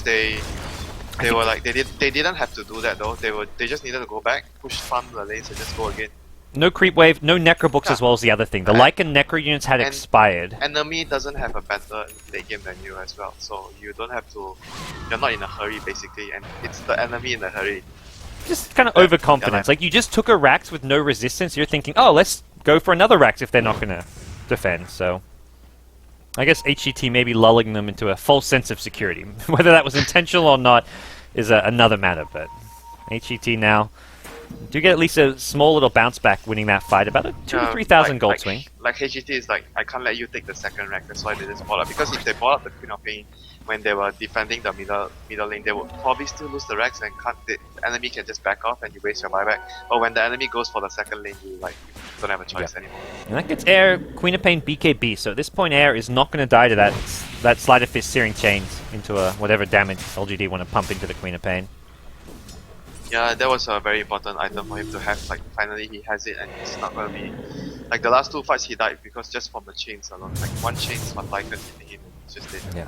they were like they didn't have to do that though. They just needed to go back, push farm the lanes, and just go again. No creep wave, no necro books as well as the other thing. The Lycan necro units had expired. Enemy doesn't have a better late game than you as well, so you don't have to. You're not in a hurry basically, and it's the enemy in a hurry. Just kind of overconfidence. Like you just took a Rax with no resistance. You're thinking, oh, let's go for another Rax if they're not going to defend. So I guess HGT may be lulling them into a false sense of security. Whether that was intentional or not is another matter. But HGT now do get at least a small little bounce back winning that fight. About a 2,000 to 3,000 gold swing. Like HGT is like, I can't let you take the second rank, that's why they just bought up. Because if they bought up the Queen of Pain when they were defending the middle lane, they would probably still lose the Rex and the enemy can just back off and you waste your buyback. But when the enemy goes for the second lane, you don't have a choice anymore. And that gets Air, Queen of Pain, BKB. So at this point Air is not going to die to that Sleight of Fist Searing Chains into whatever damage LGD want to pump into the Queen of Pain. Yeah, that was a very important item for him to have. Like, finally he has it, and it's not gonna be like the last two fights he died because just from the chains alone. Like one chain's what Lycan hitting him, it's just dead. Yeah.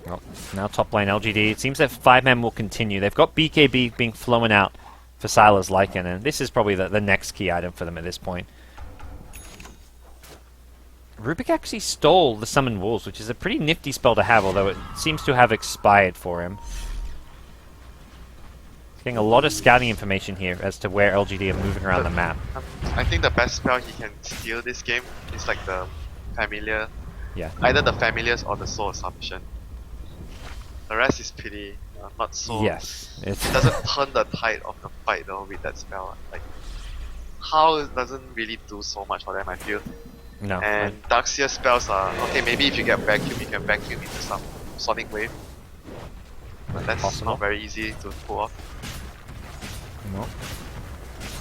Well, now top lane LGD. It seems that 5-man will continue. They've got BKB being flown out for Sylar's Lycan, and this is probably the next key item for them at this point. Rubik actually stole the Summon Wolves, which is a pretty nifty spell to have, although it seems to have expired for him. Getting a lot of scouting information here as to where LGD are moving around the map. I think the best spell he can steal this game is like the Familiar. Yeah. Either the Familiars or the Soul Assumption. The rest is pretty not so. Yes. It doesn't turn the tide of the fight though with that spell. Like Howl doesn't really do so much for them, I feel. No. And Darkseer spells are okay. Maybe if you get vacuum, you can vacuum into some Sonic Wave. But that's not very easy to pull off. No.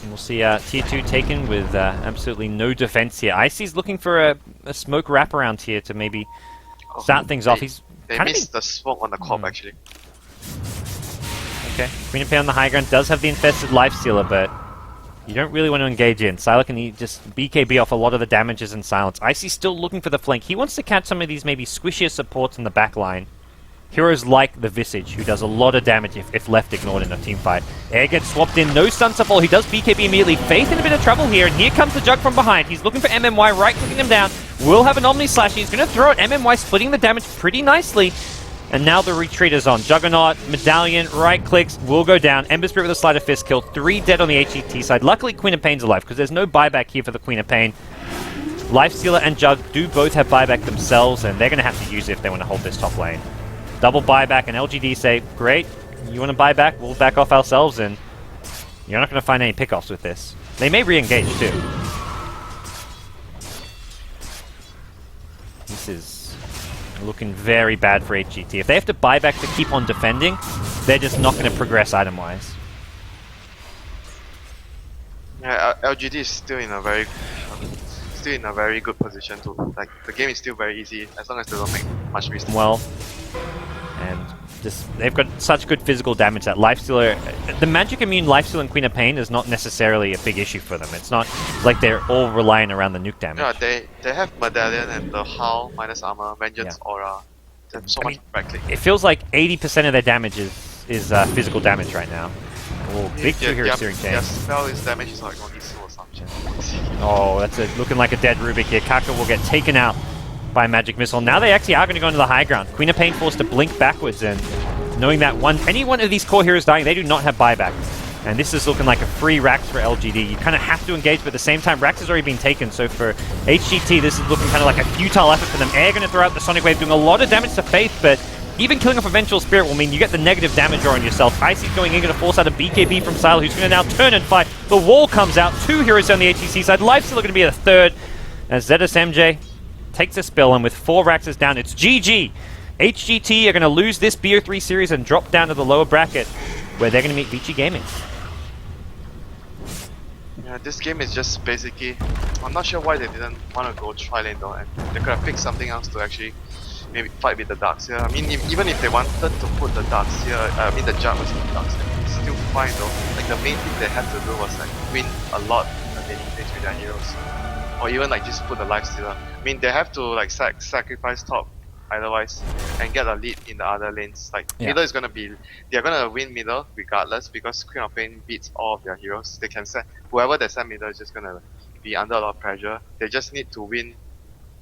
And we'll see tier 2 taken with absolutely no defense here. Icy's looking for a smoke wraparound here to maybe start things off. They missed the smoke on the corp actually. Okay, Queen of Pain on the high ground does have the infested lifestealer, but you don't really want to engage in. Sylar can just BKB off a lot of the damages in silence. Icy's still looking for the flank. He wants to catch some of these maybe squishier supports in the back line. Heroes like the Visage, who does a lot of damage if left ignored in a team fight. Air gets swapped in, no stun to fall. He does BKB immediately. Faith in a bit of trouble here, and here comes the Jug from behind. He's looking for MMY, right-clicking him down. Will have an Omni Slash. He's going to throw it. MMY splitting the damage pretty nicely. And now the retreat is on. Juggernaut, Medallion, right-clicks, will go down. Ember Spirit with a Sleight of Fist kill. 3 dead on the HGT side. Luckily, Queen of Pain's alive, because there's no buyback here for the Queen of Pain. Lifestealer and Jug do both have buyback themselves, and they're going to have to use it if they want to hold this top lane. Double buyback, and LGD say, great, you want to buy back, we'll back off ourselves, and you're not going to find any pickoffs with this. They may re-engage too. This is looking very bad for HGT. If they have to buy back to keep on defending, they're just not going to progress item-wise. Yeah, LGD is still in a very good position to, like, the game is still very easy as long as they don't make much mistakes. Well, and they've got such good physical damage that Lifestealer, the magic immune Lifestealer and Queen of Pain is not necessarily a big issue for them. It's not like they're all relying around the nuke damage. Yeah, they have Medallion and the Howl minus armor, Vengeance Aura. There's so much back click. It feels like 80% of their damage is physical damage right now. Oh, big 2-hero Searing Chain. Yeah, spell is damage is like only Soul Assumption. Oh, that's looking like a dead Rubik here. Kaka will get taken out by Magic Missile. Now they actually are going to go into the high ground. Queen of Pain forced to blink backwards, and knowing that any one of these core heroes dying, they do not have buyback. And this is looking like a free Rax for LGD. You kind of have to engage, but at the same time, Rax has already been taken. So for HGT, this is looking kind of like a futile effort for them. Air going to throw out the Sonic Wave, doing a lot of damage to Faith, but even killing off a Vengeful Spirit will mean you get the negative damage on yourself. Icy's going in, going to force out a BKB from Sylar, who's going to now turn and fight. The wall comes out. 2 heroes on the HGT side. Life's still going to be a third. As ZSMJ takes a spill, and with 4 Raxes down, it's GG. HGT are going to lose this bo3 series and drop down to the lower bracket, where they're going to meet Vici Gaming. Yeah, this game is just basically, I'm not sure why they didn't want to go tri-lane though, and they could have picked something else to actually maybe fight with the Darkseer. I mean, even if they wanted to put the Darkseer, I mean the Jug was the Darkseer, it's still fine though. Like the main thing they had to do was like win a lot in the laning phase with their heroes. Or even like just put the Lifestealer. I mean, they have to like sacrifice top otherwise, and get a lead in the other lanes. Like Yeah. middle is gonna be, they're gonna win middle regardless because Queen of Pain beats all of their heroes. They can set whoever they set middle is just gonna be under a lot of pressure. They just need to win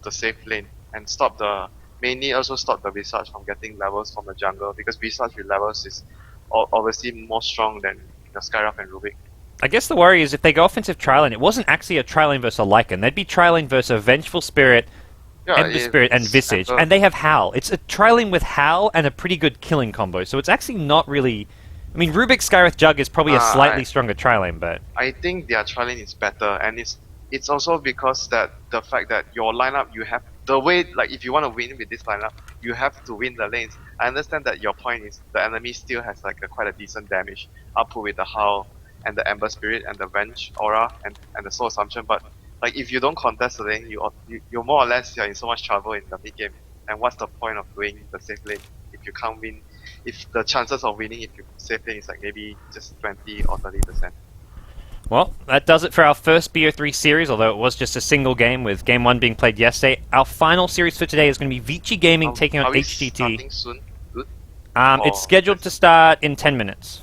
the safe lane and stop the mainly also stop the Visage from getting levels from the jungle because Visage with levels is obviously more strong than the Skyraf and Rubik. I guess the worry is if they go offensive tri-lane, it wasn't actually a tri-lane versus a Lycan. They'd be tri-lane versus a Vengeful Spirit, Ember Spirit, and Visage. And they have Howl. It's a tri-lane with Howl and a pretty good killing combo. So it's actually not really... I mean, Rubik Skywrath Jug is probably a slightly stronger tri-lane, but... I think their tri-lane is better, and it's also because that the fact that your lineup, you have... The way, like, if you want to win with this lineup, you have to win the lanes. I understand that your point is the enemy still has, like, quite a decent damage output with the Howl and the Ember Spirit and the Venge Aura and the Soul Assumption, but like if you don't contest the lane, you're more or less you're in so much trouble in the mid game. And what's the point of doing the safe lane if you can't win? If the chances of winning if you safe lane is like maybe just 20 or 30%. Well, that does it for our first BO3 series, although it was just a single game with game 1 being played yesterday. Our final series for today is going to be Vici Gaming taking on HGT. Starting soon? Good? It's scheduled to start in 10 minutes.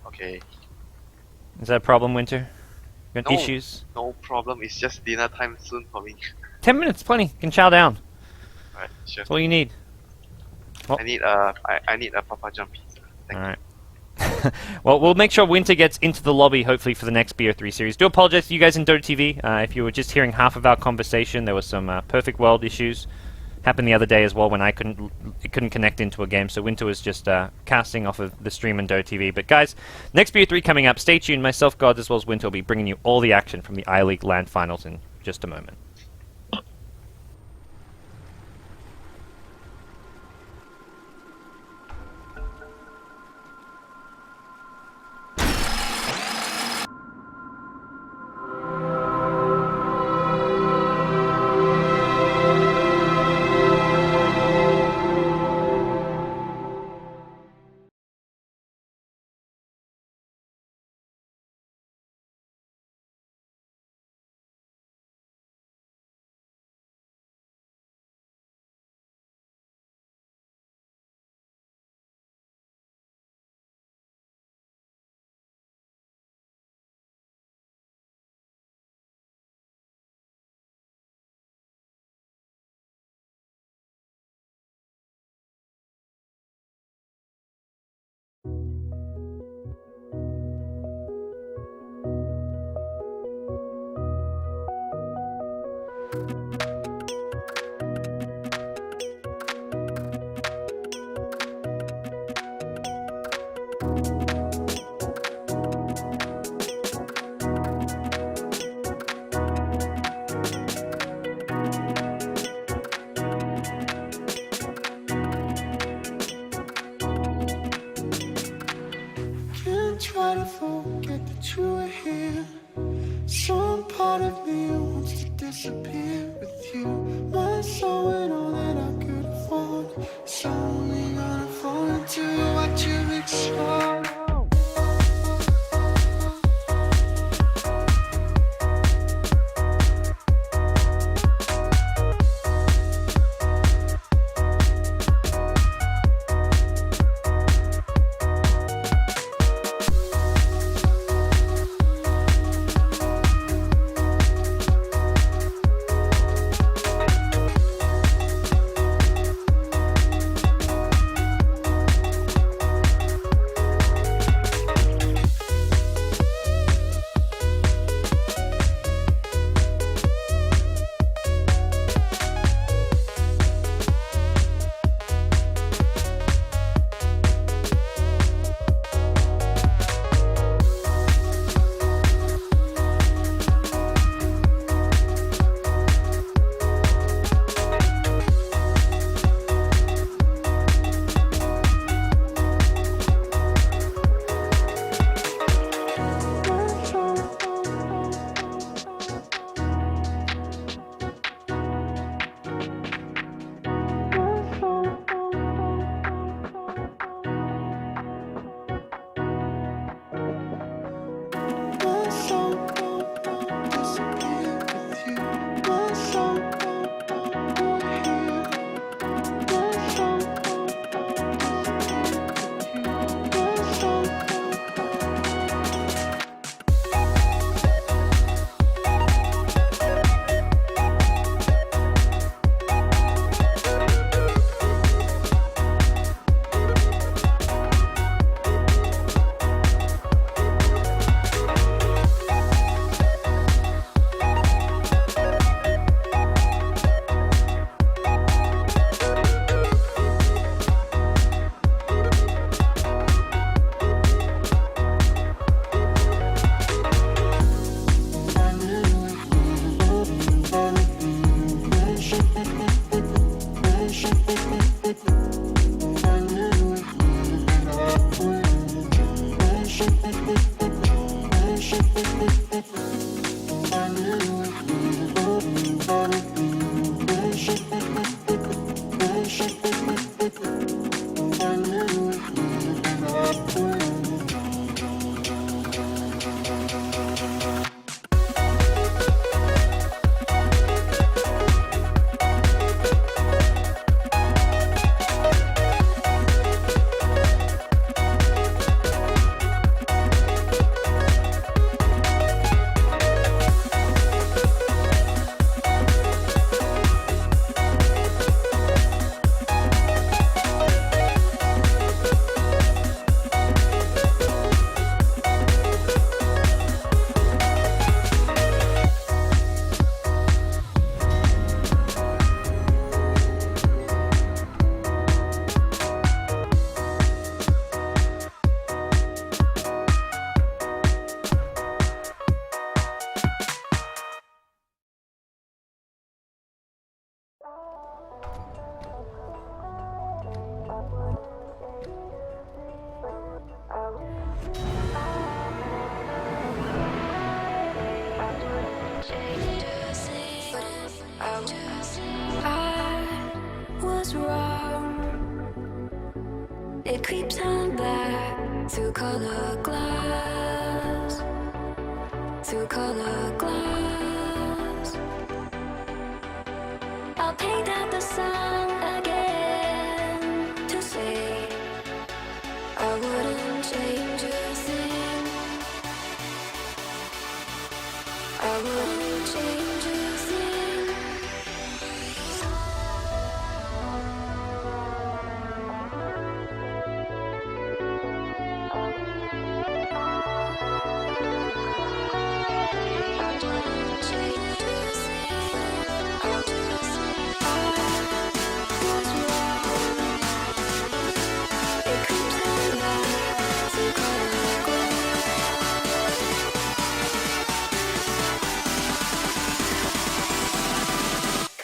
Okay. Is that a problem, Winter? Got issues? No problem, it's just dinner time soon for me. 10 minutes, plenty. Can chow down. Alright, sure. That's all you need. I need a Papa John pizza. Alright. Well, we'll make sure Winter gets into the lobby, hopefully, for the next BO3 series. Do apologize to you guys in Dota TV. If you were just hearing half of our conversation, there was some perfect world issues. Happened the other day as well when it couldn't connect into a game, so Winter was just casting off of the stream in Dota TV. But guys, next BO3 coming up. Stay tuned. Myself, God, as well as Winter will be bringing you all the action from the I-League LAN Finals in just a moment. Try to forget that you were here. Some part of me wants to disappear with you. My soul and all that I could afford. So only gonna fall into what you've explored. It creeps on back through color glass, through color glass. I'll paint out the sun again to say I wouldn't change a thing. I wouldn't change a thing.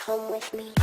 Come with me.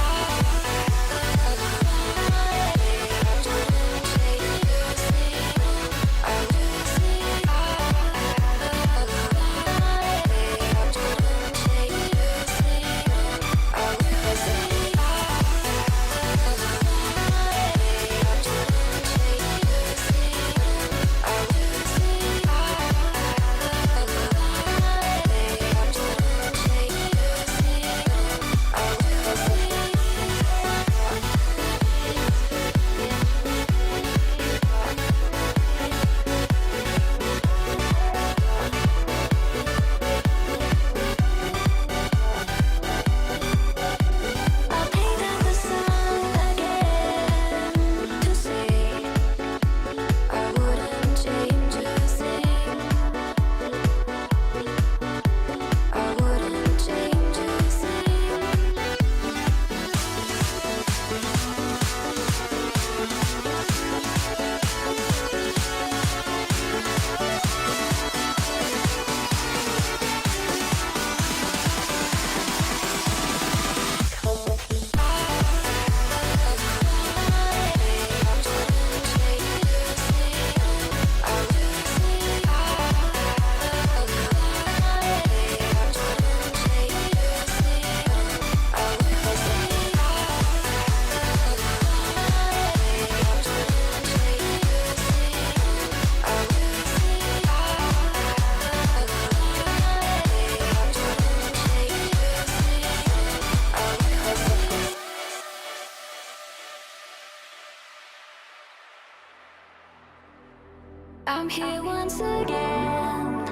I'm here once again,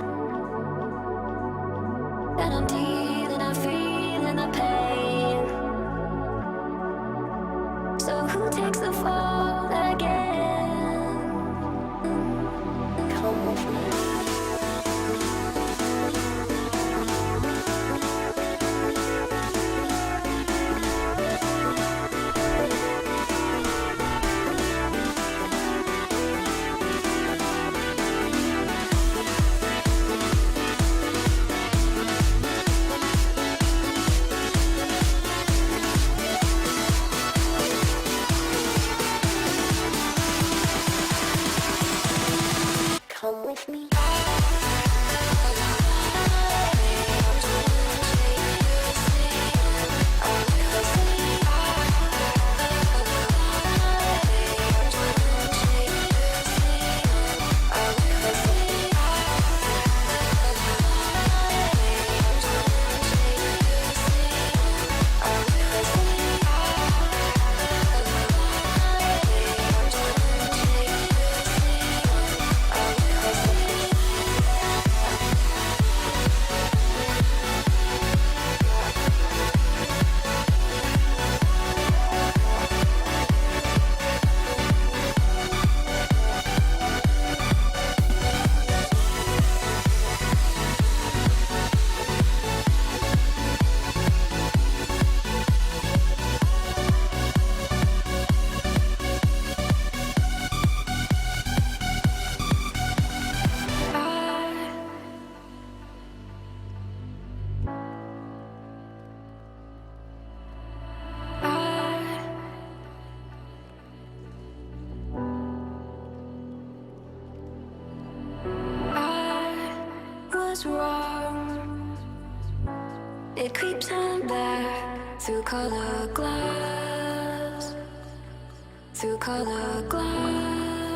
and I'm dealing, I'm feeling the pain. So who takes the fall again? Come with me. Come with me. Was wrong. It creeps on back through color glass, through color glass.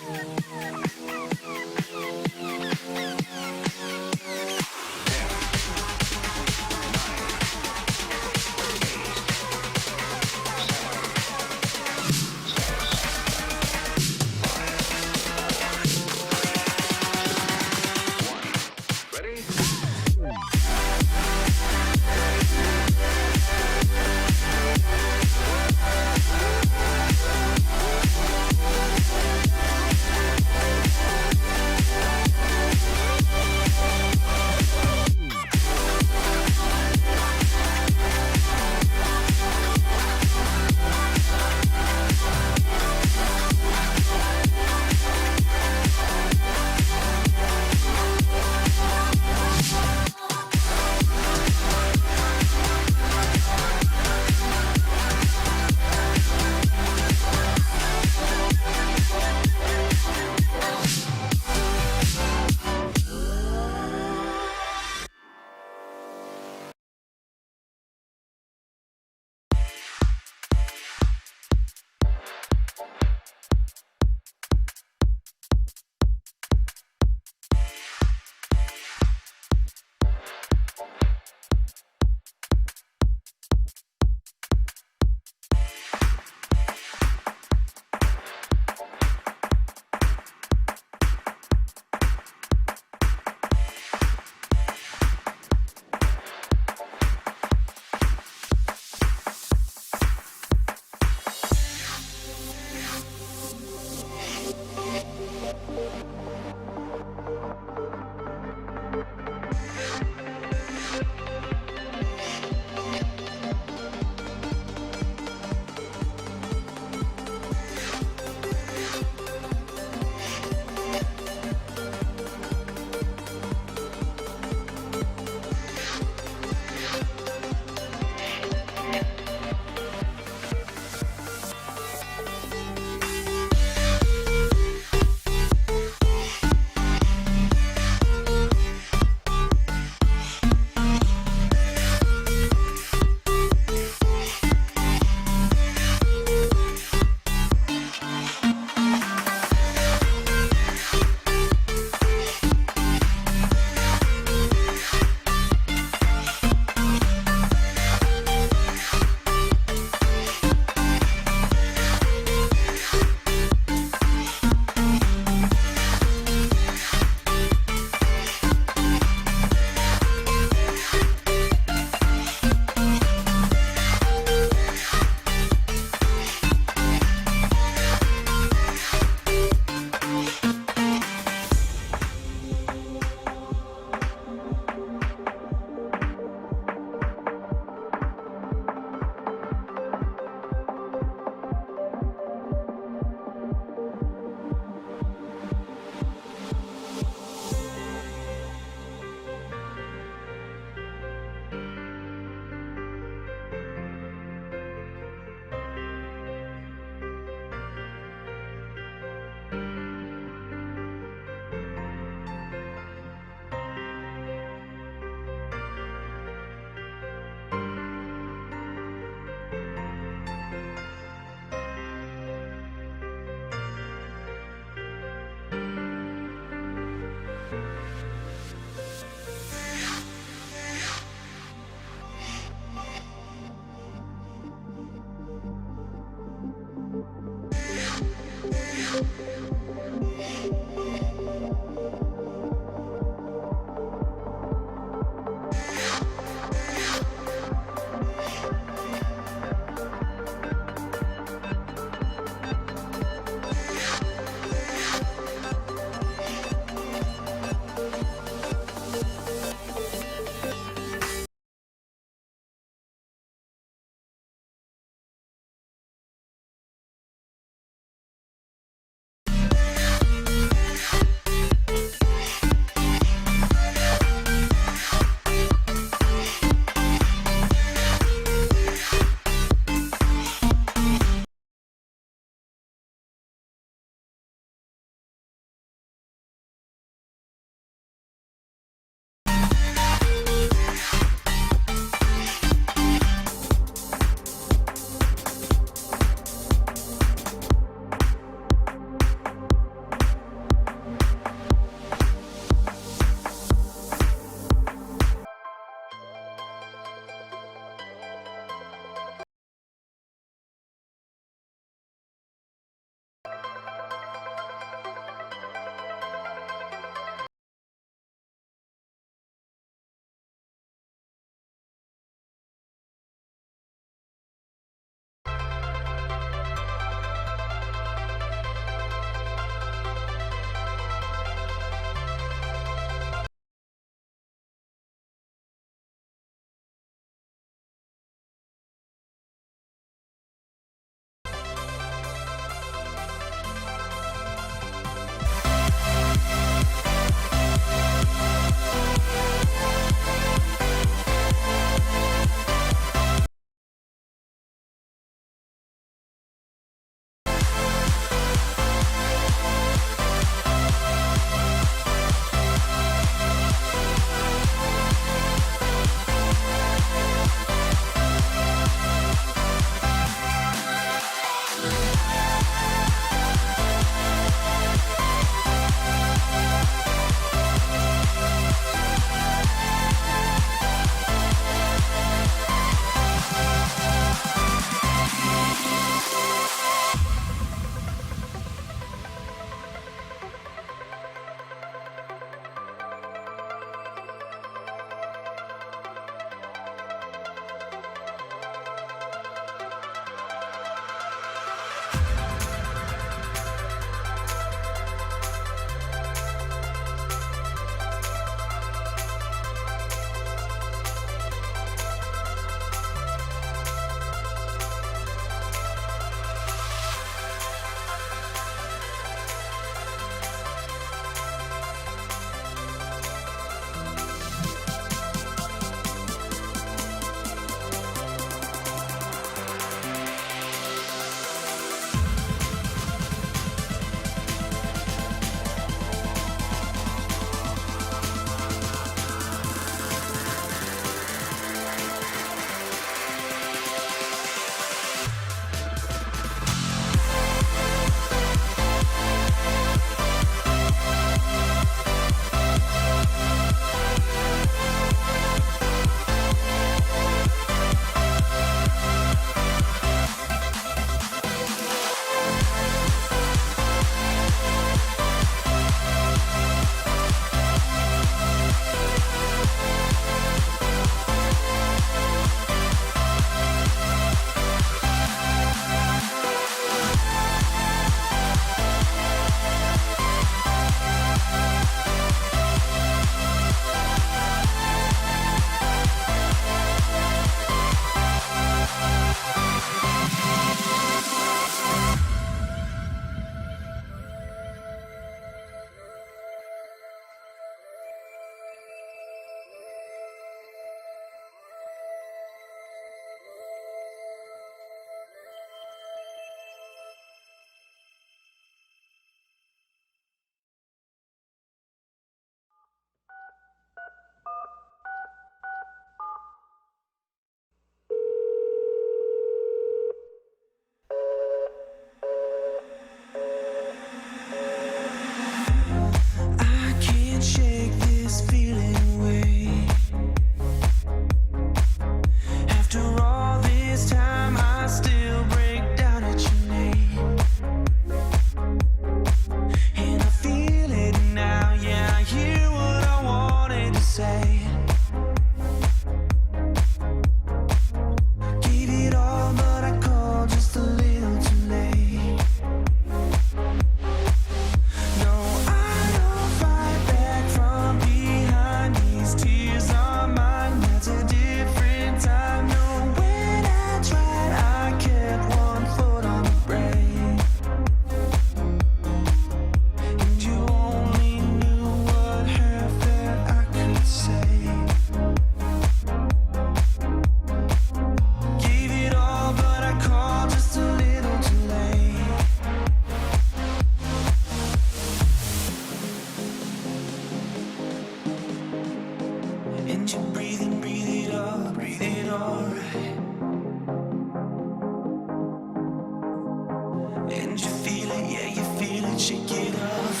And you feel it, yeah, you feel it, shake it off.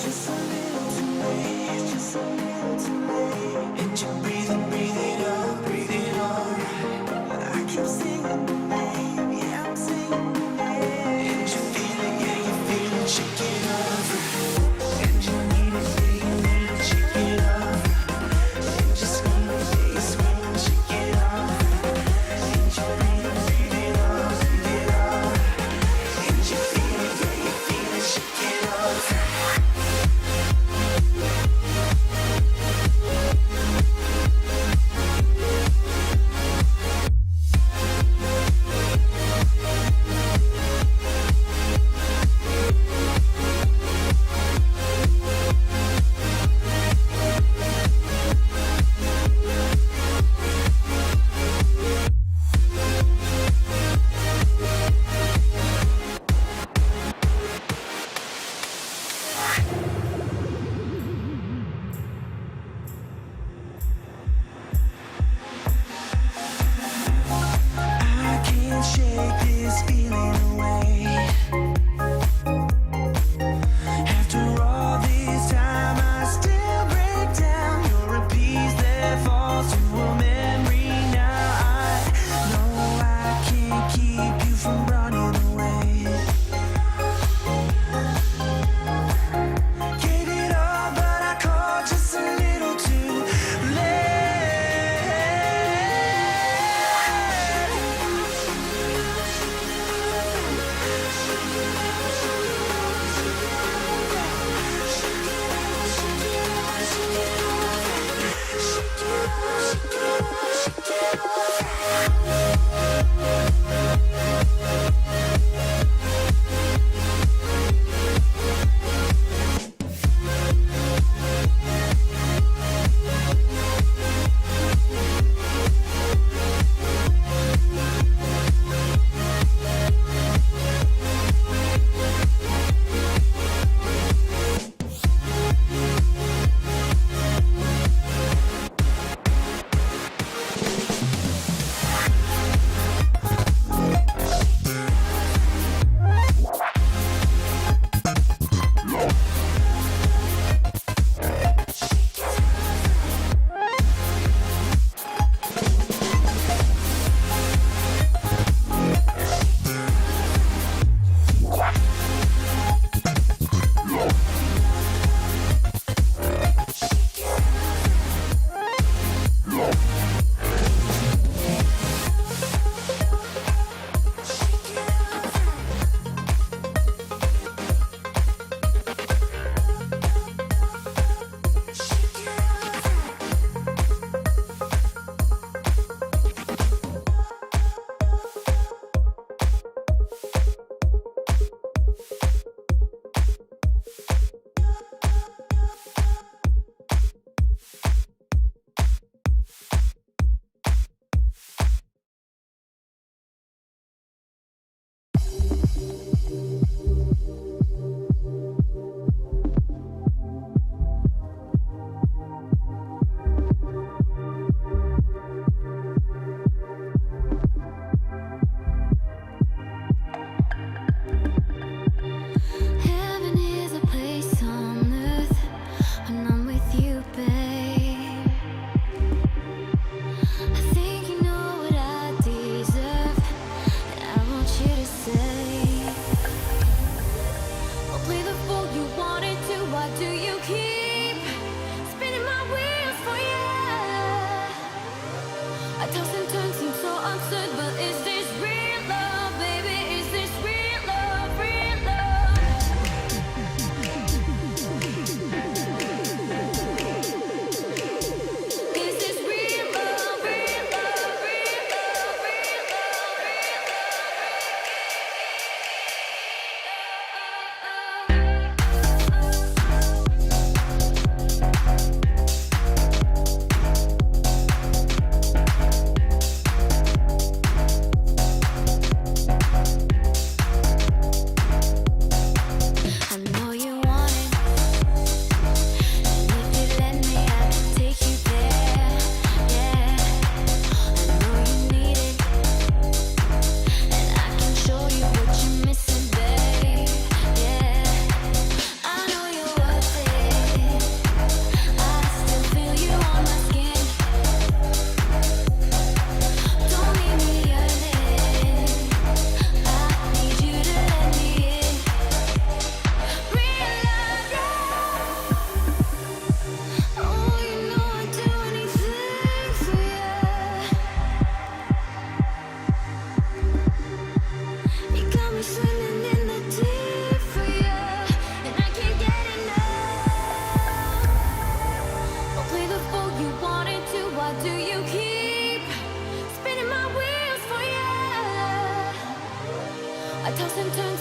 Just a little tonight, just a little tonight. And you breathe it out, breathe it out. I keep singing the name, yeah, I'm singing the name. And you feel it, yeah, you feel it, shake it off. And you need it, yeah, you need it, shake it off. And you scream it, yeah, you scream it, shake it off. And you breathe it out, breathe it out. And you feel it, yeah, you feel it, shake it off.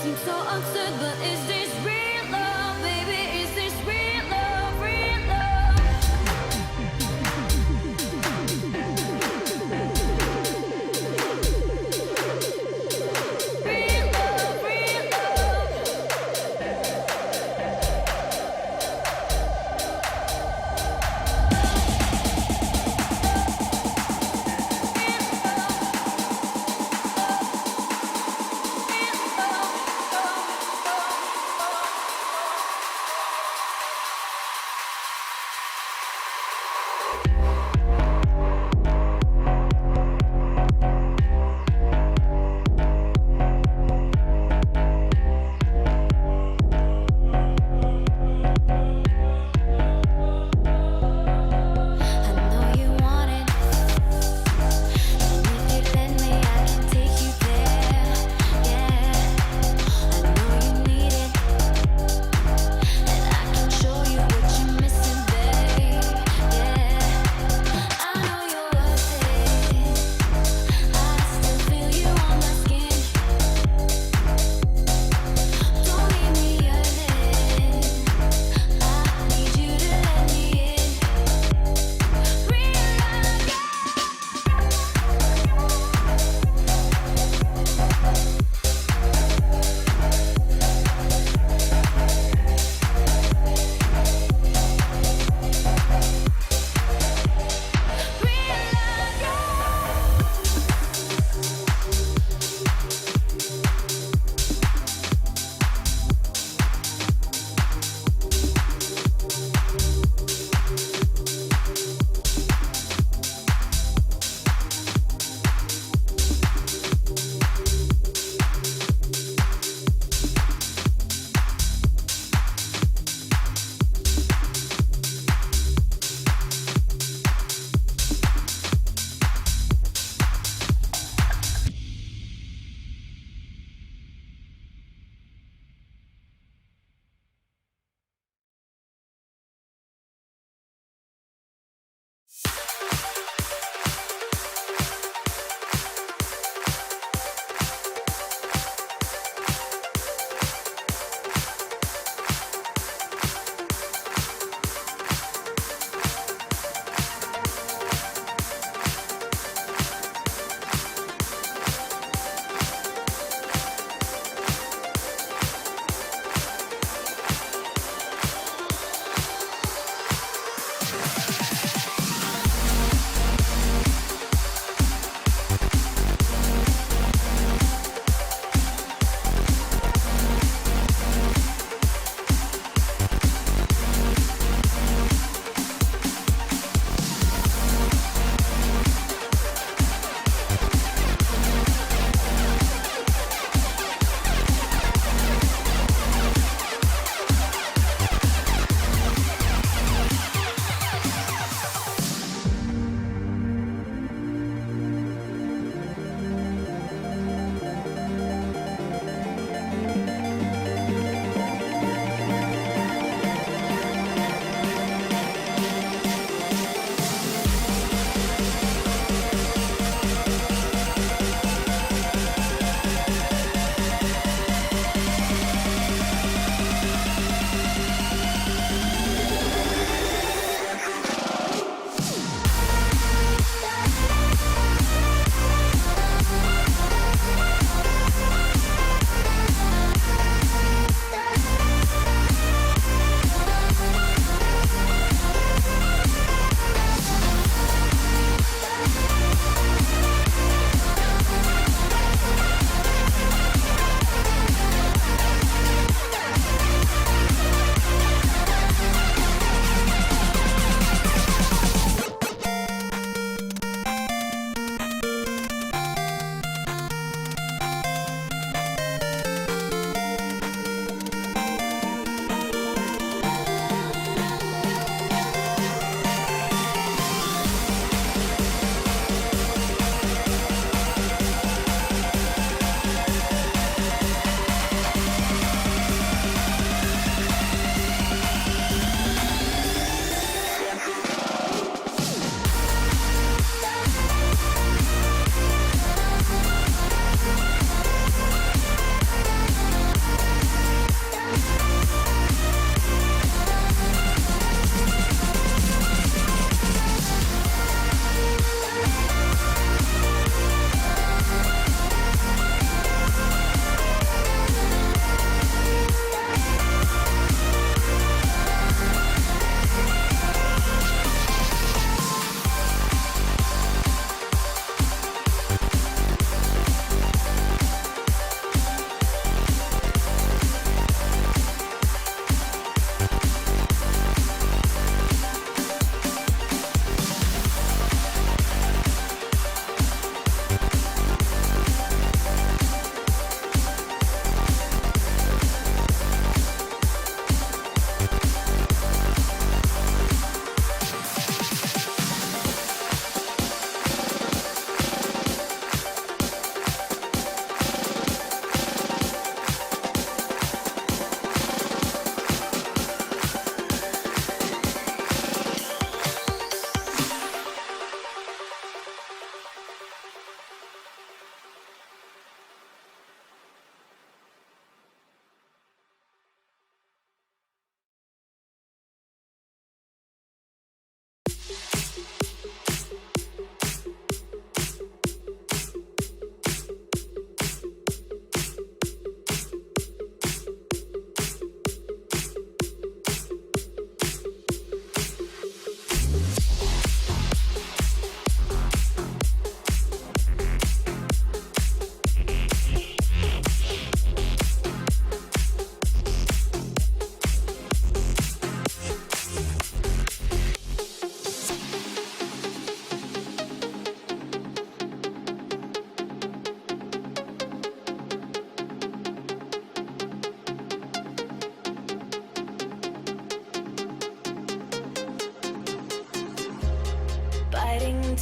seems so absurd, but is this real love, baby? Is this real love, real love? Real love, real love.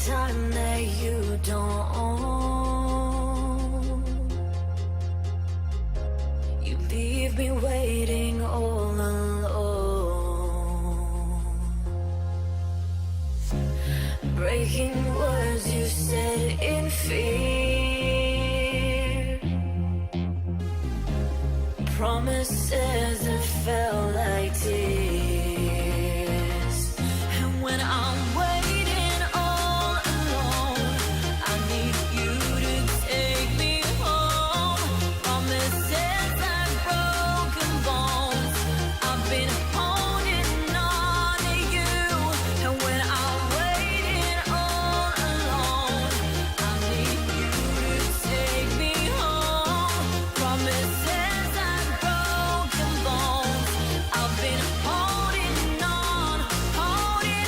time that you don't. You leave me waiting all alone. Breaking words you said in fear, promises that felt like tears. And when I'm waiting all alone, I need you to take me home. Promises like broken bones, I've been holding on to you. And when I'm waiting all alone, I need you to take me home. Promises like broken bones, I've been holding on to you.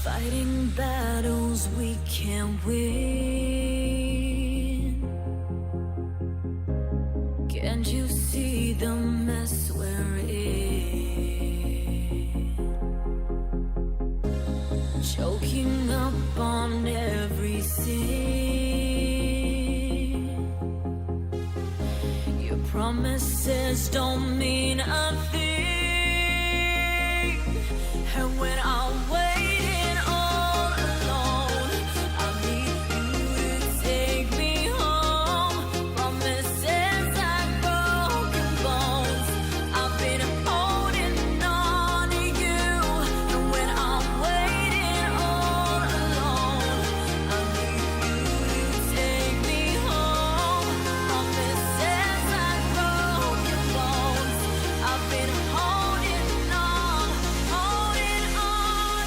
Fighting battles we can't win. Can't you see the mess we're in? Choking up on every sin. Your promises don't mean a thing. And when I'm waiting all alone, I need you to take me home. Promises like broken bones, I've been holding on to you. And when I'm waiting all alone, I need you to take me home. Promises like broken bones, I've been holding on to you.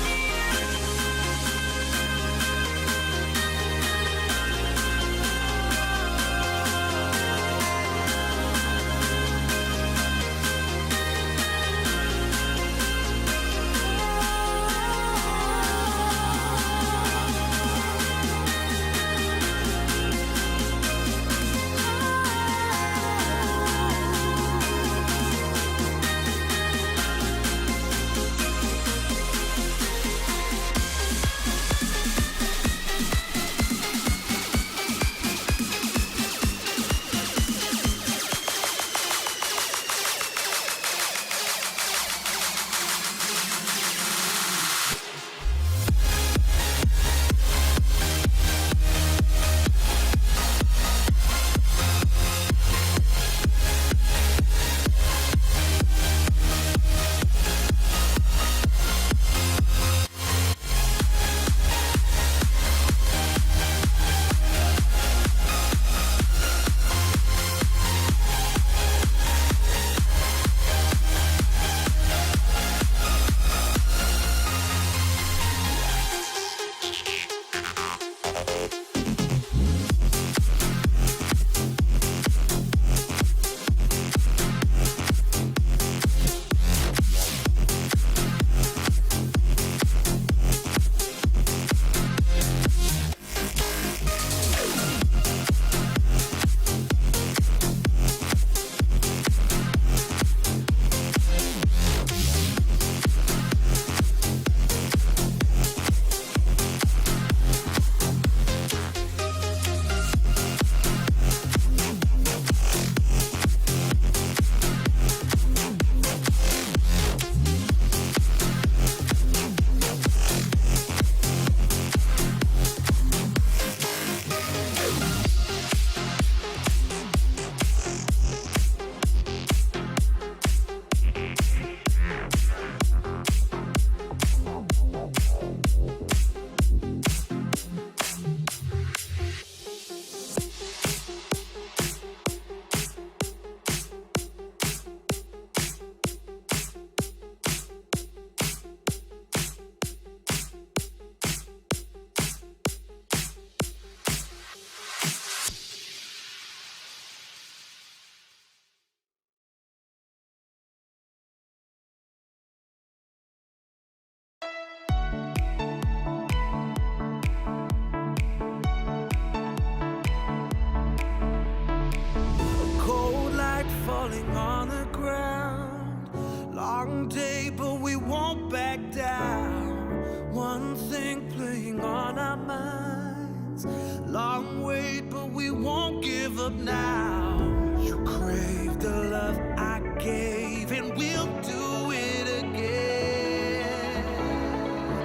Long wait, but we won't give up now. You crave the love I gave, and we'll do it again.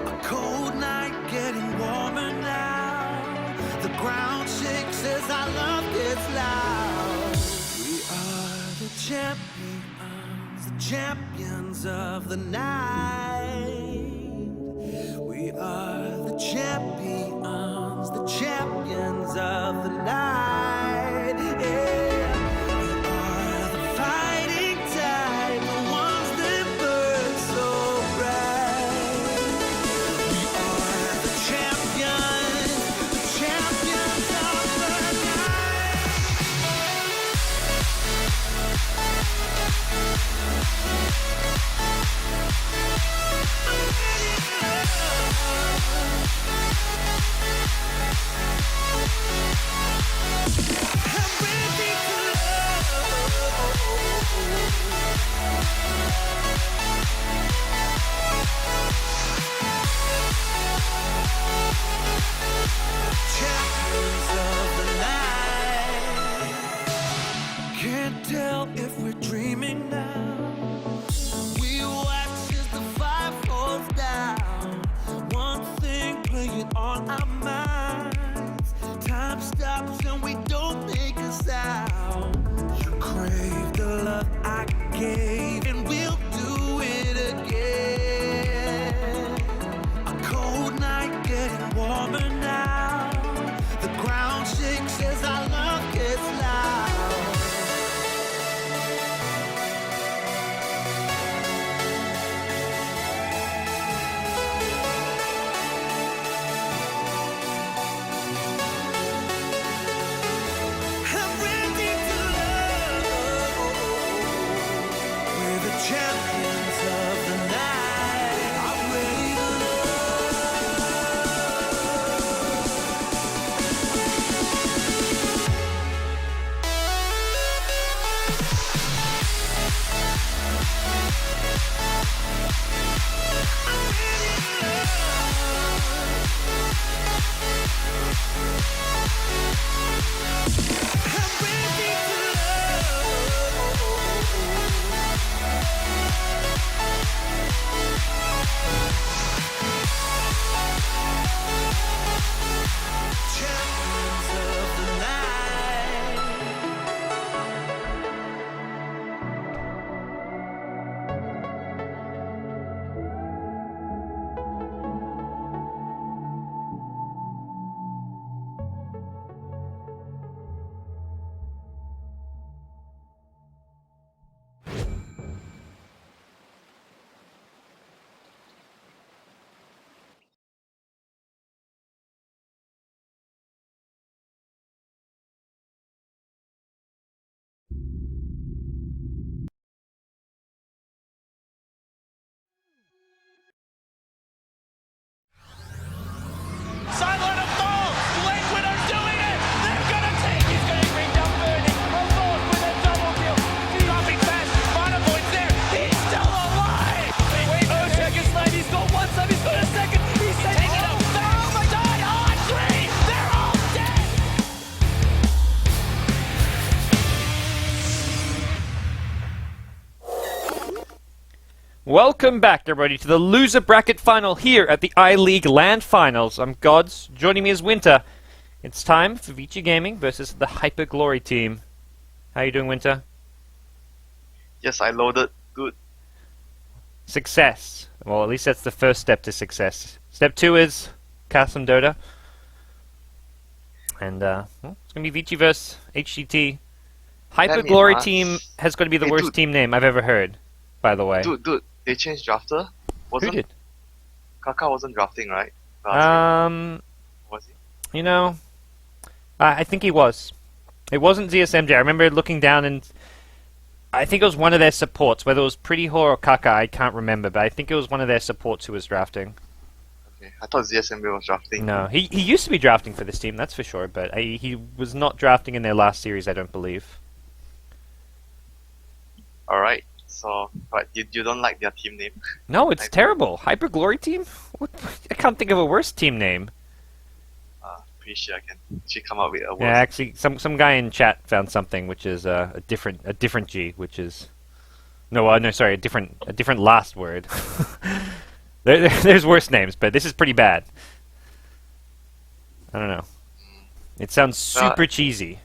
A cold night getting warmer now. The ground shakes as our love gets loud. We are the champions of the night. We are the champions of the night. Yeah. We are the fighting tide, the ones that burn so bright. We are the champions of the night. Champions of the night. Can't tell if we're dreaming now. We watch as the fire falls down. One thing playing on our minds. Time stops and we don't make a sound. You crave the love I gave, and we'll do it again. A cold night getting warmer now. The ground shakes as our love gets loud. I'm ready to love. We're the champions of the night. I'm ready to champions of the night. Sideline of goal! Blake Winter's doing it! They're gonna take! He's gonna bring down Burning. Almost with a double kill. Dropping fast. Monopoint's there. He's still alive! Wait, Oshak is left. He's got one sub. He's got a second. He's taking it up. Oh my God! On three! They're all dead! Welcome back, everybody, to the loser bracket final here at the I-League Land Finals. I'm Gods. Joining me is Winter. It's time for Vici Gaming versus the Hyper Glory team. How you doing, Winter? Yes, I loaded. Good. Success. Well, at least that's the first step to success. Step 2 is cast some Dota. And, well, it's going to be Vici versus HGT. Hyper Let me Glory ask. team has got to be the Hey, worst dude. team name I've ever heard, by the way. Dude, they changed drafter. Who did? Kaka wasn't drafting, right? Last game. Was he? You know, I think he was. It wasn't ZSMJ. I remember looking down and I think it was one of their supports. Whether it was Pretty Whore or Kaka, I can't remember, but I think it was one of their supports who was drafting. Okay, I thought ZSMB was drafting. No, he used to be drafting for this team, that's for sure, but he was not drafting in their last series, I don't believe. Alright, so, but you don't like their team name? No, it's I- terrible. Hyper Glory team? What? I can't think of a worse team name. pretty sure I can actually come up with a word. Yeah, actually, some guy in chat found something which is a different G, which is no, sorry, a different last word. There's worse names, but this is pretty bad. I don't know. It sounds super cheesy.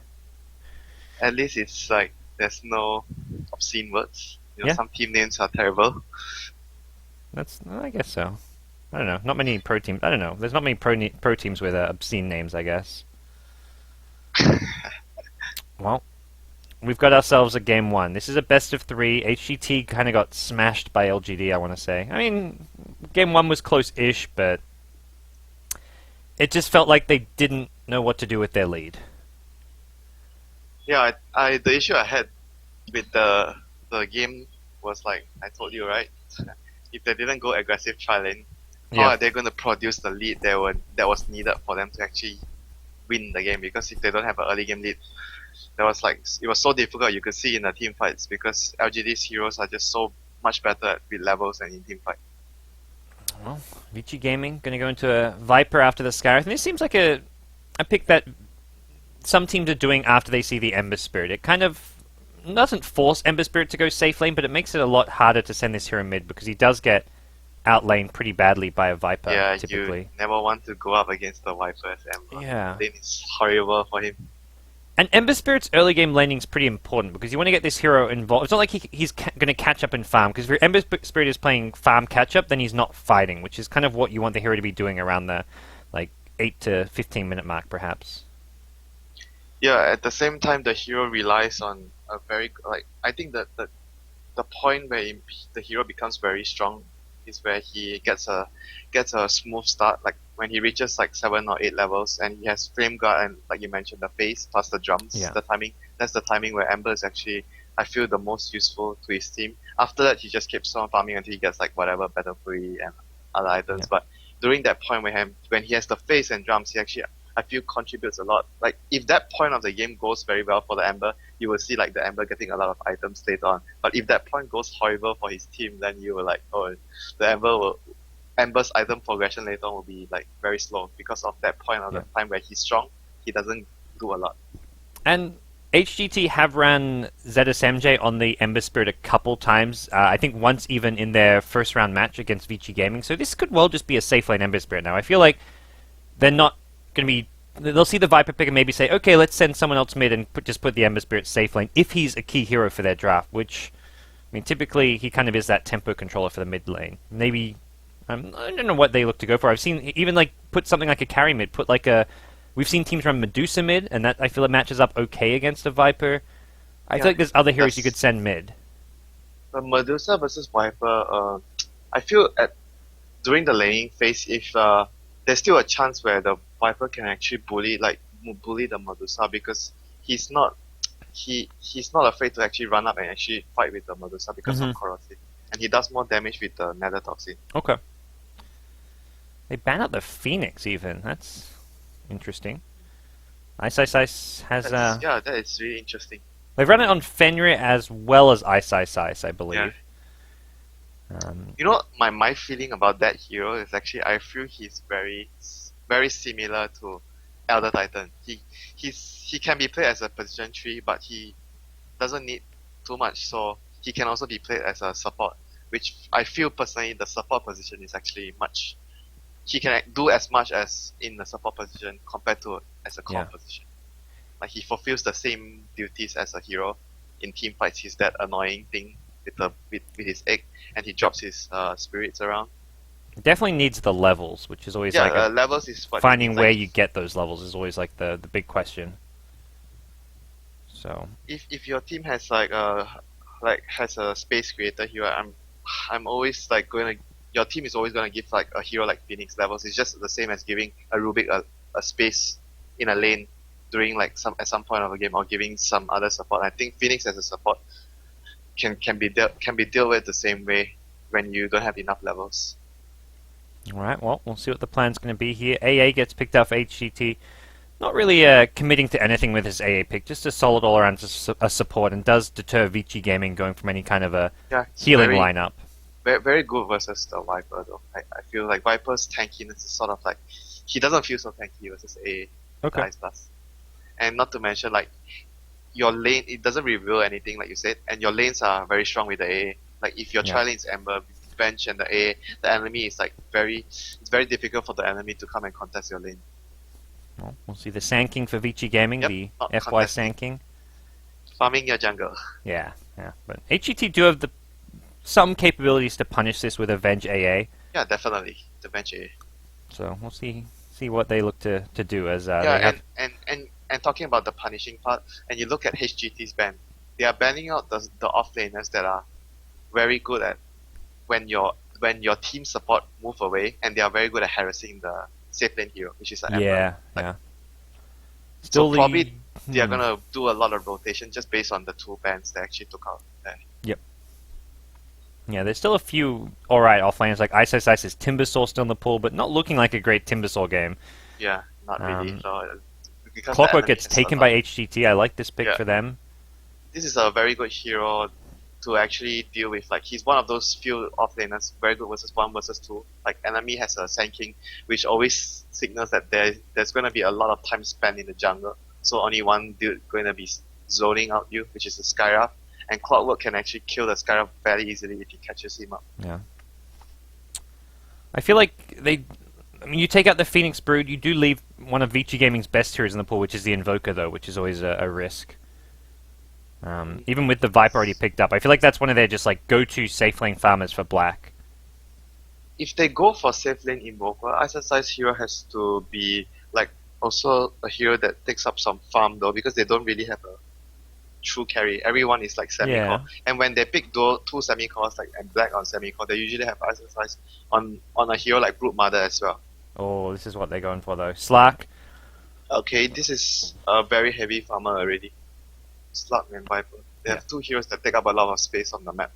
At least it's like there's no obscene words. You know, Yeah. some team names are terrible. I guess so. I don't know. Not many pro teams. I don't know. There's not many pro teams with obscene names, I guess. Well, we've got ourselves a game 1. This is a best of 3. HGT kind of got smashed by LGD, I want to say. I mean, game 1 was close-ish, but it just felt like they didn't know what to do with their lead. Yeah, the issue I had with the game was like I told you, right? If they didn't go aggressive tri lane, how Yeah. are they going to produce the lead that was needed for them to actually win the game? Because if they don't have an early game lead, it was so difficult. You could see in the team fights because LGD's heroes are just so much better with levels and in team fight. Well, Vici Gaming going to go into a Viper after the Scarif, and this seems like a pick that some teams are doing after they see the Ember Spirit. It kind of doesn't force Ember Spirit to go safe lane, but it makes it a lot harder to send this hero mid because he does get outlaned pretty badly by a Viper, Yeah, typically. you never want to go up against the Viper as Ember. Yeah. Lane is horrible for him. And Ember Spirit's early game laning is pretty important because you want to get this hero involved. It's not like he's going to catch up in farm, because if your Ember Spirit is playing farm catch up, then he's not fighting, which is kind of what you want the hero to be doing around the 8 to 15 minute mark, perhaps. Yeah, at the same time, the hero relies on a very I think that the point where the hero becomes very strong is where he gets a smooth start, like when he reaches 7 or 8 levels and he has flame guard and like you mentioned the phase plus the drums. Yeah. The timing, that's the timing where Ember is actually, I feel, the most useful to his team. After that, he just keeps on farming until he gets whatever Battle Fury and other items. Yeah. But during that point when he has the phase and drums, he actually, I feel, contributes a lot. Like if that point of the game goes very well for the Ember, you will see the Ember getting a lot of items later on. But if that point goes horrible for his team, then you will the Ember's item progression later on will be very slow because of that point of the time where he's strong, he doesn't do a lot. And HGT have ran ZSMJ on the Ember Spirit a couple times. I think once even in their first round match against Vici Gaming. So this could well just be a safe lane Ember Spirit now. I feel like they're not going to be... They'll see the Viper pick and maybe say, okay, let's send someone else mid and just put the Ember Spirit safe lane if he's a key hero for their draft, which, I mean, typically he kind of is that tempo controller for the mid lane. Maybe... I don't know what they look to go for. I've seen even put something like a carry mid, we've seen teams run Medusa mid, and that I feel it matches up okay against a Viper. I feel like there's other heroes you could send mid. The Medusa versus Viper, I feel during the laning phase, if there's still a chance where the Viper can actually bully the Medusa because he's not afraid to actually run up and actually fight with the Medusa because of corrosive, and he does more damage with the Nether Toxin. Okay. They ban out the Phoenix even. That's interesting. Ice has Yeah, that is really interesting. they've run it on Fenrir as well as Ice, I believe. You know, my feeling about that hero is actually I feel he's very very similar to Elder Titan. He can be played as a position 3, but he doesn't need too much, so he can also be played as a support, which I feel personally the support position is actually much. He can do as much as in the support position compared to as a core position. Like he fulfills the same duties as a hero. In team fights, he's that annoying thing with his egg, and he drops his spirits around. It definitely needs the levels, which is always levels is what finding where you get those levels is always the big question. So if your team has has a space creator hero, I'm always your team is always gonna give a hero like Phoenix levels. It's just the same as giving a Rubik a space in a lane during at some point of a game, or giving some other support. I think Phoenix as a support can be dealt with the same way when you don't have enough levels. alright, well, we'll see what the plan's going to be here. AA gets picked up for HGT. Not really committing to anything with his AA pick, just a solid all-around support, and does deter Vici Gaming going from any kind of a healing lineup. Very, very good versus the Viper though. I feel like Viper's tankiness is sort of he doesn't feel so tanky versus AA. Okay. the Ice Blast. And not to mention, like, your lane, it doesn't reveal anything, like you said, and your lanes are very strong with the AA. Like, if your Yeah. tri lane is Ember, Bench, and the AA, the enemy is like it's very difficult for the enemy to come and contest your lane. Well, we'll see the Sand King for Vici Gaming, Yep, the not FY contested. Sand King. Farming your jungle. Yeah, yeah. But HGT do have some capabilities to punish this with Avenge AA. Yeah, definitely. The Bench AA. So we'll see what they look to do as they Yeah, have. and talking about the punishing part, and you look at HGT's ban, they are banning out the off laners that are very good at when your team support move away, and they are very good at harassing the safe lane hero, which is an Ember. Yeah, Like, yeah. So Still probably they are gonna do a lot of rotation just based on the two bans they actually took out there. Yeah, there's still a few alright offlaners like Ice's Timbersaw still in the pool, but not looking like a great Timbersaw game. Yeah, not really. So, because the Clockwork enemy gets has taken a by lot- HGT. I like this pick Yeah. for them. This is a very good hero to actually deal with. Like, he's one of those few offlaners, very good versus 1 versus 2. Like, enemy has a Sand King, which always signals that there's going to be a lot of time spent in the jungle. So only one dude going to be zoning out you, which is the Skyraf. And Clockwork can actually kill the Skyraf very easily if he catches him up. Yeah. I feel like I mean, you take out the Phoenix Brood, you do leave one of Vici Gaming's best heroes in the pool, which is the Invoker, though, which is always a risk. Even with the Viper already picked up, I feel like that's one of their just like go-to safe lane farmers for Black. If they go for safe lane Invoker, Ice hero has to be like also a hero that takes up some farm though, because they don't really have a true carry. Everyone is like semi-core. Yeah. And when they pick two semi-cores like and Black on semi-core, they usually have Ice on a hero like Brood Mother as well. Oh, this is what they're going for, though. Slark. Okay, this is a very heavy farmer already. Slug and Viper. They have two heroes that take up a lot of space on the map.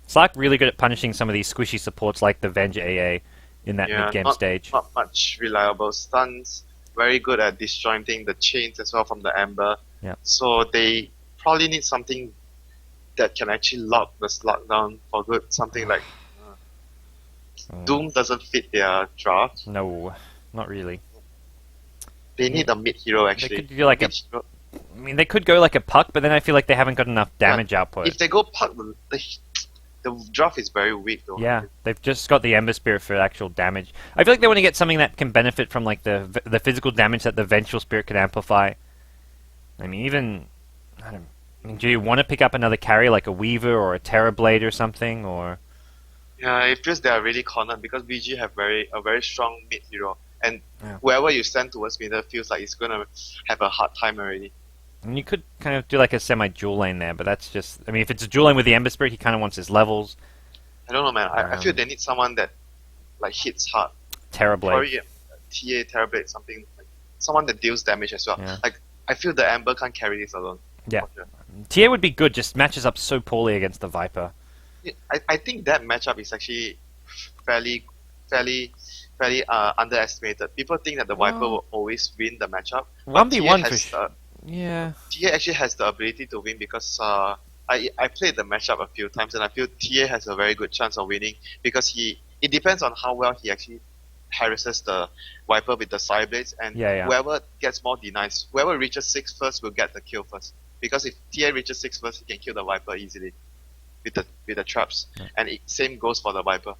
Slark really good at punishing some of these squishy supports like the Venge AA in that mid-game stage. Not much reliable stuns. Very good at disjointing the chains as well from the Ember. Yeah. So they probably need something that can actually lock the slug down for good. Something like Doom doesn't fit their draft. No, not really. They need a mid hero actually. could do like a- Mid-hero. I mean, they could go like a Puck, but then I feel like they haven't got enough damage output. If they go Puck, the draft is very weak though. Yeah, they've just got the Ember Spirit for actual damage. I feel like they want to get something that can benefit from like the physical damage that the Vengeful Spirit can amplify. I mean, even I mean, do you want to pick up another carry like a Weaver or a Terrorblade or something? Or Yeah, it feels they are really cornered because VG have a very strong mid hero, and Yeah. whoever you send towards middle feels like it's gonna have a hard time already. I mean, you could kind of do like a semi-dual lane there, but that's just. I mean, if it's a dual lane with the Ember Spirit, he kind of wants his levels. I don't know, man. I feel they need someone that like hits hard. Terrorblade. Probably TA Terrorblade, something like someone that deals damage as well. Yeah. Like I feel the Ember can't carry this alone. Yeah. For sure. TA would be good, just matches up so poorly against the Viper. Yeah, I think that matchup is actually fairly underestimated. People think that the Viper will always win the matchup. but 1v1 TA for has, sure. Yeah. TA actually has the ability to win because I played the matchup a few times and I feel TA has a very good chance of winning because it depends on how well he actually harasses the Viper with the Side Blades and Yeah. whoever gets more denies, whoever reaches 6 first will get the kill first. Because if TA reaches 6 first, he can kill the Viper easily with the traps. And same goes for the Viper.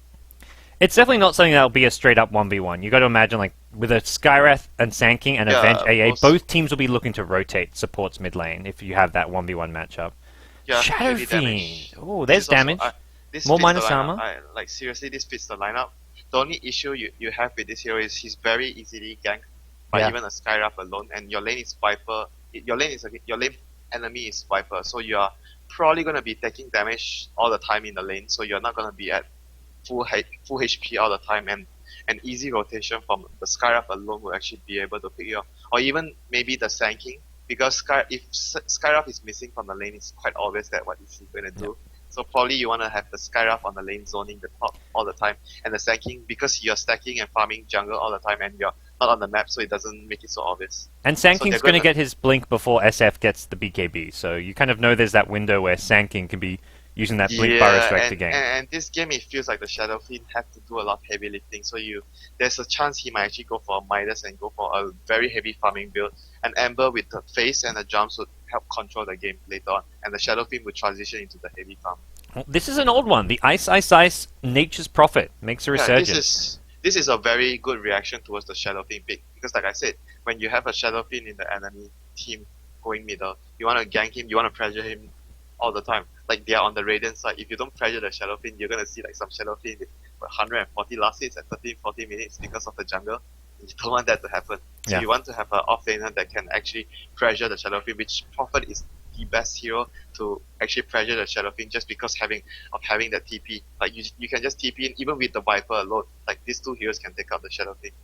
It's definitely not something that'll be a straight up 1v1. You got to imagine, like, with a Skywrath and Sand King and a Yeah, Venge AA, most- both teams will be looking to rotate supports mid lane if you have that 1v1 matchup. Yeah, Shadow heavy damage. Fiend. Oh, there's This is also- damage. this More fits the minus lineup. armor. Like seriously, this fits the lineup. The only issue you have with this hero is he's very easily ganked by Yeah. even a Skyraf alone, and your lane is Viper. Your lane enemy is Viper, so you are probably gonna be taking damage all the time in the lane. So you're not gonna be at full HP all the time, and an easy rotation from the Skyraf alone will actually be able to pick you up, or even maybe the Sand King, because if Skyraf is missing from the lane, it's quite obvious that what is he going to do. So probably you want to have the Skyraf on the lane zoning the top all the time, and the Sand King because you're stacking and farming jungle all the time, and you're not on the map, so it doesn't make it so obvious. And Sand So King's they're going to gonna- get his blink before SF gets the BKB, so you kind of know there's that window where Sand King can be using that blink Pyro Strike and, to gain. and this game it feels like the Shadow Fiend have to do a lot of heavy lifting, so there's a chance he might actually go for a Midas and go for a very heavy farming build. And Ember with the face and the jumps would help control the game later on, and the Shadow Fiend would transition into the heavy farm. Well, this is an old one. The Ice Ice Ice Nature's Prophet makes a resurgence. This is a very good reaction towards the Shadow Fiend pick, because like I said, when you have a Shadow Fiend in the enemy team going middle, you want to gank him, you want to pressure him all the time. Like they are on the Radiant side, if you don't pressure the Shadow Fiend, you're going to see like some Shadow Fiend with 140 last hits at 13-14 minutes because of the jungle. You don't want that to happen. So you want to have an off-laner that can actually pressure the Shadow Fiend, which Prophet is the best hero to actually pressure the Shadow Fiend just because having that TP. Like you can just TP in even with the Viper alone. Like these two heroes can take out the Shadow Fiend.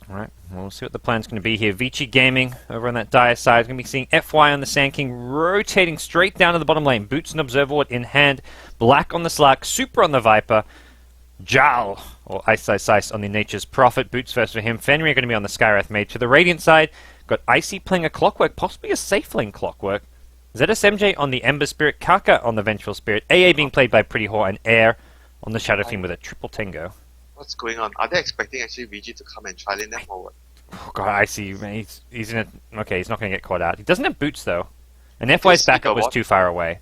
Alright, we'll see what the plan's going to be here. Vici Gaming over on that dire side is going to be seeing FY on the Sand King rotating straight down to the bottom lane. Boots and Observer Ward in hand. Black on the Slark, Super on the Viper. Jal, or Ice Ice Ice on the Nature's Prophet. Boots first for him. Fenrir going to be on the Skywrath Mage. To the Radiant side, got Icy playing a Clockwork, possibly a safe lane Clockwork. ZSMJ on the Ember Spirit, Kaka on the Vengeful Spirit, AA being played by Pretty Whore, and Air on the Shadow Fiend with a triple Tango. What's going on? Are they expecting actually VG to come and try lane them or what? Oh god, I see. He's in a... Okay, he's not going to get caught out. He doesn't have boots though. And FY's backup was too far away.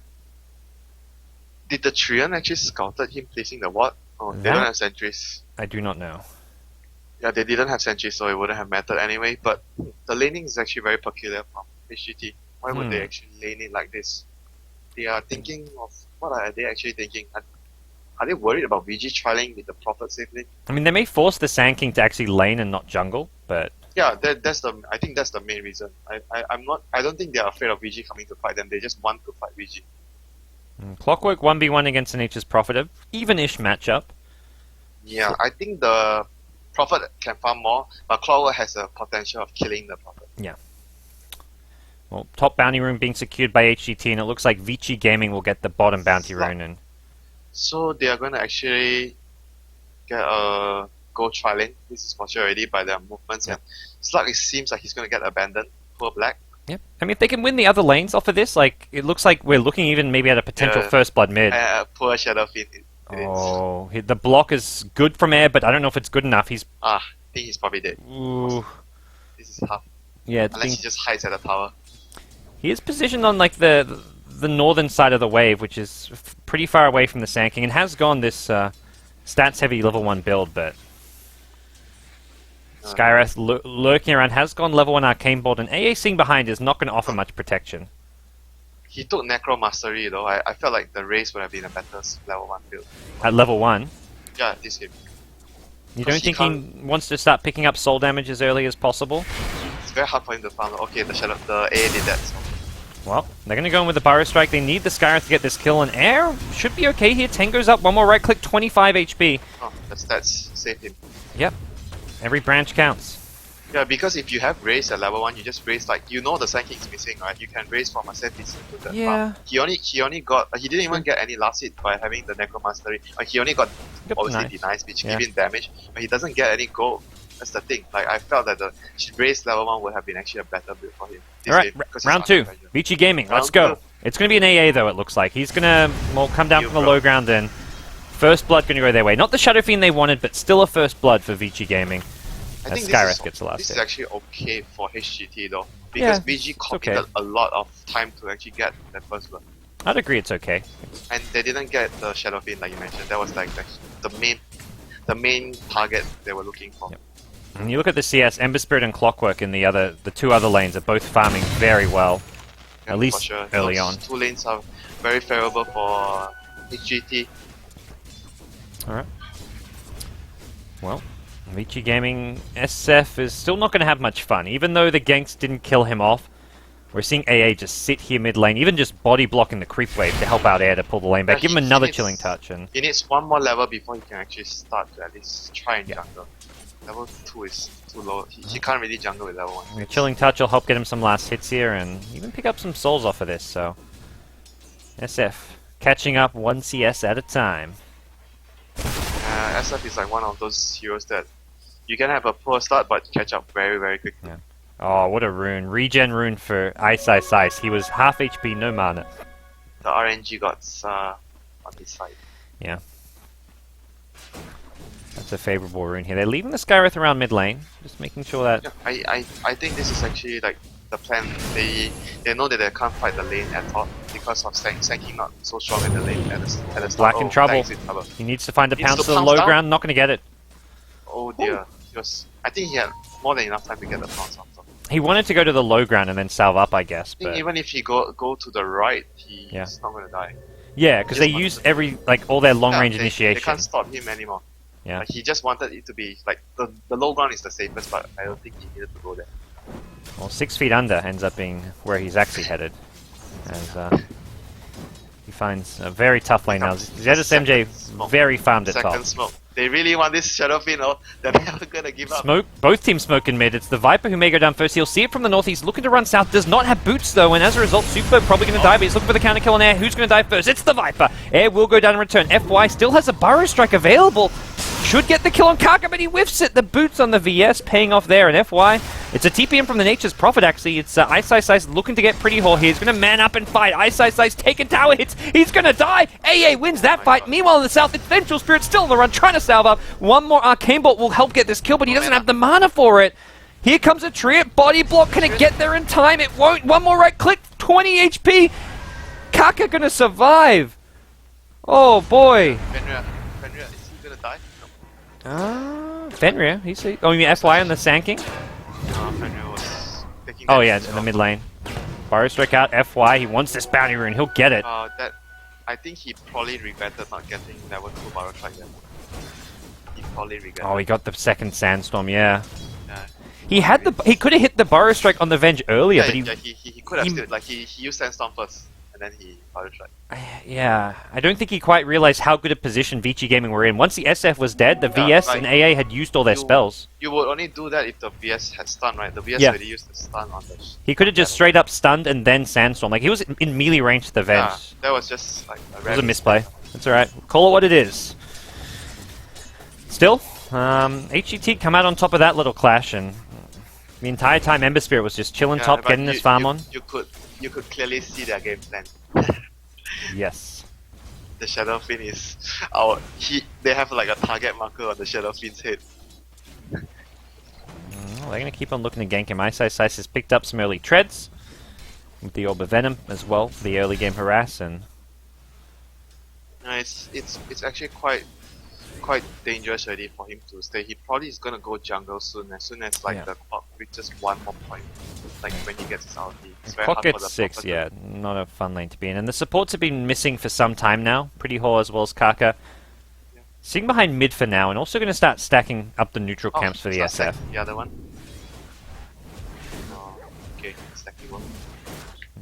Did the Trion actually scouted him placing the ward? Oh, they don't have sentries. I do not know. Yeah, they didn't have sentries, so it wouldn't have mattered anyway. But the laning is actually very peculiar from HGT. Why would they actually lane it like this? They are thinking of... What are they actually thinking? Are they worried about VG trialing with the Prophet safe lane? I mean, they may force the Sand King to actually lane and not jungle, but... Yeah, I think that's the main reason. I don't think they are afraid of VG coming to fight them. They just want to fight VG. Clockwork 1v1 against the Nature's Prophet, a even-ish matchup. Yeah, I think the Prophet can farm more, but Clockwork has a potential of killing the Prophet. Yeah. Well, top bounty rune being secured by HGT, and it looks like Vici Gaming will get the bottom bounty rune. And so they are going to actually get a go trialing. This is for sure already by their movements. Yep. And Slug, it seems like he's going to get abandoned. Poor Black. Yep. I mean, if they can win the other lanes off of this, like, it looks like we're looking even maybe at a potential first blood mid. Poor Shadow Fiend. Oh, the block is good from Air, but I don't know if it's good enough. I think he's probably dead. Ooh. This is tough. Yeah, unless he just hides at the tower. He is positioned on like the northern side of the wave, which is pretty far away from the Sand King, and has gone this stats heavy level 1 build, but Skywrath lurking around, has gone level 1 Arcane Bolt, and AA seeing behind is not going to offer much protection. He took Necro Mastery though. I felt like the race would have been a better level 1 build. At level 1? Yeah, this game. You don't think he wants to start picking up soul damage as early as possible? It's very hard for him to farm. Okay, the AA did that. So. Well, they're going to go in with the Pyro Strike. They need the Skywrath to get this kill, and Air should be okay here. Tango's up, one more right click, 25 HP. Oh, the stats saved him. Yep. Every branch counts. Yeah, because if you have race at level 1, you just race like, you know the Sand King is missing, right? You can race from a set piece to the farm. He only got, he didn't even get any last hit by having the Necromastery. He only got obviously denies, which give him damage, but he doesn't get any gold. That's the thing. Like, I felt that the race level 1 would have been actually a better build for him. Alright, round 2. Vici Gaming, let's go. It's going to be an AA though, it looks like. He's going to come down from the low ground and first blood going to go their way. Not the Shadow Fiend they wanted, but still a first blood for Vici Gaming. I think Skywrath gets the last this hit. is actually okay for HGT though, because VG committed a lot of time to actually get that first blood. I'd agree it's okay. And they didn't get the Shadow Fiend like you mentioned. That was like the main target they were looking for. Yep. And you look at the CS, Ember Spirit and Clockwork in the two other lanes are both farming very well. Yeah, at least early Those on. Two lanes are very favorable for HGT. Alright. Well, Vici Gaming SF is still not going to have much fun. Even though the ganks didn't kill him off, we're seeing AA just sit here mid lane, even just body blocking the creep wave to help out Air to pull the lane back. Give him another chilling touch. And he needs one more level before he can actually start to at least try and jungle. Level 2 is too low. He can't really jungle with level 1. The chilling touch will help get him some last hits here and even pick up some souls off of this, so SF catching up 1 CS at a time. SF is like one of those heroes that you can have a poor start but catch up very, very quickly. Yeah. Oh, what a rune. Regen rune for Ice Ice Ice. He was half HP, no mana. The RNG gods on his side. Yeah. That's a favorable rune here. They're leaving the Skywrath around mid lane, just making sure that... Yeah, I think this is actually like the plan. They know that they can't fight the lane at top because of Sankey not so strong in the lane at the start. Black in trouble. Thanks in trouble. He needs to find a Needs pounce to to the pounce low down. ground, not going to get it. Oh dear. I think he had more than enough time to get the pounce off. He wanted to go to the low ground and then salve up, I guess. I think But even if he go to the right, he's Yeah. not gonna die. yeah, because they Just use all their long range they initiation. can't stop him anymore. Yeah. Like, he just wanted it to be like the low ground is the safest, but I don't think he needed to go there. Well, 6 feet under ends up being where he's actually headed. As he finds a very tough lane now. Zedus MJ Smoke. very farmed at top. Second smoke. They really want this Shadow Fiend, or they're never gonna give up. Smoke, both teams smoke in mid. It's the Viper who may go down first. He'll see it from the north. He's looking to run south. Does not have boots though, and as a result, Super probably going to die. But he's looking for the counter kill on Air. Who's going to die first? It's the Viper. Air will go down in return. FY still has a Burrow Strike available. Should get the kill on Kaka, but he whiffs it. The boots on the VS paying off there, and FY. It's a TPM from the Nature's Prophet actually. It's Ice Ice Ice looking to get pretty haul here. He's going to man up and fight. Ice Ice Ice taking tower hits. He's going to die. AA wins that fight. Meanwhile, in the south, it's Vengeful Spirit still on the run, trying to salve up. One more Arcane Bolt will help get this kill, but he doesn't have the mana for it. Here comes a Triot body block. Can it get there in time? It won't. One more right click. 20 HP. Kaka going to survive. Oh boy. Fenrir, is he gonna die? Fenrir. He's oh, you mean FY on the Sanking? No, Fenrir was taking Oh damage yeah, as in the well. mid lane. Burrow Strike out. FY. He wants this bounty rune. He'll get it. That I think he probably regretted not getting level 2 Barrow Strike yet. He probably regretted. Oh, he got the second Sandstorm. Yeah. Yeah. He had the. He could have hit the Burrow Strike on the Venge earlier, but he could have he- still, like he used Sandstorm first and then he Barrow Strike. Yeah, I don't think he quite realized how good a position Vici Gaming were in. Once the SF was dead, the Yeah, VS like, and AA had used all their spells. You would only do that if the VS had stun, right? The VS Yeah. already used the stun on the. He could have just straight up stunned and then Sandstorm. Like, he was in melee range to the Venge. Yeah, that was just like a It was rare a misplay. That's alright. Call it what it is. Still, HGT come out on top of that little clash, and the entire time Ember Spirit was just chilling Yeah, top, but getting his farm on. You could clearly see their game plan. Yes. The Shadow Fiend is they have like a target marker on the Shadow Fiend's head. Well, they're going to keep on looking to gank him. Ice Ice Ice has picked up some early treads with the Orb of Venom as well for the early game harass, and No, it's actually quite dangerous already for him to stay. He probably is gonna go jungle soon. As soon as like Yeah. the clock reaches one more point, like when he gets his ulti. It's very clock hard for gets the 6, Prophet yeah, not a fun lane to be in. And the supports have been missing for some time now. Pretty Whore as well as Kaka. Yeah. Sitting behind mid for now, and also going to start stacking up the neutral Oh, camps for the it's not SF. The other one. Oh, okay, stacking one.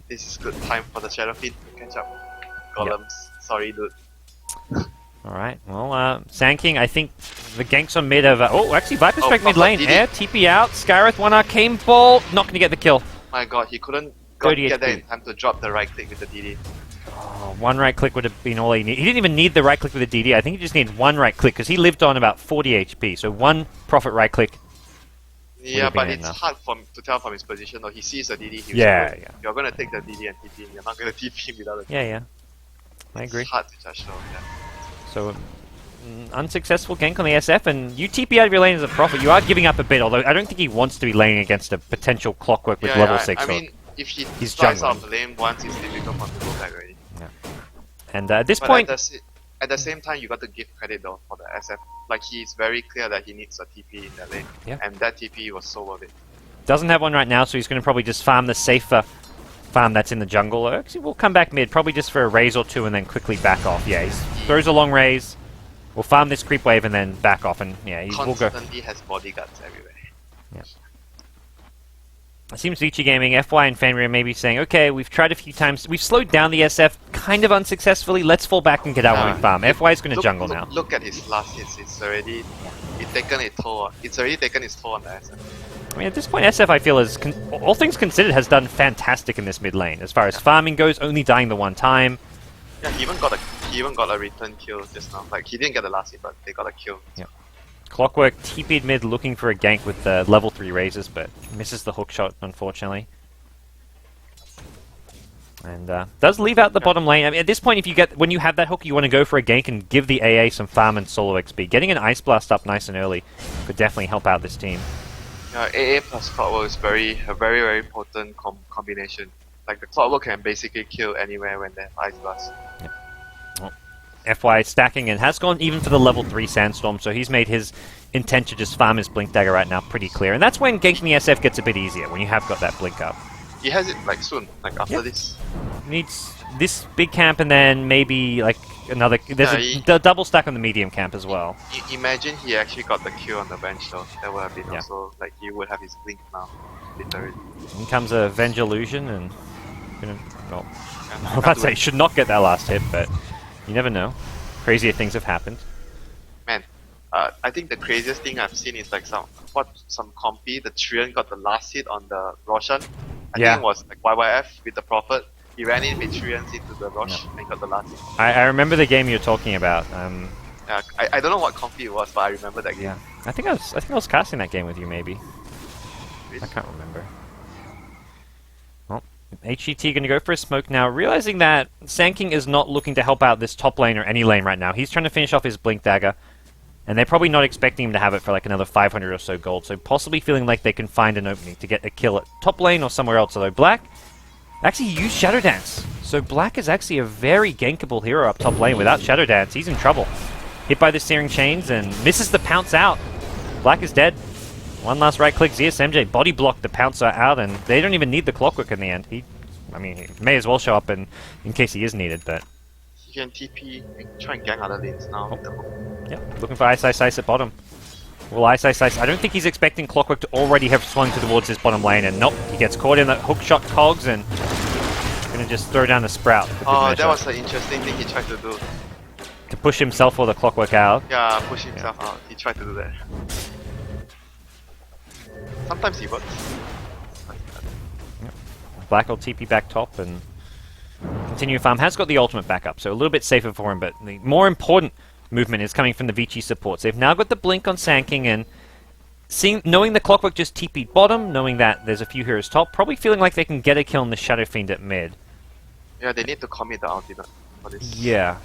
This is good time for the Shadow Fiend to catch up. Golems, sorry dude. Alright, well, Sand I think the ganks on mid of... oh, actually, Viper Strike mid lane. DD. Air, TP out, Skywrath, one Arcane Ball. Not going to get the kill. My god, he couldn't 30 get there HP. in time to drop the right click with the DD. Oh, one right click would have been all he needed. He didn't even need the right click with the DD. I think he just needed one right click, because he lived on about 40 HP. So one Prophet right click. Yeah, have but been it's enough. hard to tell from his position though. He sees the DD, Yeah, yeah. You're gonna take the DD and TP him, you're not gonna TP him without a Yeah, yeah. I agree. It's hard to judge though, yeah. So, unsuccessful gank on the SF, and you TP out of your lane as a Prophet. You are giving up a bit, although I don't think he wants to be laning against a potential Clockwork with level 6. I so- mean, if he He's flies out jungling. of the lane once, it's difficult for him to go back already. and at this But point, at the same time, you got to give credit though for the SF. Like he's very clear that he needs a TP in the lane, Yeah. and that TP was so worth it. doesn't have one right now, so he's going to probably just farm the safer farm that's in the jungle. Actually, we'll come back mid, probably just for a raise or two, and then quickly back off. Yeah, he throws a long raise. We'll farm this creep wave and then back off, and yeah, we'll go. Constantly has bodyguards everywhere. It seems Vici Gaming, FY and Fenrir may be saying, okay, we've tried a few times, we've slowed down the SF kind of unsuccessfully, let's fall back and get our own farm. FY is going to jungle now. Look at his last hits. It's already taken its toll. It's already taken its toll on the SF. I mean, at this point, SF, I feel, is all things considered, has done fantastic in this mid lane. As far as farming goes, only dying the one time. Yeah, he even got a return kill just now. Like he didn't get the last hit, but they got a kill. Yeah. Clockwork TP'd mid looking for a gank with the level 3 raises, but misses the hook shot, unfortunately. And does leave out the bottom lane. I mean, at this point, when you have that hook, you want to go for a gank and give the AA some farm and solo XP. Getting an Ice Blast up nice and early could definitely help out this team. AA plus Clockwork is a very potent combination. Like the Clockwork can basically kill anywhere when there's Ice Blast. Yep. Well, FY stacking and has gone even for the level 3 Sandstorm, so he's made his intent to just farm his Blink Dagger right now pretty clear. And that's when ganking the SF gets a bit easier, when you have got that Blink up. He has it like soon, like after this. Needs this big camp and then maybe like another. There's a double stack on the medium camp as well. Imagine he actually got the kill on the bench though. That would have been also like he would have his blink now. Literally. In comes a Venge Illusion and well, I was about to say should not get that last hit, but you never know. Crazier things have happened. Man, I think the craziest thing I've seen is like some compy. The Trian got the last hit on the Roshan. I think it was like YYF with the Prophet. He ran in with Trians into the Rosh and got the last hit. I remember the game you're talking about. Yeah, I don't know what compy it was, but I remember that game. Yeah, I think I was casting that game with you maybe. Really? I can't remember. Well, HGT going to go for a smoke now, realizing that Sanking is not looking to help out this top lane or any lane right now. He's trying to finish off his Blink Dagger. And they're probably not expecting him to have it for like another 500 or so gold, so possibly feeling like they can find an opening to get a kill at top lane or somewhere else. Although Black actually used Shadow Dance, so Black is actually a very gankable hero up top lane. Without Shadow Dance, he's in trouble. Hit by the Searing Chains and misses the pounce out. Black is dead. One last right click, ZSMJ body blocked the pouncer out, and they don't even need the Clockwork in the end. He may as well show up in case he is needed, but... He can TP and try and gank other lanes now with the hook. Yep, looking for Ice at bottom. Well, Ice. I don't think he's expecting Clockwork to already have swung towards his bottom lane, and nope, he gets caught in that hook shot cogs and gonna just throw down the Sprout. Oh, that was an interesting thing he tried to do. To push himself or the Clockwork out. Yeah, push himself out. He tried to do that. Sometimes he works. Yep. Black will TP back top and continue farm. Has got the ultimate backup, so a little bit safer for him, but the more important movement is coming from the Vici supports. They've now got the blink on Sanking and knowing the Clockwork just TP'd bottom, knowing that there's a few heroes top, probably feeling like they can get a kill on the Shadow Fiend at mid. Yeah, they need to commit the ultimate for this. Yeah.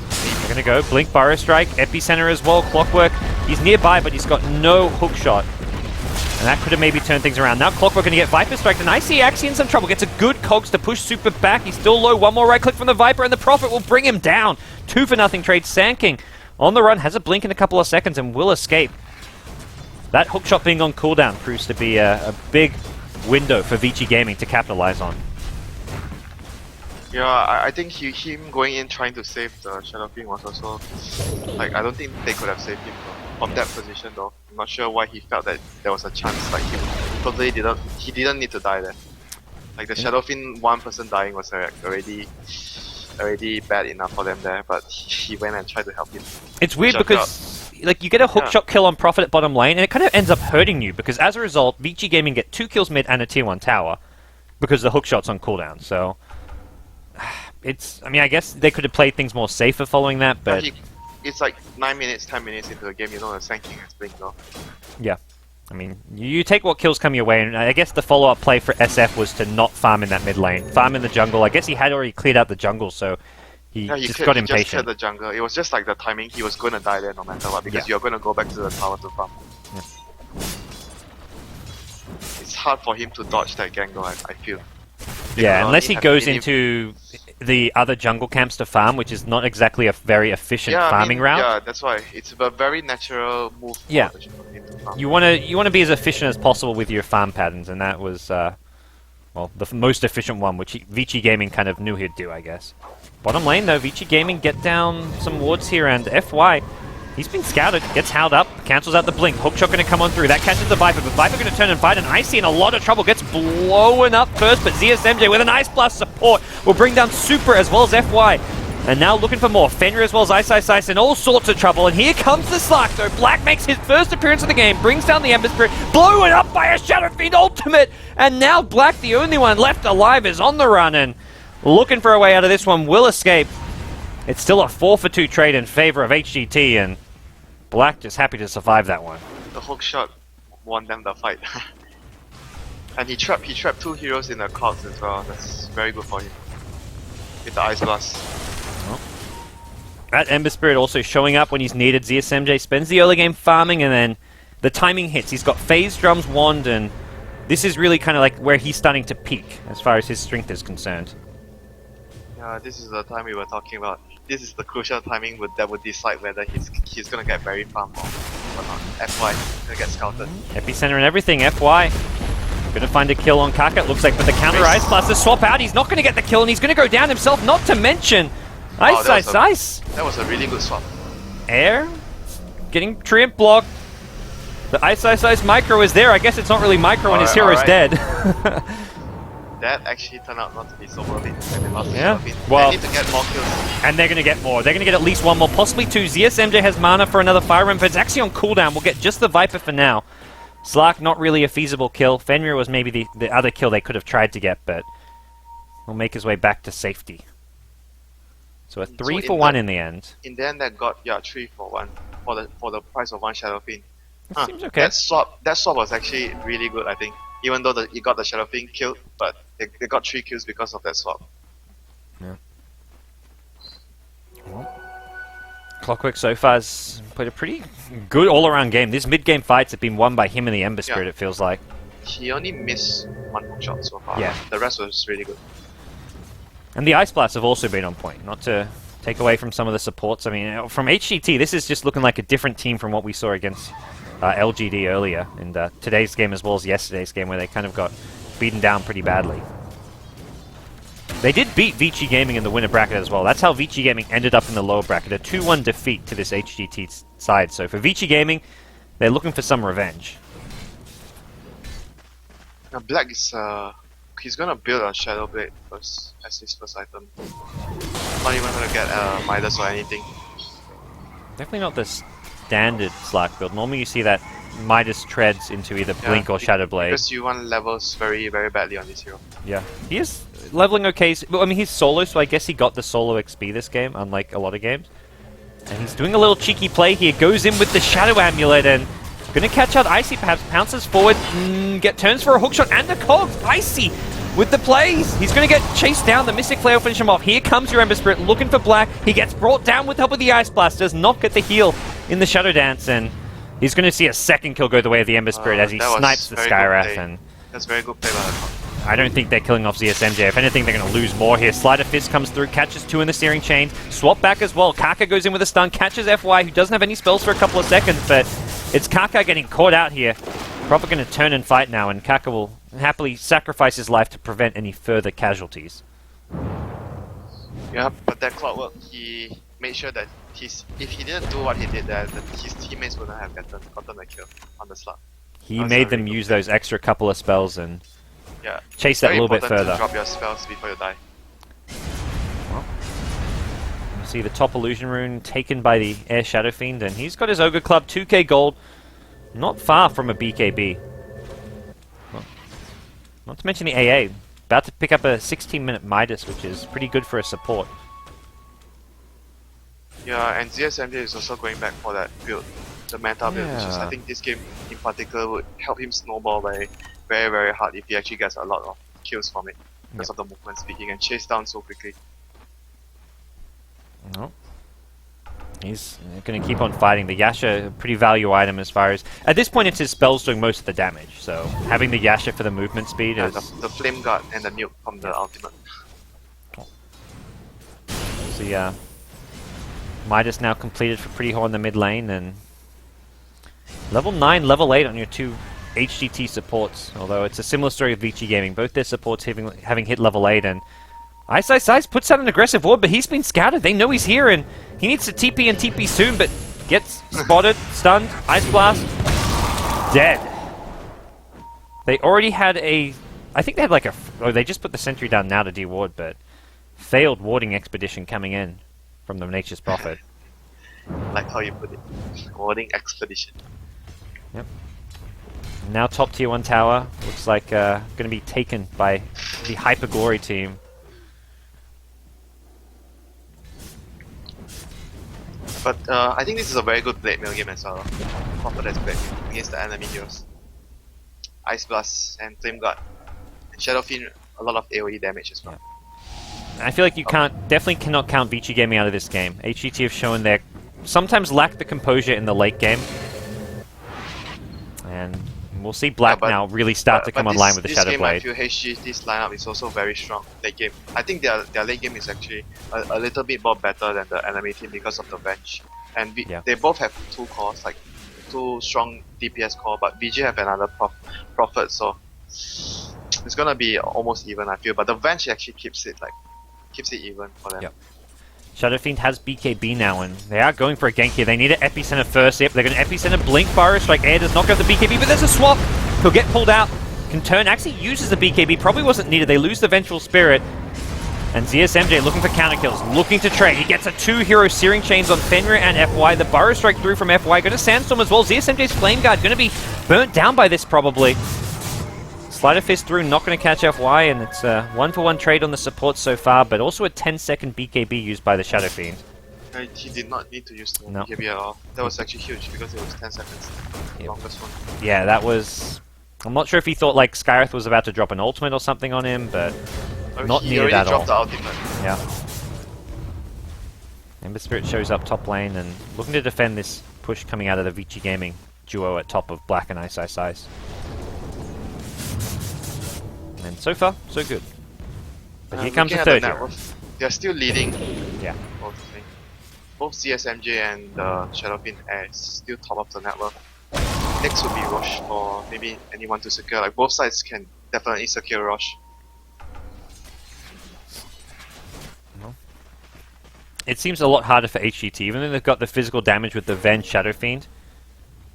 They're gonna go. Blink, Burrow Strike, Epicenter as well, Clockwork. He's nearby, but he's got no hook shot. And that could have maybe turned things around. Now Clockwork gonna get Viper Strike, and I see actually in some trouble. Gets a good cogs to push Super back. He's still low. One more right click from the Viper, and the Prophet will bring him down. 2-for-0 trade. Sanking on the run, has a blink in a couple of seconds, and will escape. That hookshot being on cooldown proves to be a big window for Vici Gaming to capitalize on. Yeah, I think him going in trying to save the Shadow Fiend was also like I don't think they could have saved him from that position though. I'm not sure why he felt that there was a chance. Like he didn't need to die there. Like the Shadow Fiend, one person dying was already bad enough for them there, but he went and tried to help him. It's weird because like you get a hookshot kill on Prophet at bottom lane, and it kind of ends up hurting you because as a result, Vici Gaming get 2 kills mid and a tier 1 tower because the hookshot's on cooldown. So it's, I mean, I guess they could have played things more safer following that, but it's like 9 minutes, 10 minutes into the game, you know, the Sanking has blinked though. Yeah. I mean, you take what kills come your way, and I guess the follow-up play for SF was to not farm in that mid lane. Farm in the jungle. I guess he had already cleared out the jungle, so he got impatient. He just cleared the jungle. It was just like the timing. He was going to die there no matter what, because you're going to go back to the tower to farm. Yeah. It's hard for him to dodge that gank though, I feel. Yeah, unless he goes into the other jungle camps to farm, which is not exactly a very efficient farming route. Yeah, that's why. It's a very natural move for him to farm. You want to be as efficient as possible with your farm patterns, and that was well, the most efficient one, which Vici Gaming kind of knew he'd do, I guess. Bottom lane though, Vici Gaming get down some wards here, and FY, he's been scouted, gets howled up, cancels out the blink, hookshot going to come on through, that catches the Viper, but Viper going to turn and fight, and Icy in a lot of trouble, gets blown up first, but ZSMJ with an Ice Blast support will bring down Super as well as FY. And now looking for more, Fenrir as well as Ice in all sorts of trouble, and here comes the Slark though. Black makes his first appearance of the game, brings down the Ember Spirit, blown up by a Shadow Fiend ultimate, and now Black, the only one left alive, is on the run, and looking for a way out of this one, will escape. It's still a 4-for-2 trade in favor of HGT, and Black just happy to survive that one. The hook shot won them the fight. And he trapped 2 heroes in the cogs as well. That's very good for him. with the Ice Blast. That Ember Spirit also showing up when he's needed. ZSMJ spends the early game farming, and then the timing hits. He's got Phase Drum's Wand, and this is really kind of like where he's starting to peak as far as his strength is concerned. Yeah, this is the time we were talking about. This is the crucial timing that would decide whether he's gonna get very farm or not. FY, gonna get scouted. Epicenter and everything, FY. Gonna find a kill on Kaka, it looks like, but the counter Ice Blaster swap out. He's not gonna get the kill, and he's gonna go down himself, not to mention Ice. That was a really good swap. Air, getting Treant blocked. The Ice micro is there. I guess it's not really micro when his hero's dead. That actually turned out not to be so worth it. And they lost Yeah. the Well, they need to get more kills. and they're going to get more. They're going to get at least one more, possibly two. ZSMJ has mana for another Fire Rim, but it's actually on cooldown. We'll get just the Viper for now. Slark, not really a feasible kill. Fenrir was maybe the other kill they could have tried to get, but will make his way back to safety. So a 3 for 1 in the end. In the end, that got 3 for 1 for the price of one Shadow Fiend. That seems okay. That swap was actually really good, I think. Even though he got the Shadow Fiend killed, but they got 3 kills because of that swap. Yeah. Clockwork so far has played a pretty good all-around game. These mid-game fights have been won by him and the Ember Spirit, it feels like. He only missed 1 hook shot so far. Yeah. The rest was really good. And the Ice Blasts have also been on point, not to take away from some of the supports. I mean, from HGT, this is just looking like a different team from what we saw against LGD earlier in today's game as well as yesterday's game, where they kind of got beaten down pretty badly. They did beat Vici Gaming in the winner bracket as well. That's how Vici Gaming ended up in the lower bracket, a 2-1 defeat to this HGT side. So for Vici Gaming, they're looking for some revenge. Now Black is he's gonna build a Shadow Blade first as his first item. Not even gonna get Midas or anything. Definitely not the standard Slark build. Normally you see that Midas treads into either Blink or Shadow Blade. Because you want levels very, very badly on this hero. Yeah. He is leveling okay. Well, I mean, he's solo, so I guess he got the solo XP this game, unlike a lot of games. And he's doing a little cheeky play here. Goes in with the Shadow Amulet and gonna catch out Icy, perhaps pounces forward, turns for a hookshot and a cog. Icy with the plays. He's gonna get chased down. The Mystic Flare will finish him off. Here comes your Ember Spirit looking for Black. He gets brought down with help of the Ice Blast. Does not get the heal in the Shadow Dance, and he's gonna see a second kill go the way of the Ember Spirit as he snipes the Skywrath. And that's very good play by the I don't think they're killing off ZSMJ. If anything, they're going to lose more here. Sleight of Fist comes through, catches 2 in the steering chain. Swap back as well. Kaka goes in with a stun, catches FY, who doesn't have any spells for a couple of seconds, but it's Kaka getting caught out here. Probably going to turn and fight now, and Kaka will happily sacrifice his life to prevent any further casualties. Yeah, but that Clockwork, he made sure that if he didn't do what he did there, that his teammates wouldn't have gotten a kill on the slot. He made them use those extra couple of spells and chase that a very little bit important further. To drop your spells before you die. You see the top illusion rune taken by the Air Shadow Fiend, and he's got his Ogre Club, 2k gold, not far from a BKB. Well, not to mention the AA, about to pick up a 16-minute Midas, which is pretty good for a support. Yeah, and ZSMJ is also going back for that build, the meta build, which is, I think this game in particular would help him snowball very, very hard if he actually gets a lot of kills from it because of the movement speed. He can chase down so quickly. No. He's going to keep on fighting. The Yasha, a pretty value item as far as... At this point, it's his spells doing most of the damage, so having the Yasha for the movement speed is... The Flame Guard and the nuke from the ultimate. So Midas now completed for Pretty Whore in the mid lane, and level 9, level 8 on your 2 HGT supports, although it's a similar story of Vici Gaming. Both their supports having hit level 8, and Ice puts out an aggressive ward, but he's been scouted. They know he's here, and he needs to TP and TP soon, but gets spotted, stunned, Ice Blast, dead. They already had a... I think they had like a... Oh, they just put the sentry down now to de-ward, but failed warding expedition coming in from the Nature's Prophet. Like how you put it. Warding expedition. Yep. Now top tier 1 tower looks like going to be taken by the Hyper Glory team. But I think this is a very good blade mail game as well. Proper blade against the enemy heroes. Ice Blast and Flame Guard. And Shadow Fiend, a lot of AoE damage as well. I feel like you definitely cannot count Vici Gaming out of this game. HGT have shown they sometimes lack the composure in the late game. And we'll see Black now really start to come online with the Shadow Blade. This game, I feel HGT's lineup is also very strong late game. I think their late game is actually a little bit more better than the enemy team because of the bench. And they both have 2 cores, like 2 strong DPS core, but VG have another Prophet, so it's gonna be almost even, I feel. But the bench actually keeps it even for them. Yep. Shadow Fiend has BKB now, and they are going for a gank here. They need an Epicenter first. Yep, they're going to Epicenter, blink, Burrow Strike, Air does not go for the BKB, but there's a swap. He'll get pulled out, can turn, actually uses the BKB, probably wasn't needed. They lose the Vengeful Spirit, and ZSMJ looking for counter kills, looking to trade. He gets a 2-hero Searing Chains on Fenrir and FY. The Burrow Strike through from FY, going to Sandstorm as well. ZSMJ's Flame Guard going to be burnt down by this probably. Slider Fist through, not going to catch FY, and it's a 1-for-1 trade on the support so far, but also a 10-second BKB used by the Shadow Fiend. He did not need to use the No. BKB at all. That was actually huge because it was 10 seconds. The longest one. Yeah, that was... I'm not sure if he thought like Skyreth was about to drop an ultimate or something on him, but not he needed already at all. dropped the ultimate. Yeah. Ember Spirit shows up top lane and looking to defend this push coming out of the Vici Gaming duo at top of Black and Ice Ice Ice. And so far, so good. But here comes the third hero. They're still leading. Yeah. Both CSMJ and Shadow Fiend are still top of the network. Next would be Rosh, or maybe anyone to secure. Like both sides can definitely secure Rosh. It seems a lot harder for HGT, even though they've got the physical damage with the Ven Shadow Fiend.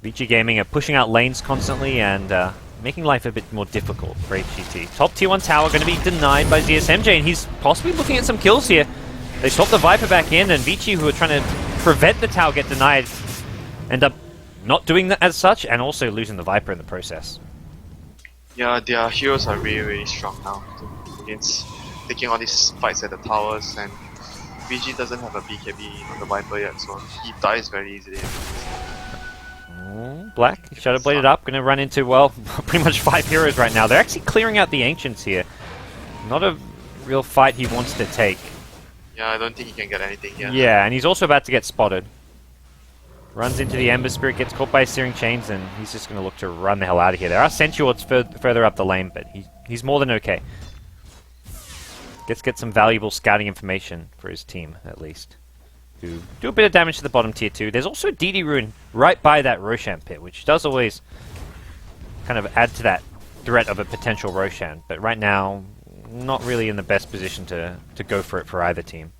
Vici Gaming are pushing out lanes constantly and making life a bit more difficult for HGT. Top tier 1 tower going to be denied by ZSMJ, and he's possibly looking at some kills here. They swap the Viper back in, and Vici, who are trying to prevent the tower get denied, end up not doing that as such, and also losing the Viper in the process. Yeah, their heroes are really, really strong now against taking all these fights at the towers, and VG doesn't have a BKB on the Viper yet, so he dies very easily. Black, Shadow Bladed up, going to run into, well, pretty much 5 heroes right now. They're actually clearing out the Ancients here. Not a real fight he wants to take. Yeah, I don't think he can get anything here. Yeah, and he's also about to get spotted. Runs into the Ember Spirit, gets caught by Searing Chains, and he's just going to look to run the hell out of here. There are Sentiots further up the lane, but he's more than okay. Get some valuable scouting information for his team, at least. Who do a bit of damage to the bottom tier 2. There's also a DD rune right by that Roshan pit, which does always kind of add to that threat of a potential Roshan. But right now, not really in the best position to go for it for either team.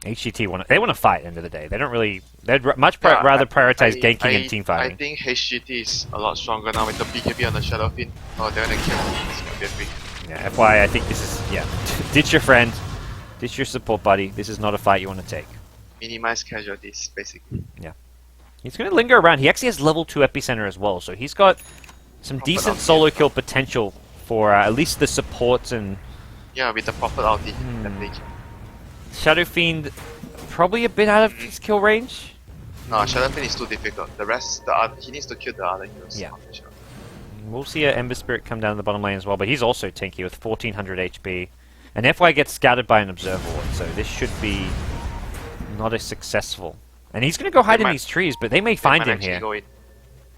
HGT want to fight at the end of the day. They don't really... They'd much rather prioritize ganking and team fighting. I think HGT is a lot stronger now with the BKB on the Shadow Fiend. Oh, they're gonna kill him. It's gonna be a big... Yeah, FYI, I think this is... Yeah. Ditch your friend. Ditch your support buddy. This is not a fight you want to take. Minimize casualties, basically. Yeah. He's going to linger around. He actually has level 2 Epicenter as well, so he's got some decent solo kill potential for at least the supports and... Yeah, with the proper ulti. Shadow Fiend probably a bit out of his kill range. No, Shadow Fiend is too difficult. The rest, he needs to kill the other heroes. Yeah. We'll see an Ember Spirit come down in the bottom lane as well, but he's also tanky with 1400 HP. And FY gets scouted by an Observer Ward, so this should be not as successful. And he's going to go hide in these trees, but they may find him here.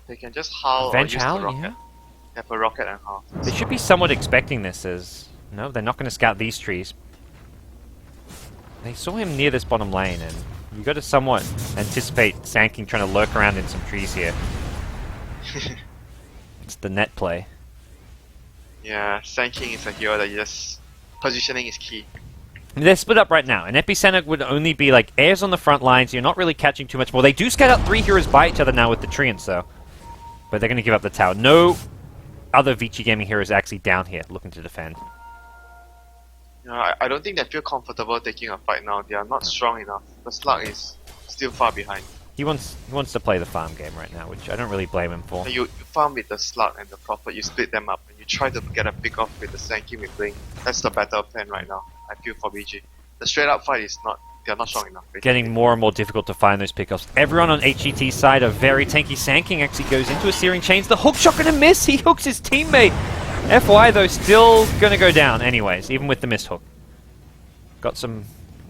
They can just howl Venge or use howl, the rocket. yeah. Have a rocket and howl. They should be somewhat expecting this as... No, they're not going to scout these trees. They saw him near this bottom lane, and you got to somewhat anticipate Sanking trying to lurk around in some trees here. It's the net play. Yeah, Sanking is a hero that you just... Positioning is key. They're split up right now. An Epicenter would only be like Airs on the front lines. You're not really catching too much more. They do scout out 3 heroes by each other now with the Treants, though. But they're going to give up the tower. No other Vici Gaming heroes actually down here looking to defend. I don't think they feel comfortable taking a fight now. They are not strong enough. The Slug is still far behind. He wants to play the farm game right now, which I don't really blame him for. You farm with the Slug and the Prophet, you split them up, and you try to get a pick off with the Sanking with Blink. That's the better plan right now, I feel, for VG. The straight up fight is not, they're not strong enough. Basically. Getting more and more difficult to find those pickoffs. Everyone on HGT's side are very tanky. Sanking actually goes into a Searing Chains. The hook shot gonna miss! He hooks his teammate! FY though still gonna go down anyways, even with the missed hook. got some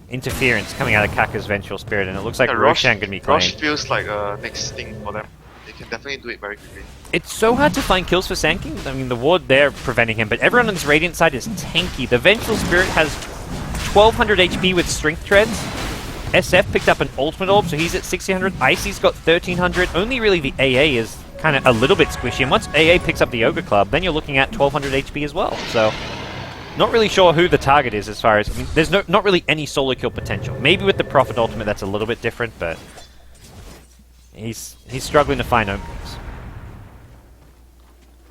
interference coming out of Kaka's Vengeful Spirit, and it looks like Yeah, Roshan gonna be Rosh claimed. feels like next thing for them. They can definitely do it very quickly. It's so hard to find kills for Sanking. I mean, the ward there preventing him, but everyone on this Radiant side is tanky. The Vengeful Spirit has 1200 HP with Strength Treads. SF picked up an Ultimate Orb, so he's at 1600. Icy's got 1300. Only really the AA is kind of a little bit squishy, and once AA picks up the Ogre Club, then you're looking at 1200 HP as well. So, not really sure who the target is as far as... I mean, there's not really any solo kill potential. Maybe with the Prophet Ultimate that's a little bit different, but... He's struggling to find openings.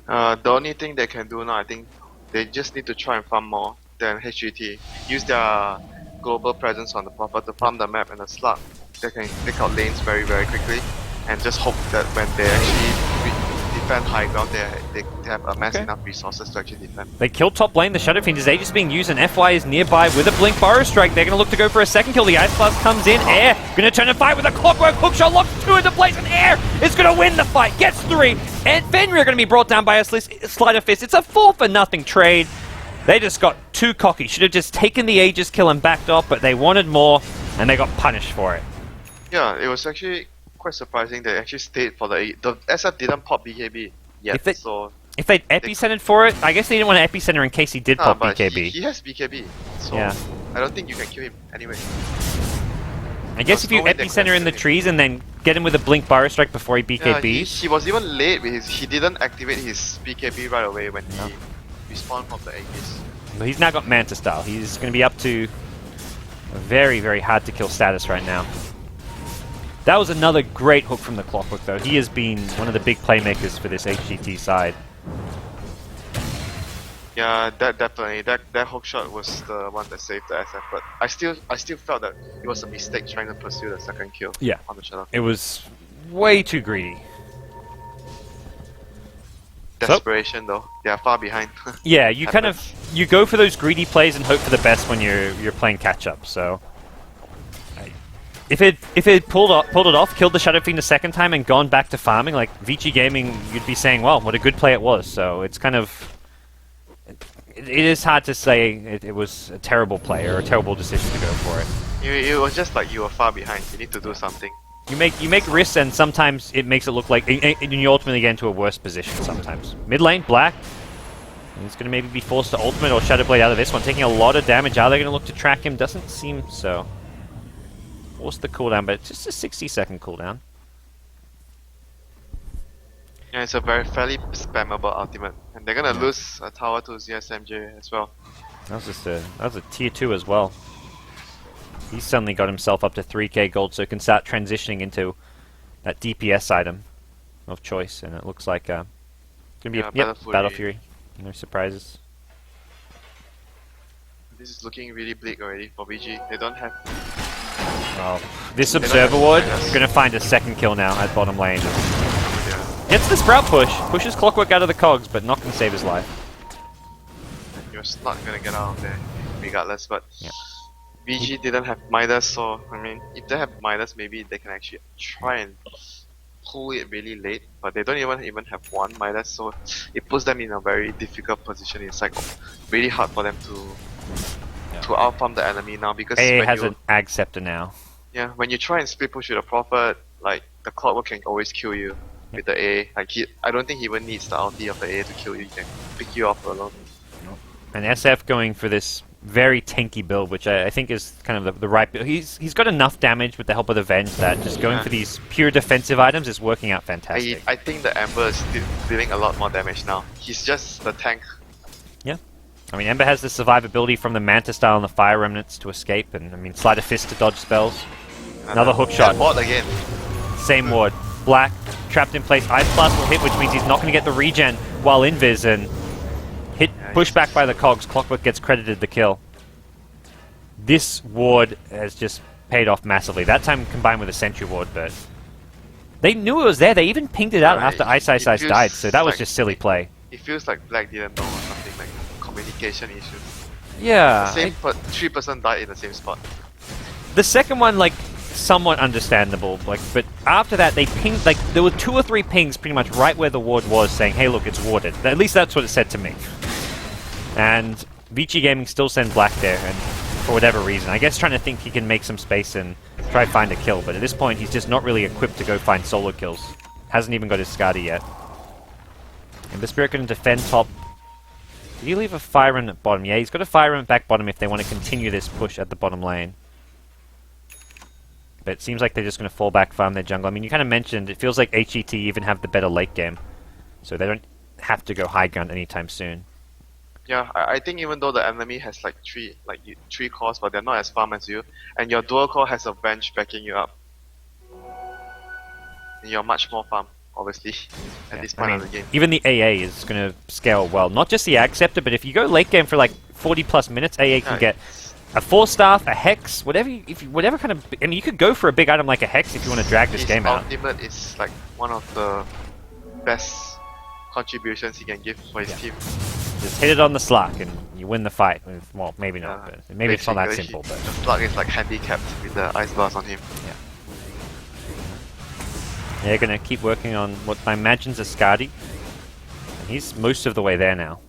The only thing they can do now, I think, they just need to try and farm more than HGT. Use their global presence on the Prophet to farm the map and the slug. They can take out lanes very, very quickly, and just hope that when they actually defend high ground, they have amassed enough resources to actually defend. They killed top lane. The Shadow Fiend is Aegis being used, and FY is nearby with a Blink Burrow Strike. They're going to look to go for a second kill. The Ice Blast comes in. Air going to turn and fight with a Clockwork Hookshot. Locks two into place, and Air is going to win the fight. Gets three. And Fenrir are going to be brought down by a Sleight of Fist. It's a 4-for-0 trade. They just got too cocky. Should have just taken the Aegis kill and backed off, but they wanted more, and they got punished for it. Yeah, it was actually quite surprising they actually stayed for the SF didn't pop BKB yet, so... If they'd epicentered for it, I guess they didn't want to epicenter in case he did pop but BKB. He has BKB, so Yeah. I don't think you can kill him anyway. I guess if you epicenter in the trees and then get him with a Blink Burrow Strike before he Yeah, BKBs. he was even late with his... He didn't activate his BKB right away when he respawned from the Aegis. But he's now got Manta Style. He's going to be up to a very, very hard to kill status right now. That was another great hook from the Clockwork, though. He has been one of the big playmakers for this HGT side. Yeah, that definitely. That hook shot was the one that saved the SF, but I still felt that it was a mistake trying to pursue the second kill on the Shadow. It was way too greedy. Desperation though. They are far behind. Yeah, you kind of you go for those greedy plays and hope for the best when you're playing catch up. So if it pulled it off, killed the Shadow Fiend a second time and gone back to farming like Vici Gaming, you'd be saying, well, what a good play it was. So it's kind of it is hard to say it was a terrible play or a terrible decision to go for it. It was just like you were far behind. You need to do something. You make risks, and sometimes it makes it look like and you ultimately get into a worse position. Sometimes mid lane, Black. He's going to maybe be forced to ultimate or Shadow Blade out of this one, taking a lot of damage. Are they going to look to track him? Doesn't seem so. Force the cooldown, but it's just a 60-second cooldown. Yeah, it's a fairly spammable ultimate, and they're gonna lose a tower to ZSMJ as well. That was a tier 2 as well. He's suddenly got himself up to 3k gold, so he can start transitioning into that DPS item of choice, and it looks like gonna be a Battle Fury. No surprises. This is looking really bleak already for VG. They don't have... Oh, this Observer Ward is gonna find a second kill now at bottom lane. Gets the Sprout push, pushes Clockwork out of the cogs, but not gonna save his life. You're not gonna get out of there regardless, but VG didn't have Midas, so I mean, if they have Midas, maybe they can actually try and pull it really late, but they don't even have one Midas, so it puts them in a very difficult position. It's like really hard for them to out-farm the enemy now, because AA has an Ag Scepter now. Yeah, when you try and split push with a Prophet, like the Clockwork can always kill you with the A. Like I don't think he even needs the ulti of the A to kill you. He can pick you off alone. And SF going for this very tanky build, which I think is kind of the right build. He's got enough damage with the help of the Venge that just going for these pure defensive items is working out fantastic. I think the Ember is dealing a lot more damage now. He's just the tank. Yeah. I mean, Ember has the survivability from the Manta Style and the Fire Remnants to escape, and I mean, Sleight of Fist to dodge spells. Another hook shot. Bot again. Same ward. Black, trapped in place. Ice Blast will hit, which means he's not going to get the regen while invis, and pushed back by the cogs. Clockwork gets credited the kill. This ward has just paid off massively. That time combined with a Sentry ward, but they knew it was there. They even pinged it out after Ice died, so that was just silly play. It feels like Black didn't know or something, like communication issues. Yeah. The same, but 3% died in the same spot. The second one, like, somewhat understandable, like, but after that they pinged, like, there were 2 or 3 pings pretty much right where the ward was, saying, hey look, it's warded. At least that's what it said to me. And Vici Gaming still send Black there, and for whatever reason. I guess trying to think he can make some space and try find a kill, but at this point he's just not really equipped to go find solo kills. Hasn't even got his Skadi yet. And the Spirit can defend top. Did he leave a fire in at bottom? Yeah, he's got a fire in back bottom if they want to continue this push at the bottom lane. But it seems like they're just going to fall back, farm their jungle. I mean, you kind of mentioned, it feels like HGT even have the better late game. So they don't have to go high ground anytime soon. Yeah, I think even though the enemy has like three cores, but they're not as farm as you, and your dual core has a bench backing you up, and you're much more farm, obviously, at this point of the game. Even the AA is going to scale well. Not just the Acceptor, but if you go late game for like 40 plus minutes, AA can get a 4-staff, a Hex, whatever whatever kind of... I mean, you could go for a big item like a Hex if you want to drag this game out. His ultimate is like one of the best contributions he can give for his team. Just hit it on the Slack and you win the fight. Well, maybe not, but maybe it's not that simple. But the Slug is like handicapped with the Ice Blast on him. Yeah. They're going to keep working on what I imagine is a Skadi. And he's most of the way there now.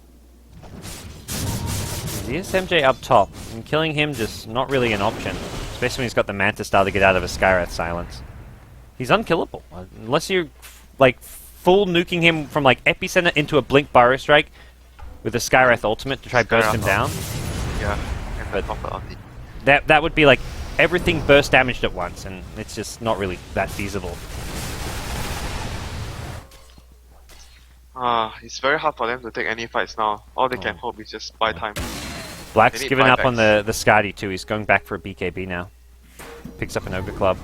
Here's MJ up top, and killing him just not really an option. Especially when he's got the Manta Star to get out of a Skywrath silence. He's unkillable. Unless you're like full nuking him from like Epicenter into a Blink Burrow Strike with a Skywrath ultimate to try burst him down. Yeah, but that would be like everything burst damaged at once, and it's just not really that feasible. It's very hard for them to take any fights now. All they can hope is just buy time. Black's given up on the Skadi too. He's going back for a BKB now. Picks up an Ogre Club.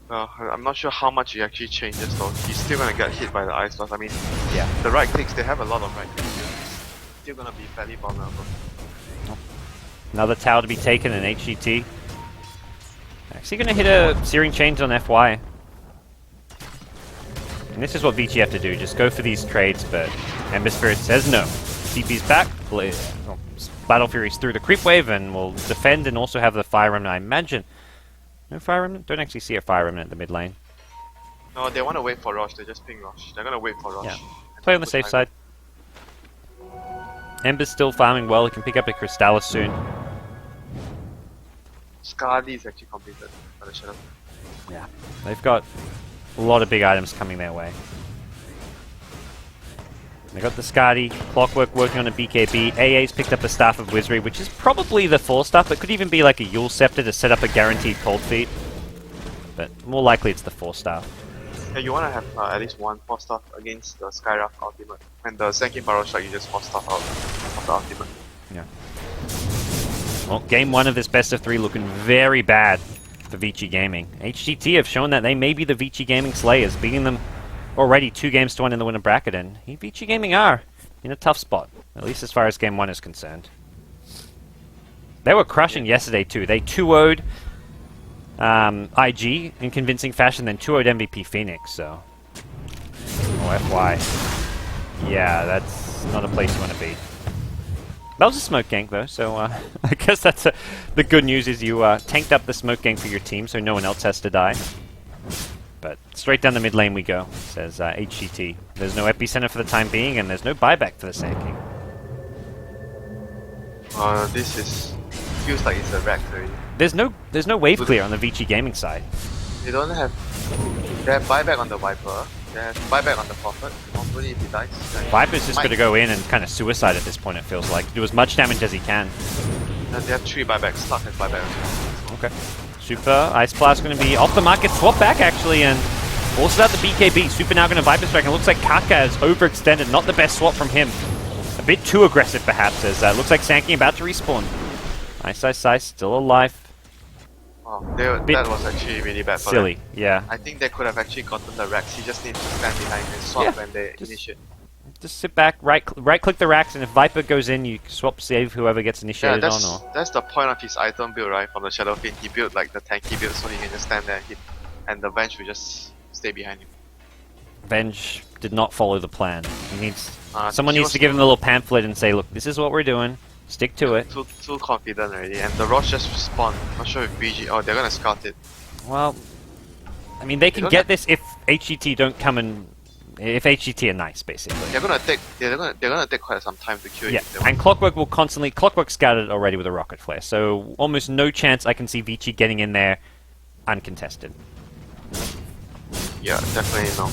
I'm not sure how much he actually changes though. He's still gonna get hit by the Ice Blast. I mean, yeah, the right clicks, they have a lot of right clicks. He's still gonna be fairly vulnerable. Another tower to be taken in HGT. Actually gonna hit a Searing Chains on FY. And this is what Vici have to do, just go for these trades, but Ember Spirit says no. TP's back, Battle Fury's through the creep wave and will defend and also have the Fire Remnant, I imagine. No Fire Remnant? Don't actually see a Fire Remnant at the mid lane. No, they want to wait for Rosh, they just ping Rosh. They're gonna wait for Rosh. Yeah. Play on the safe side. Ember's still farming well, he can pick up a Crystallis soon. Skadi is actually completed for the Shadow. Yeah. They've got a lot of big items coming their way. They got the Skadi, Clockwork working on a BKB, AA's picked up the Staff of Wizardry, which is probably the 4-staff, but could even be like a Yule Scepter to set up a guaranteed Cold Feet. But more likely it's the 4-staff. Yeah, you want to have at least one 4-staff against the Skywrath ultimate. And the second Barrow Strike, you just 4-staff out of the ultimate. Yeah. Well, game 1 of this best of 3 looking very bad for Vici Gaming. HGT have shown that they may be the Vici Gaming Slayers, beating them already 2-1 in the winner bracket, and Vici Gaming are in a tough spot, at least as far as game 1 is concerned. They were crushing yesterday too. They 2-0'd IG in convincing fashion, then 2-0'd MVP Phoenix, so... Oh, FY. Yeah, that's not a place you want to be. That was a smoke gank though, so I guess that's the good news is you tanked up the smoke gank for your team, so no one else has to die. But straight down the mid lane we go, says HGT. There's no Epicenter for the time being, and there's no buyback for the Sand King. This is... feels like it's a wreck already. There's no wave clear on the Vici Gaming side. They don't have... They have buyback on the Viper, they have buyback on the Prophet, hopefully if he dies. Viper's just gonna go in and kind of suicide at this point, it feels like. Do as much damage as he can. And they have 3 buybacks, Slug has buyback as well. Okay. Super, Ice Blast going to be off the market, swap back actually, and also out the BKB. Super now going to Viper Strike, and it looks like Kaka is overextended, not the best swap from him. A bit too aggressive perhaps, as looks like Sankey about to respawn. Ice, still alive. Oh, that was actually really bad for silly, them. yeah. I think they could have actually gotten the Rex, he just needs to stand behind and swap when they initiate. Just sit back, right click the racks, and if Viper goes in, you swap save whoever gets initiated on. Or that's the point of his item build, right? From the Shadow Fiend, he built like the tanky build so he can just stand there and hit, and the bench will just stay behind him. Venge did not follow the plan. He needs someone he needs to give him a little pamphlet and say, look, this is what we're doing. Stick to it. Too confident already, and the Rosh just respawned. Not sure if BG... Oh, they're gonna scout it. Well, I mean, they can get this if HGT don't come and If HGT are nice, basically. They're gonna take quite some time to kill you. Yeah, if they want. and Clockwork will constantly... Clockwork scouted already with a Rocket Flare, so almost no chance I can see Vici getting in there uncontested. Yeah, definitely no.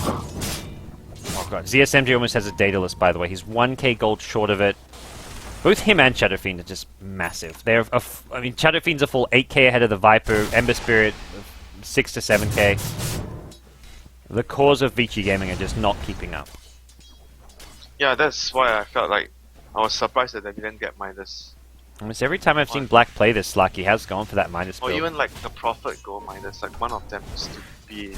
Oh god, ZSMJ almost has a Daedalus, by the way. He's 1k gold short of it. Both him and Shadowfiend are just massive. They're, I mean, Shadowfiend's a full 8k ahead of the Viper, Ember Spirit 6 to 7k. The cores of Vici Gaming are just not keeping up. Yeah, that's why I felt like I was surprised that they didn't get Midas. Almost every time I've seen Black play this Slug, he has gone for that Midas Or build. even like the Prophet go Midas, like one of them used to be,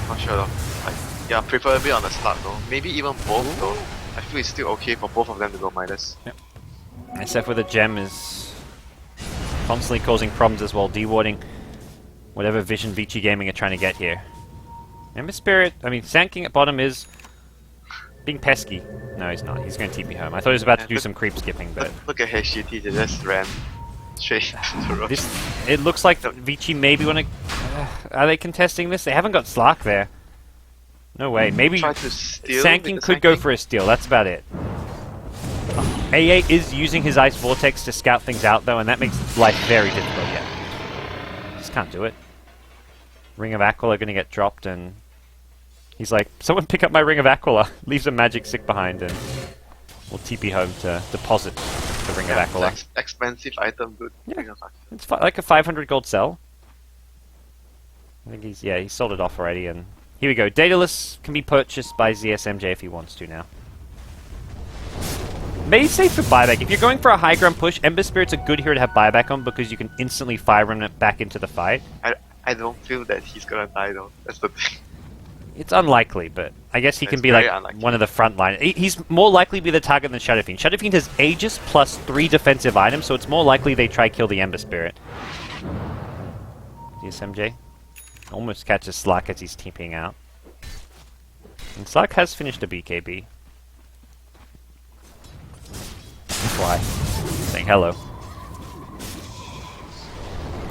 not sure though. Like, yeah, preferably on the start though. Maybe even both though. I feel it's still okay for both of them to go Midas. Yep. Except for the gem is constantly causing problems as well, dewarding whatever vision Vici Gaming are trying to get here. Ember Spirit, I mean, Sand King at bottom is being pesky. No, he's not. He's going to TP home. I thought he was about to do some creep skipping, but... Look at HGT, they just ran straight to the road. It looks like Vici maybe want to... are they contesting this? They haven't got Slark there. No way. Maybe Try to steal Sand King could go for a steal. That's about it. AA is using his Ice Vortex to scout things out, though, and that makes life very difficult. Yeah, just can't do it. Ring of Aquila going to get dropped, and he's like, someone pick up my Ring of Aquila. Leaves a magic stick behind, and we'll TP home to deposit the Ring of Aquila. Expensive item, dude. Yeah. It's like a 500 gold sell. I think he sold it off already, and here we go. Daedalus can be purchased by ZSMJ if he wants to now. Maybe safe for buyback. If you're going for a high ground push, Ember Spirit's a good hero to have buyback on because you can instantly Fire Remnant back into the fight. I don't feel that he's gonna die though. That's the thing. It's unlikely, but I guess he can It's be very like unlikely. one of the front line. He's more likely to be the target than Shadowfiend. Shadowfiend has Aegis plus 3 defensive items, so it's more likely they try kill the Ember Spirit. DSMJ almost catches Slark as he's TPing out. And Slark has finished a BKB. That's why. Saying hello.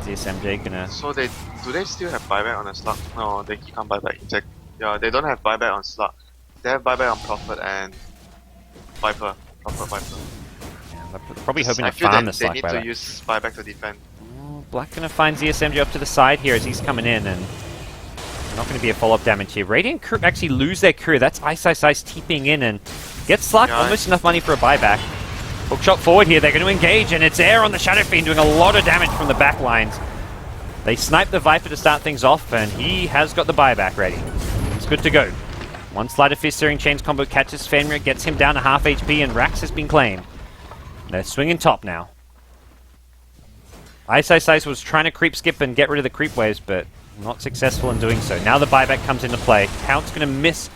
DSMJ gonna... So do they still have buyback on the slot? No, they can't buyback. Yeah, they don't have buyback on slot. They have buyback on Prophet and Viper. Prophet Viper. Yeah, they're probably hoping I to feel farm that this they Slark need buyback. to use buyback to defend. Black gonna find ZSMJ up to the side here as he's coming in, and not gonna be a follow-up damage here. Radiant crew actually lose their crew. That's Ice TPing in and gets Slark almost enough money for a buyback. Hookshot forward here, they're going to engage, and it's Air on the Shadowfiend doing a lot of damage from the back lines. They snipe the Viper to start things off, and he has got the buyback ready. It's good to go. One Sleight of Fist Searing Chains combo catches Fenrir, gets him down to half HP, and Rax has been claimed. They're swinging top now. Ice was trying to creep skip and get rid of the creep waves, but not successful in doing so. Now the buyback comes into play. Count's going to miss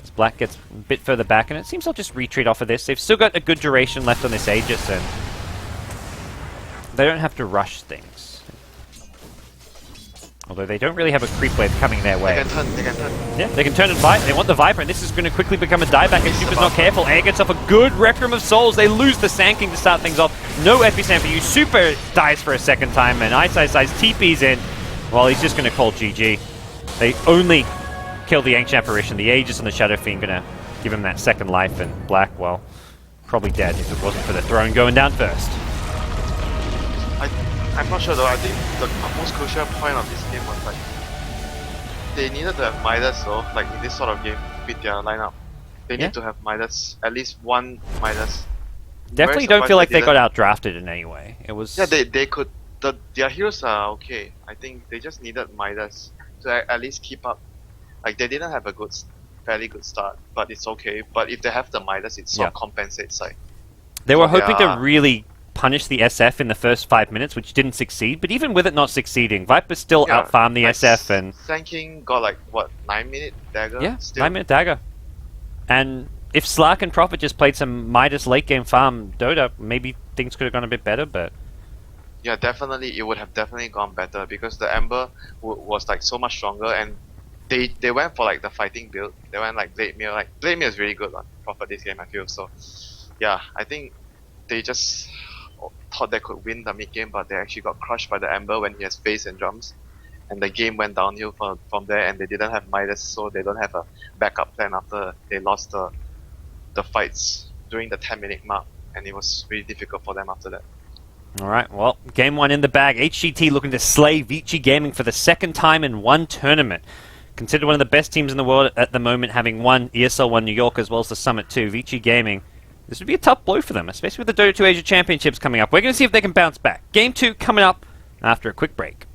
as Black gets a bit further back, and it seems they'll just retreat off of this. They've still got a good duration left on this Aegis, and they don't have to rush things. Although they don't really have a creep wave coming their way. They can turn. Yeah, they can turn and fight. They want the Viper, and this is going to quickly become a dieback if Super's not careful. Air gets off a good Requiem of Souls. They lose the Sand King to start things off. No Epicenter for you. Super dies for a second time, and Ice TP's in. Well, he's just going to call GG. They only kill the Ancient Apparition. The Aegis on the Shadowfiend going to give him that second life, and Black, well, probably dead if it wasn't for the throne going down first. I'm not sure though. I think the most crucial point of this game was like they needed to have Midas though, like in this sort of game with their lineup. They need to have Midas, at least one Midas. Definitely don't feel like they got outdrafted in any way. It was... Yeah, they could. Their heroes are okay. I think they just needed Midas to at least keep up. Like they didn't have a fairly good start, but it's okay. But if they have the Midas, it sort of compensates. Like they were hoping to really punish the SF in the first 5 minutes, which didn't succeed. But even with it not succeeding, Viper still outfarmed the SF, and Sand King got like what 9-minute dagger. Yeah, still. 9-minute dagger. And if Slark and Prophet just played some Midas late game farm Dota, maybe things could have gone a bit better. But yeah, definitely it would have definitely gone better because the Ember was like so much stronger, and they went for like the fighting build. They went like Blade Mirror. Like Blade Mirror is really good on Prophet this game, I feel. So yeah, I think they just thought they could win the mid game, but they actually got crushed by the Ember when he has face and drums. and the game went downhill from there, and they didn't have Midas, so they don't have a backup plan after they lost the fights during the 10-minute mark, and it was really difficult for them after that. Alright, well, game 1 in the bag. HGT looking to slay Vici Gaming for the second time in one tournament. Considered one of the best teams in the world at the moment, having won ESL 1 New York as well as the Summit 2. Vici Gaming, this would be a tough blow for them, especially with the Dota 2 Asia Championships coming up. We're going to see if they can bounce back. Game 2 coming up after a quick break.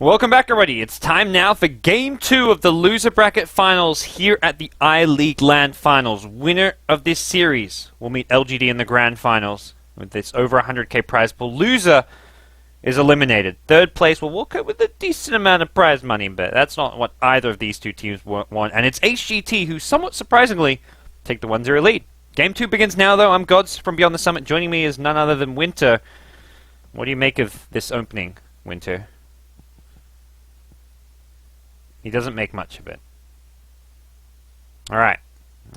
Welcome back, everybody. It's time now for Game 2 of the Loser Bracket Finals here at the I-League LAN Finals. Winner of this series will meet LGD in the Grand Finals with this over 100k prize pool. Loser is eliminated. Third place will walk out with a decent amount of prize money, but that's not what either of these two teams want. And it's HGT who, somewhat surprisingly, take the 1-0 lead. Game 2 begins now, though. I'm Gods from Beyond the Summit. Joining me is none other than Winter. What do you make of this opening, Winter? He doesn't make much of it. Alright.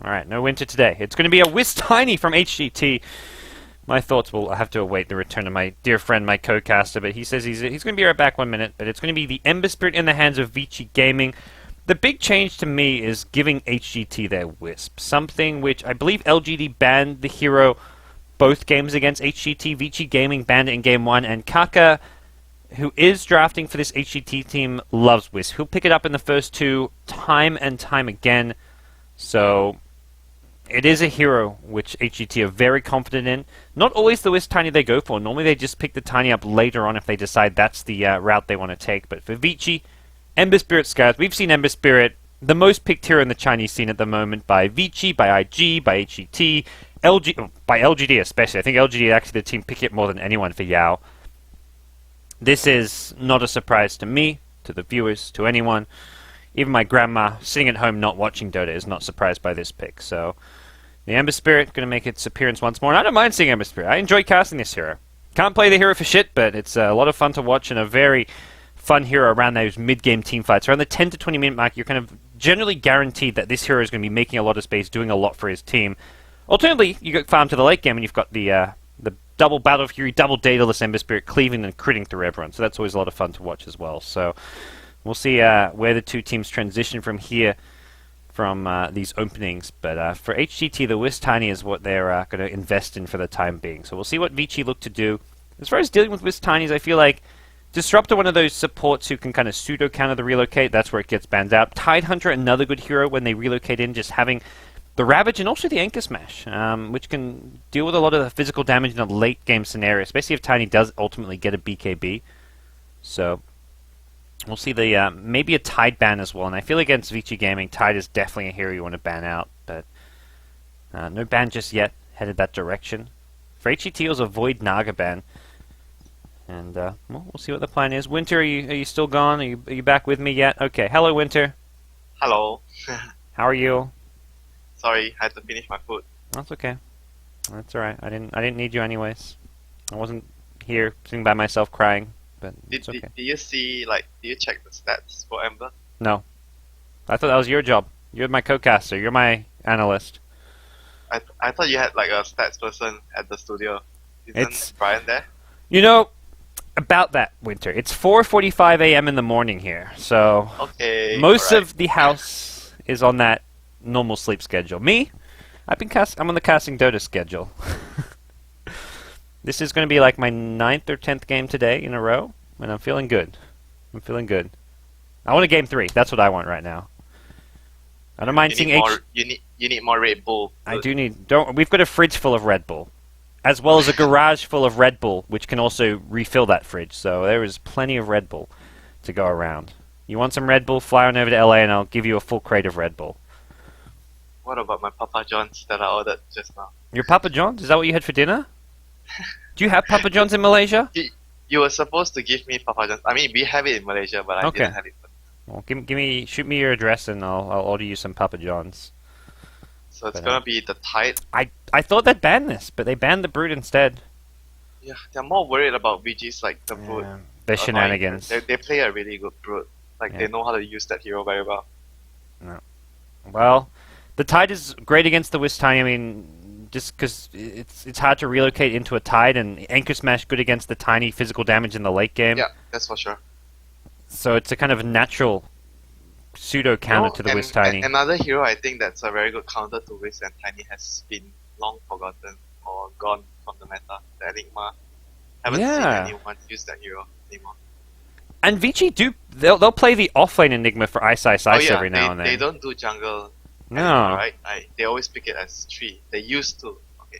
Alright, no Winter today. It's going to be a Whiz Tiny from HGT. My thoughts will have to await the return of my dear friend, my co-caster, but he says he's going to be right back 1 minute, but it's going to be the Ember Spirit in the hands of Vici Gaming. The big change to me is giving HGT their Wisp, something which I believe LGD banned the hero both games against HGT. Vici Gaming banned it in Game 1, and Kaka, who is drafting for this HGT team, loves Wisp. He'll pick it up in the first two time and time again, so it is a hero which HGT are very confident in. Not always the Wisp Tiny they go for. Normally they just pick the Tiny up later on if they decide that's the route they want to take, but for Vici, Ember Spirit Scouts, we've seen Ember Spirit, the most picked hero in the Chinese scene at the moment, by Vici, by IG, by HGT, by LGD especially. I think LGD actually the team pick it more than anyone for Yao. This is not a surprise to me, to the viewers, to anyone. Even my grandma, sitting at home not watching Dota, is not surprised by this pick. So, the Ember Spirit going to make its appearance once more. And I don't mind seeing Ember Spirit. I enjoy casting this hero. Can't play the hero for shit, but it's a lot of fun to watch and a very fun hero around those mid-game team fights. Around the 10 to 20 minute mark, you're kind of generally guaranteed that this hero is going to be making a lot of space, doing a lot for his team. Alternatively, you get farm to the late game and you've got the double Battle Fury, double Daedalus Ember Spirit cleaving and critting through everyone. So that's always a lot of fun to watch as well. So we'll see where the two teams transition from here, from these openings. But for HGT, the Whiz Tiny is what they're going to invest in for the time being. So we'll see what Vici look to do. As far as dealing with Whiz Tinies, I feel like Disruptor, one of those supports who can kind of pseudo-counter the relocate. That's where it gets banned out. Tidehunter, another good hero when they relocate in, just having the Ravage and also the Anchor Smash, which can deal with a lot of the physical damage in a late-game scenario, especially if Tiny does ultimately get a BKB. So we'll see the maybe a Tide ban as well. And I feel against Vici Gaming, Tide is definitely a hero you want to ban out, but no ban just yet headed that direction. For HGT, it was a Void Naga ban. And well, we'll see what the plan is. Winter, are you still gone? Are you back with me yet? Okay. Hello, Winter. Hello. How are you? Sorry, I had to finish my food. That's okay. That's all right. I didn't need you anyways. I wasn't here sitting by myself crying, but it's okay. Did you see, did you check the stats for Ember? No. I thought that was your job. You're my co-caster. You're my analyst. I thought you had a stats person at the studio. Isn't Brian there? You know, about that, Winter. It's 4:45 a.m. in the morning here, so okay, most of the house is on that normal sleep schedule. Me, I'm on the casting Dota schedule. This is going to be like my 9th or 10th game today in a row, and I'm feeling good. I'm feeling good. I want a game 3. That's what I want right now. I don't mind seeing you need more Red Bull. I do need. We've got a fridge full of Red Bull, as well as a garage full of Red Bull, which can also refill that fridge. So there is plenty of Red Bull to go around. You want some Red Bull? Fly on over to LA, and I'll give you a full crate of Red Bull. What about my Papa John's that I ordered just now? Your Papa John's? Is that what you had for dinner? Do you have Papa John's in Malaysia? You were supposed to give me Papa John's. I mean, we have it in Malaysia, but I didn't have it. Well, shoot me your address, and I'll order you some Papa John's. So it's gonna be the Tide. I thought they'd ban this, but they banned the Brute instead. Yeah, they're more worried about VG's the Brute. Their shenanigans. They play a really good Brute. They know how to use that hero very well. No. Well, the Tide is great against the Whiz Tiny. I mean, just because it's hard to relocate into a Tide, and Anchor Smash good against the Tiny physical damage in the late game. Yeah, that's for sure. So it's a kind of natural pseudo counter to the Whiz Tiny. Another hero I think that's a very good counter to Whiz and Tiny has been long forgotten or gone from the meta. The Enigma. Haven't seen anyone use that hero anymore. And Vici they'll play the offlane Enigma for Ice every now and then. They don't do jungle. No. Anymore, right? They always pick it as 3. They used to. Okay.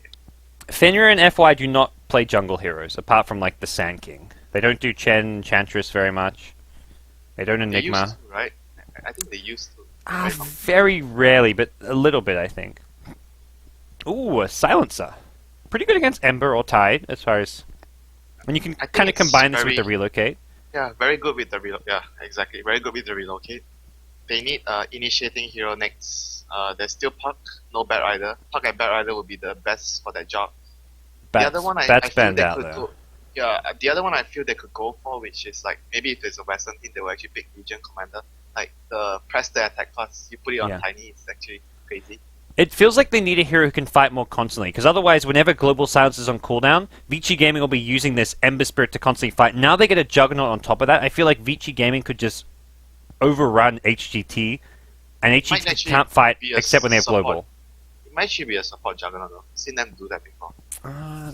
Fenrir and FY do not play jungle heroes, apart from the Sand King. They don't do Chen, Chantress very much. They don't Enigma. They used to, right? I think they used to. Very rarely, but a little bit, I think. Ooh, a Silencer. Pretty good against Ember or Tide, as far as... And you can kind of combine this with the Relocate. Yeah, very good with the relocate. Yeah, exactly. Very good with the Relocate. They need initiating hero next. There's still Puck, no Bat Rider. Puck and Bat Rider will be the best for that job. The other one I feel they could go. Yeah, the other one I feel they could go for, which is like maybe if it's a Western team, they will actually pick Legion Commander. Like the press the attack fast, you put it on Yeah. Tiny, it's actually crazy. It feels like they need a hero who can fight more constantly, because otherwise, whenever Global Silence is on cooldown, Vici Gaming will be using this Ember Spirit to constantly fight. Now they get a Juggernaut on top of that. I feel like Vici Gaming could just overrun HGT, and Might HGT actually can't fight be a except when they have support. Global. It might actually be a support Juggernaut though. Seen them do that before.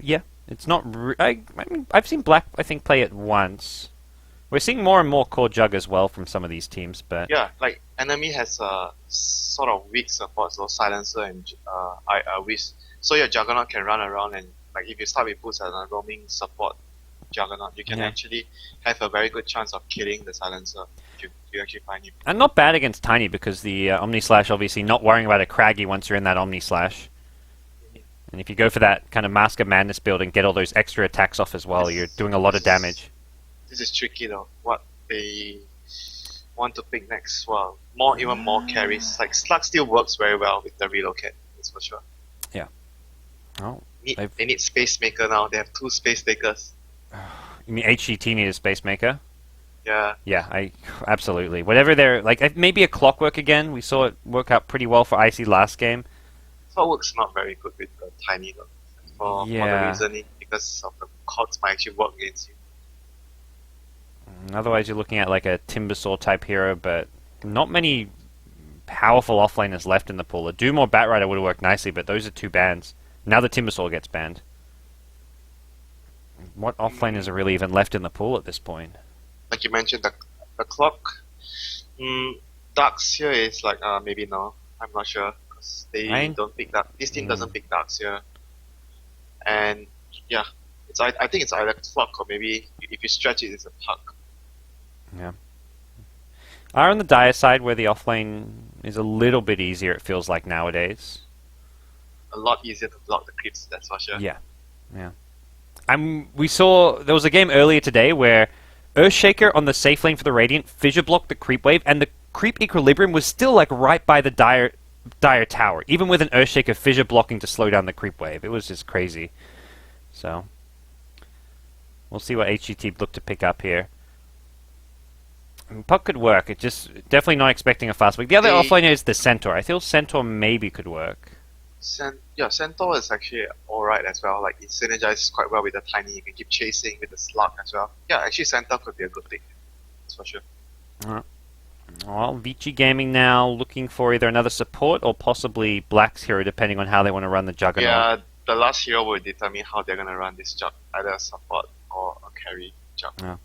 Yeah, it's not. I mean, I've seen Black, I think, play it once. We're seeing more and more core Jug as well from some of these teams, but Yeah, like enemy has a sort of weak support, so Silencer and Whiz. So your Juggernaut can run around and like if you start with boots as a roaming support Juggernaut, you can Yeah. actually have a very good chance of killing the Silencer if you actually find him. and not bad against Tiny because the Omni Slash obviously not worrying about a Craggy once you're in that Omni Slash. And if you go for that kind of Mask of Madness build and get all those extra attacks off as well, Yes. you're doing a lot of damage. This is tricky though. What they want to pick next? Well, even more carries. Like Slug still works very well with the relocate. That's for sure. Oh, They need Space Maker now. They have 2 Space Takers. you mean HGT need a Space Maker? Yeah. Yeah, absolutely. Whatever they're like, maybe a Clockwork again. We saw it work out pretty well for Icy last game. Clockwork's not very good with the Tiny though. For the Yeah. reasoning because of the cogs might actually work against you. Otherwise, you're looking at like a Timbersaw type hero, but not many powerful offlaners left in the pool. A Doom or Batrider would have worked nicely, but those are 2 bans. Now the Timbersaw gets banned. What offlaners are really even left in the pool at this point? Like you mentioned, the clock. Darks here is like maybe no. I'm not sure because they Right. don't pick that. This team doesn't pick Darks here. And yeah, I think it's either clock or maybe if you stretch it, it's a puck. Are on the dire side where the offlane is a little bit easier, it feels like nowadays. A lot easier to block the creeps, that's for sure. Yeah. We saw there was a game earlier today where Earthshaker on the safe lane for the Radiant fissure blocked the creep wave, and the creep equilibrium was still like right by the dire tower, even with an Earthshaker fissure blocking to slow down the creep wave. It was just crazy. So we'll see what HGT look to pick up here. Puck could work. It just definitely not expecting a fast week. The other offlaner is the Centaur. I feel Centaur maybe could work. Centaur is actually alright as well. Like it synergizes quite well with the Tiny. You can keep chasing with the Slug as well. Yeah, actually Centaur could be a good pick. That's for sure. Well, Vici Gaming now looking for either another support or possibly Black's hero, depending on how they want to run the Juggernaut. Yeah, the last hero will determine how they're gonna run this jug. Either a support or a carry jug. Yeah.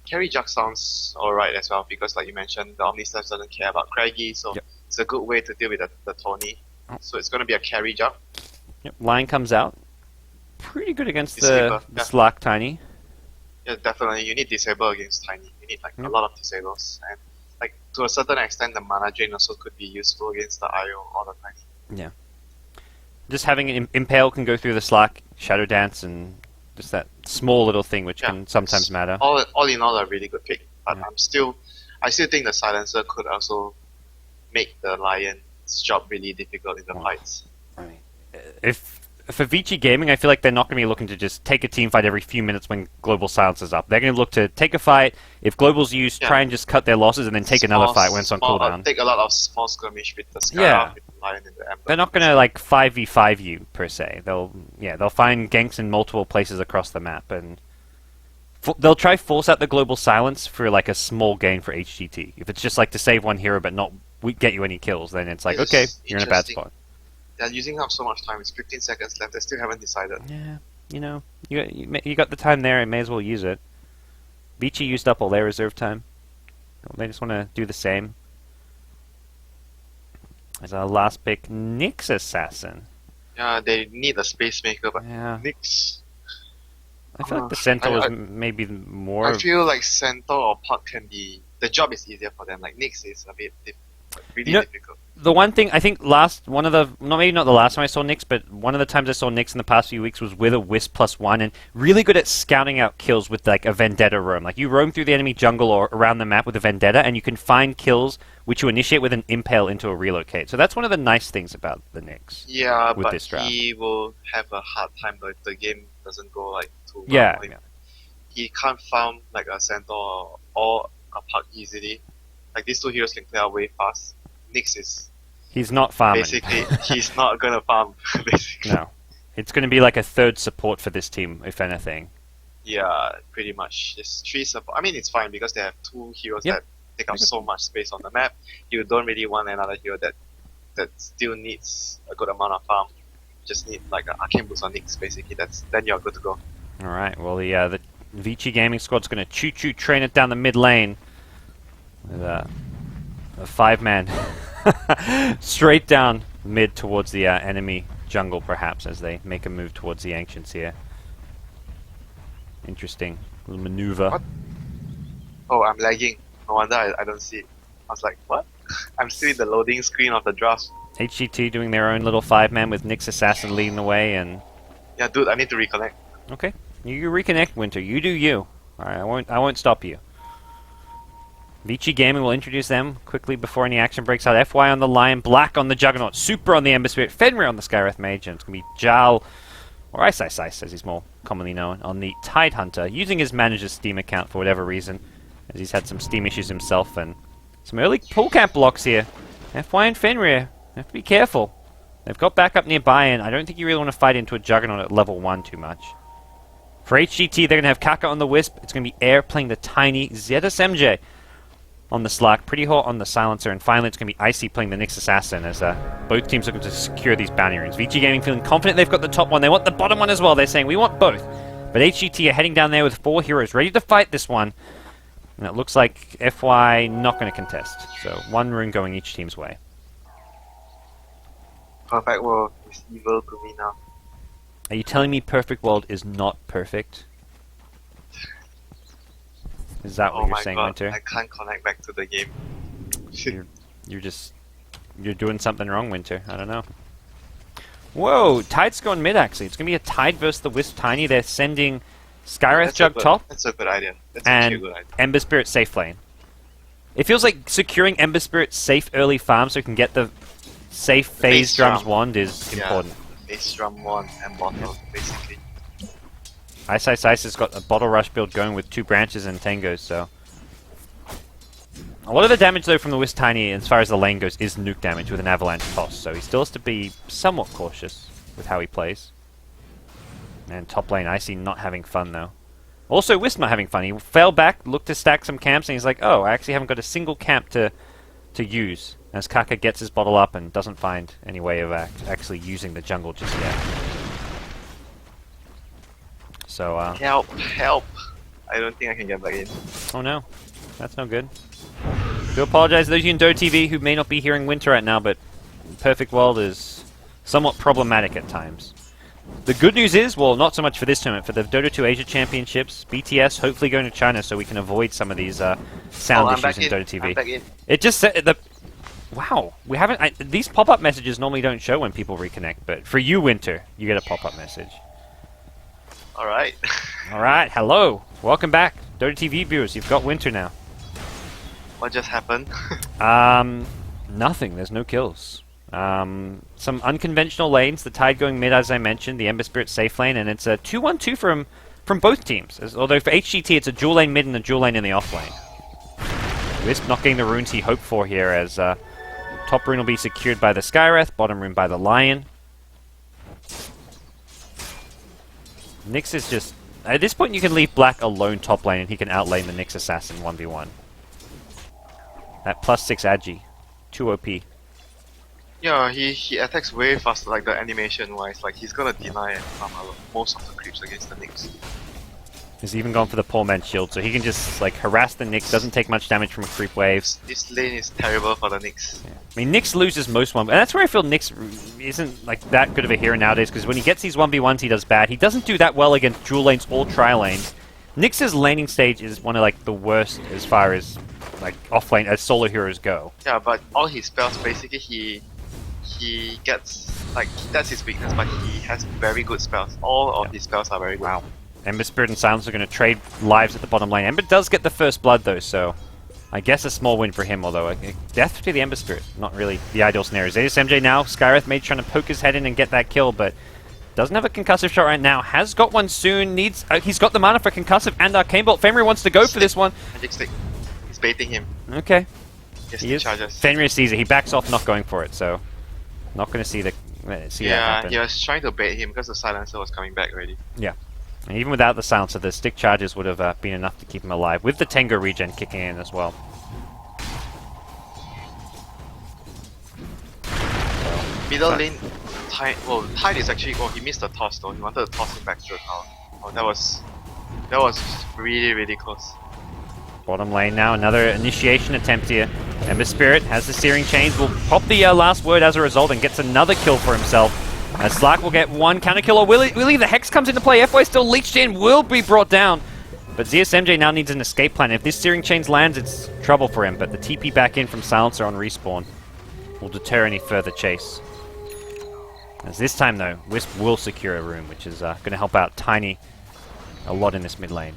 Carry jug sounds alright as well because like you mentioned, the Omni Slash doesn't care about Craggy, so Yep. it's a good way to deal with the Tony. Oh. So it's gonna be a carry jug. Yep. Line comes out. Pretty good against Disable, the yeah. Slack Tiny. Yeah, definitely. You need disable against Tiny. You need like Yep. a lot of disables, and like to a certain extent, the mana drain also could be useful against the IO or the Tiny. Just having an Impale can go through the Slack, Shadow Dance, and just that small little thing which Yeah. can sometimes matter. All in all, a really good pick. But Yeah. I still think the Silencer could also make the Lion's job really difficult in the fights. If for Vici Gaming, I feel like they're not going to be looking to just take a team fight every few minutes when Global Silence is up. They're going to look to take a fight. If Global's used, Yeah. try and just cut their losses and then take another fight when it's on cooldown. Take a lot of small skirmish with the Sky, Yeah. with the Lion and the Ember. They're not going to like 5v5 you per se. They'll find ganks in multiple places across the map, and they'll try force out the Global Silence for like a small gain for HGT. If it's just like to save one hero but not get you any kills, then it's like It's okay, you're in a bad interesting. spot. They're using up so much time. It's 15 seconds left. They still haven't decided. Yeah, you got the time there, and may as well use it. Vici used up all their reserve time. They just want to do the same. As our last pick, Nyx Assassin. Yeah, they need a space maker, but Yeah, Nyx. I feel like the Centaur is maybe more. I feel like Centaur or Puck can be. The job is easier for them. Like Nyx is a bit really difficult. The one thing I think maybe not the last time I saw Nyx, but one of the times I saw Nyx in the past few weeks was with a Wisp +1, and really good at scouting out kills with like a Vendetta roam. Like you roam through the enemy jungle or around the map with a Vendetta, and you can find kills which you initiate with an Impale into a relocate. So that's one of the nice things about the Nyx. Yeah, with but this draft. he will have a hard time if the game doesn't go like 2 too. Yeah. Like, he can't farm like a centaur or a pug easily. Like these two heroes can clear away fast. Nyx is He's not farming. basically he's not gonna farm basically. No. It's going to be like a third support for this team, if anything. Yeah, pretty much. Just 3 support. I mean, it's fine because they have 2 heroes Yep. that take up so much space on the map. You don't really want another hero that still needs a good amount of farm. Just need like an arcane boost on Nyx basically. Then you're good to go. Alright, well the Vici Gaming squad's going to choo-choo train it down the mid lane. With a 5-man. Straight down mid towards the enemy jungle, perhaps, as they make a move towards the Ancients here. Interesting little maneuver. What? Oh, I'm lagging. No wonder I don't see it. I was like, what? I'm still in the loading screen of the draft. HGT doing their own little 5-man with Nyx Assassin leading the way, and Yeah, dude, I need to reconnect. okay, you reconnect, Winter. You do you. Alright, I won't stop you. Vici Gaming will introduce them quickly before any action breaks out. FY on the Lion, Black on the Juggernaut, Super on the Ember Spirit, Fenrir on the Skywrath Mage, and it's going to be Jal, or Ice, as he's more commonly known, on the Tide Hunter, using his manager's Steam account for whatever reason, as he's had some Steam issues himself, and some early pull camp blocks here. FY and Fenrir have to be careful. They've got backup nearby, and I don't think you really want to fight into a Juggernaut at level 1 too much. For HGT, they're going to have Kaka on the Wisp. It's going to be Air playing the tiny ZSMJ on the Slack, Pretty Hot on the Silencer, and finally it's going to be Icy playing the Nyx Assassin as both teams looking to secure these bounty rings. Vici Gaming feeling confident they've got the top one. They want the bottom one as well. They're saying, we want both. But HGT are heading down there with 4 heroes ready to fight this one. And it looks like FY not going to contest. So 1 rune going each team's way. Perfect world is evil to me now. Are you telling me Perfect World is not perfect? Is that what Oh you're my saying, god, Winter? I can't connect back to the game. You're doing something wrong, Winter. I don't know. Whoa, Tide's going mid actually. It's gonna be a Tide versus the Wisp Tiny. They're sending Skywrath Jug top That's a good idea. That's actually a and good idea. Ember Spirit safe lane. It feels like securing Ember Spirit safe early farm so we can get the safe phase Phase drums drum. wand is important. Yeah, face drum 1 and bottle, basically. Ice has got a bottle rush build going with 2 branches and tangos, so a lot of the damage though from the Wisp Tiny as far as the lane goes is nuke damage with an avalanche toss, so he still has to be somewhat cautious with how he plays. And top lane Icy not having fun though. Also Wisp not having fun. He fell back, looked to stack some camps, and he's like, oh, I actually haven't got a single camp to use. As Kaka gets his bottle up and doesn't find any way of actually using the jungle just yet. So, Help! I don't think I can get back in. oh no, that's no good. Do apologize to those of you in Dota TV who may not be hearing Winter right now, but Perfect World is somewhat problematic at times. The good news is, well, not so much for this tournament, for the Dota 2 Asia Championships, BTS hopefully going to China so we can avoid some of these sound I'm issues back in Dota TV. I'm back in. It just said wow, we haven't. These pop-up messages normally don't show when people reconnect, but for you, Winter, you get a pop-up message. Alright. All right, hello, welcome back, Dota TV viewers. You've got Winter now. What just happened? Nothing. There's no kills. Some unconventional lanes. The Tide going mid, as I mentioned. The Ember Spirit safe lane, and it's a 2-1-2 from both teams. Although for HGT, it's a dual lane mid and a dual lane in the off lane. Wisp not getting the runes he hoped for here, as top rune will be secured by the Skywrath, bottom rune by the Lion. Nyx is just... At this point, you can leave Black alone top lane, and he can outlane the Nyx Assassin 1v1. That +6 agi. 2 OP. Yeah, he attacks way faster, like the animation wise. Like he's gonna deny and farm most of the creeps against the Nyx. He's even gone for the poor man's shield, so he can just like harass the Nyx, doesn't take much damage from creep waves. This lane is terrible for the Nyx. Yeah. I mean, Nyx loses most one, and that's where I feel Nyx isn't like that good of a hero nowadays, because when he gets these 1v1s, he does bad. He doesn't do that well against dual lanes or tri lanes. Nyx's laning stage is one of like the worst as far as like off lane as solo heroes go. Yeah, but all his spells basically he gets like that's his weakness, but he has very good spells. All of his spells are very good. Wow. Ember Spirit and Silence are going to trade lives at the bottom lane. Ember does get the first blood though, so I guess a small win for him, although death to the Ember Spirit, not really the ideal scenario. ZSMJ now, Skywrath Mage trying to poke his head in and get that kill, but Doesn't have a concussive shot right now. Has got one soon. Needs. He's got the mana for concussive and Arcane Bolt. Fenrir wants to go for this one. Magic Stick. He's baiting him. Okay. Yes, He he is. charges. Fenrir sees it. He backs off, not going for it. So, not going to see the that Yeah, happen. he was trying to bait him because the silencer was coming back already. Yeah. And even without the silencer, the stick charges would have been enough to keep him alive. With the Tengu regen kicking in as well. Middle lane, Tide. Well, Tide is actually. Oh, he missed the toss though. He wanted to toss him back to the tower. Oh, that was really close. Bottom lane now, another initiation attempt here. Ember Spirit has the Searing Chains, will pop the last word as a result and gets another kill for himself. As Slack will get one counter kill, or will he? The Hex comes into play, FY still leached in, will be brought down. But ZSMJ now needs an escape plan. If this Searing Chains lands, it's trouble for him, but the TP back in from Silencer on respawn will deter any further chase. As this time though, Wisp will secure a room, which is going to help out Tiny a lot in this mid lane.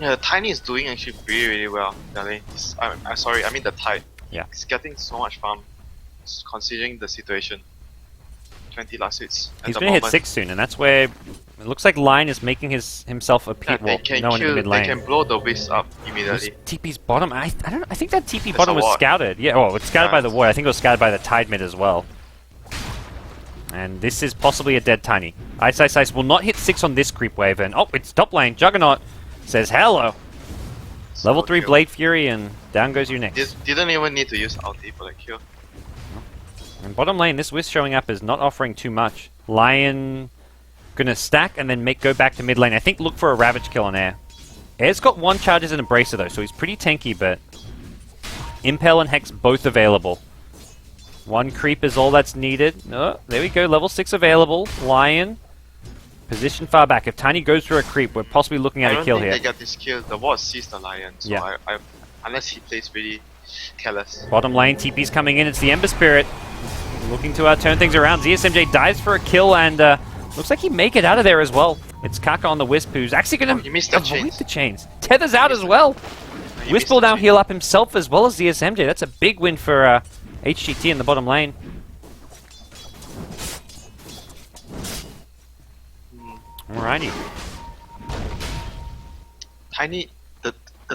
Yeah, the Tiny is doing actually really well. The lane. I'm sorry, I mean the Tide. Yeah. He's getting so much farm, considering the situation. 20 last hits. He's going to hit 6 soon, and that's where it looks like Lion is making himself appear. Yeah, No one in the mid lane. they can blow the Wisp up immediately. TP's bottom. I don't know. I think that TP That's bottom a was ward. scouted. Yeah. Oh, it's scouted Yeah, by the ward. I think it was scouted by the Tide mid as well. And this is possibly a dead Tiny. Ice will not hit 6 on this creep wave, and oh, it's top lane. Juggernaut says hello. So Level 3 kill. Blade Fury, and down goes your next. Didn't even need to use ulti for the kill. And bottom lane, this Wisp showing up is not offering too much. Lion gonna stack and then go back to mid lane. I think look for a Ravage kill on Air. Air's got 1 charges and a Bracer though, so he's pretty tanky, but Impel and Hex both available. 1 creep is all that's needed. Oh, there we go, level 6 available. Lion, position far back. If Tiny goes through a creep, we're possibly looking at a kill I don't here. think they got this kill. The ward sees the Lion, so Yeah. unless he plays really careless. Bottom lane, TP's coming in. It's the Ember Spirit looking to turn things around. ZSMJ dives for a kill, and looks like he may get out of there as well. It's Kaka on the Wisp, who's actually going he to missed the avoid chains. the chains. Tethers out as well. He Wisp missed will the now chain. heal up himself as well as ZSMJ. That's a big win for HGT in the bottom lane. Alrighty. Tiny, the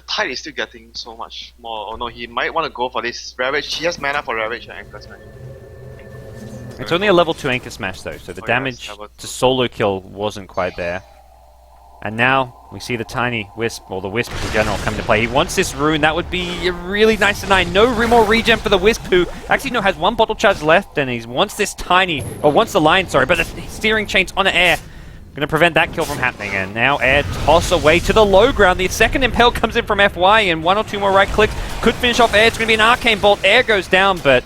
Tide is still getting so much more. Oh no, he might want to go for this Ravage. He has mana for Ravage and Anchor Smash. It's only a level 2 Anchor Smash though, so the Oh, yeah, damage it's level to solo kill wasn't quite there. And now we see the Tiny Wisp, or the Wisp in general, come to play. He wants this rune. That would be really nice tonight. No more regen for the Wisp, who actually has 1 bottle charge left, and he wants this Tiny, or wants the Lion, sorry, but the Steering Chains on Air. Gonna prevent that kill from happening, and now Air toss away to the low ground. The second Impel comes in from FY, and 1 or 2 more right clicks could finish off Air. It's gonna be an Arcane Bolt. Air goes down, but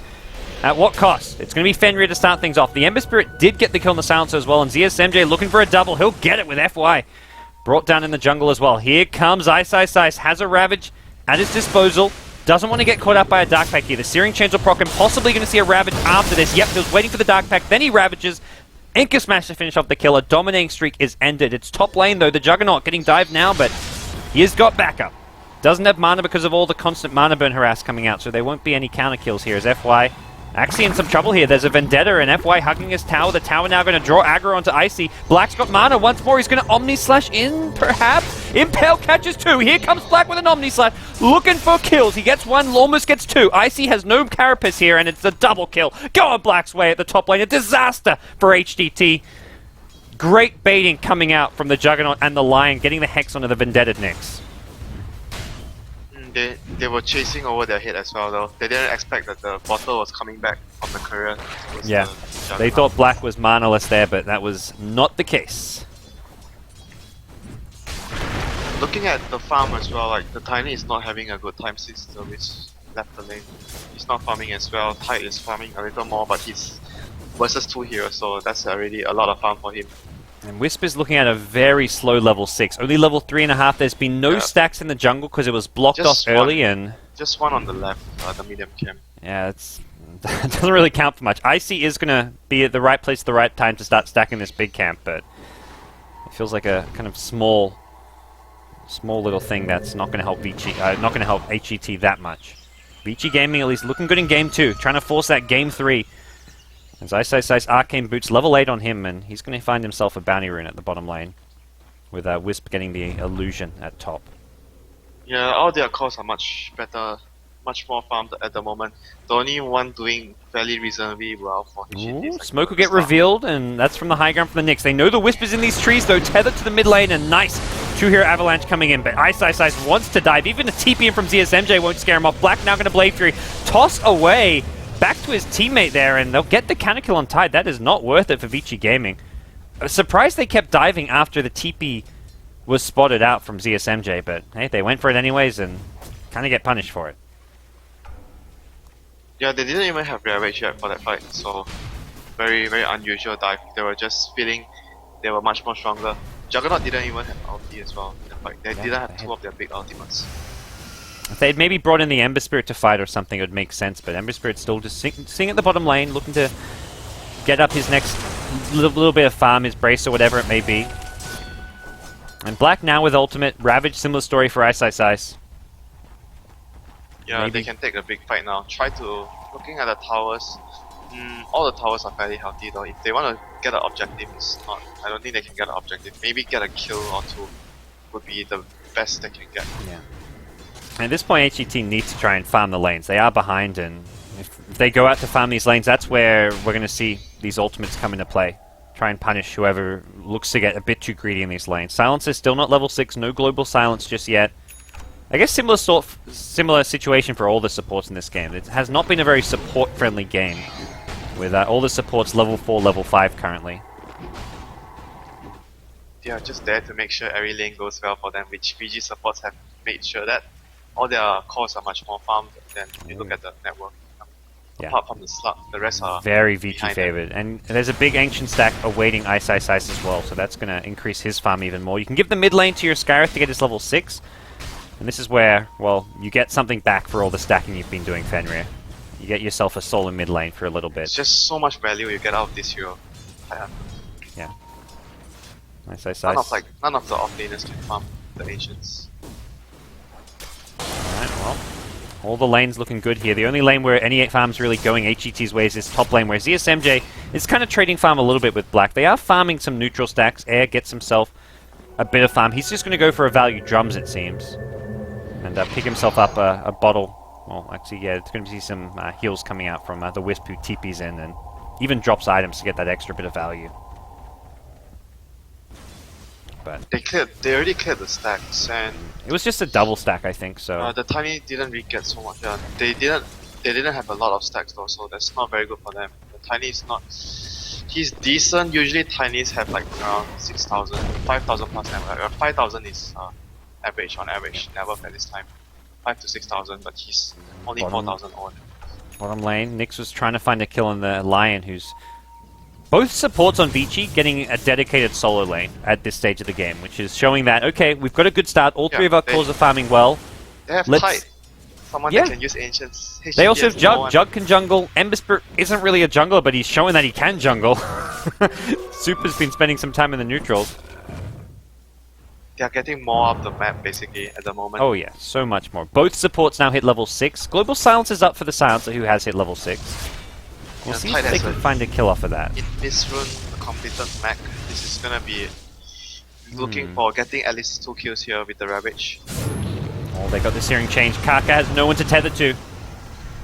at what cost? It's gonna be Fenrir to start things off. The Ember Spirit did get the kill on the Silencer as well, and ZSMJ looking for a double. He'll get it with FY. Brought down in the jungle as well. Here comes Ice. Has a Ravage at his disposal. Doesn't want to get caught up by a Dark Pack here. The Searing Chains will proc him. Possibly going to see a Ravage after this. Yep, he was waiting for the Dark Pack. Then he Ravages. Anchor Smash to finish off the kill. A dominating streak is ended. It's top lane though. The Juggernaut getting dived now, but he has got backup. Doesn't have mana because of all the constant mana burn harass coming out, so there won't be any counter kills here as FY actually in some trouble here. There's a Vendetta and FY hugging his tower. The tower now going to draw aggro onto Icy. Black's got mana once more. He's going to Omni Slash in, perhaps. Impale catches 2. Here comes Black with an Omni Slash. Looking for kills. He gets 1, almost gets 2. Icy has no carapace here, and it's a double kill. Going Black's way at the top lane. A disaster for HGT. Great baiting coming out from the Juggernaut and the Lion, getting the Hex onto the Vendetta Nyx. They were chasing over their head as well though. They didn't expect that the bottle was coming back from the courier. towards Yeah, the they Juggernaut. thought Black was manaless there, but that was not the case. Looking at the farm as well, like the Tiny is not having a good time since the Wisp left the lane. He's not farming as well. Tide is farming a little more, but he's versus 2 heroes, so that's already a lot of farm for him. And Wisp is looking at a very slow level 6. Only level 3.5. There's been no Yeah. stacks in the jungle because it was blocked Just off early, and Just 1 on the left, the medium camp. yeah, it doesn't really count for much. Icy is going to be at the right place at the right time to start stacking this big camp, but it feels like a kind of small little thing that's not going to help not going to help HGT that much. Vici Gaming at least looking good in game 2, trying to force that game 3. As Ice Arcane Boots level 8 on him, and he's going to find himself a bounty rune at the bottom lane. With Wisp getting the illusion at top. Yeah, all their cores are much better, much more farmed at the moment. The only one doing fairly reasonably well for HGT is like Smoke will get Star. revealed, and that's from the high ground from the Nyx. They know the Wisp is in these trees, though, tethered to the mid lane, and nice 2-hero avalanche coming in. But Ice wants to dive. Even a TP in from ZSMJ won't scare him off. Black now going to Blade Fury. Toss away back to his teammate there, and they'll get the counter kill on Tide. That is not worth it for Vici Gaming. Surprised they kept diving after the TP was spotted out from ZSMJ, but hey, they went for it anyways and kind of get punished for it. Yeah, they didn't even have Ravage yet for that fight, so very, very unusual dive. They were just feeling they were much more stronger. Juggernaut didn't even have ulti as well in the fight. They didn't have two of their big ultimates. If they'd maybe brought in the Ember Spirit to fight or something, it would make sense, but Ember Spirit's still just sitting at the bottom lane, looking to get up his next little bit of farm, his brace or whatever it may be. And Black now with ultimate. Ravage, similar story for Ice. Yeah, Maybe. they can take a big fight now. Looking at the towers, all the towers are fairly healthy though. If they want to get an objective, I don't think they can get an objective. Maybe get a kill or two would be the best they can get. Yeah. And at this point, HGT needs to try and farm the lanes. They are behind, and if they go out to farm these lanes, that's where we're going to see these ultimates come into play. Try and punish whoever looks to get a bit too greedy in these lanes. Silence is still not level 6, no global silence just yet. I guess similar situation for all the supports in this game. It has not been a very support-friendly game, with all the supports level 4, level 5 currently. They are just there to make sure every lane goes well for them, which VG supports have made sure that all their cores are much more farmed than if you look at the network. Yeah. Apart from the slug, the rest are Very Vici behind favored. And there's a big Ancient stack awaiting Ice as well, so that's going to increase his farm even more. You can give the mid lane to your Skyreth to get his level 6. And this is where, well, you get something back for all the stacking you've been doing, Fenrir. You get yourself a solo mid lane for a little bit. It's just so much value you get out of this hero. Yeah. Nice. None of the offlaners can farm the Ancients. Alright, well, all the lanes looking good here. The only lane where any farm's really going HGT's ways is top lane, where ZSMJ is kind of trading farm a little bit with Black. They are farming some neutral stacks. Air gets himself a bit of farm. He's just going to go for a value drums, it seems. And pick himself up a bottle. Well, actually, yeah, it's going to be some heals coming out from the Wisp who TPs in and even drops items to get that extra bit of value. But They already cleared the stacks, and it was just a double stack, I think, so... the Tiny didn't really get so much. They didn't have a lot of stacks though, so that's not very good for them. The Tiny is not... He's decent. Usually Tinies have like around 6,000, 5,000 plus average. 5,000 is average on average. Never at this time. 5 to 6,000, but he's only 4,000 on. Bottom lane, Nyx was trying to find a kill on the Lion, who's... Both supports on Vici getting a dedicated solo lane at this stage of the game, which is showing that, okay, we've got a good start. All three of our cores are farming well. They have Let's- Tide. Someone that can use Ancients. They HGT also have has no Jug. one. Jug can jungle. Ember Spirit isn't really a jungler, but he's showing that he can jungle. Super's been spending some time in the neutrals. They are getting more of the map basically at the moment. Oh yeah, so much more. Both supports now hit level 6. Global Silence is up for the Silencer, who has hit level 6. We'll Yeah, see Tide if they has can a- find a kill off of that. In this run, a competent mech, this is gonna be looking for getting at least 2 kills here with the Ravage. Oh, they got the Searing Change. Kaka has no one to tether to.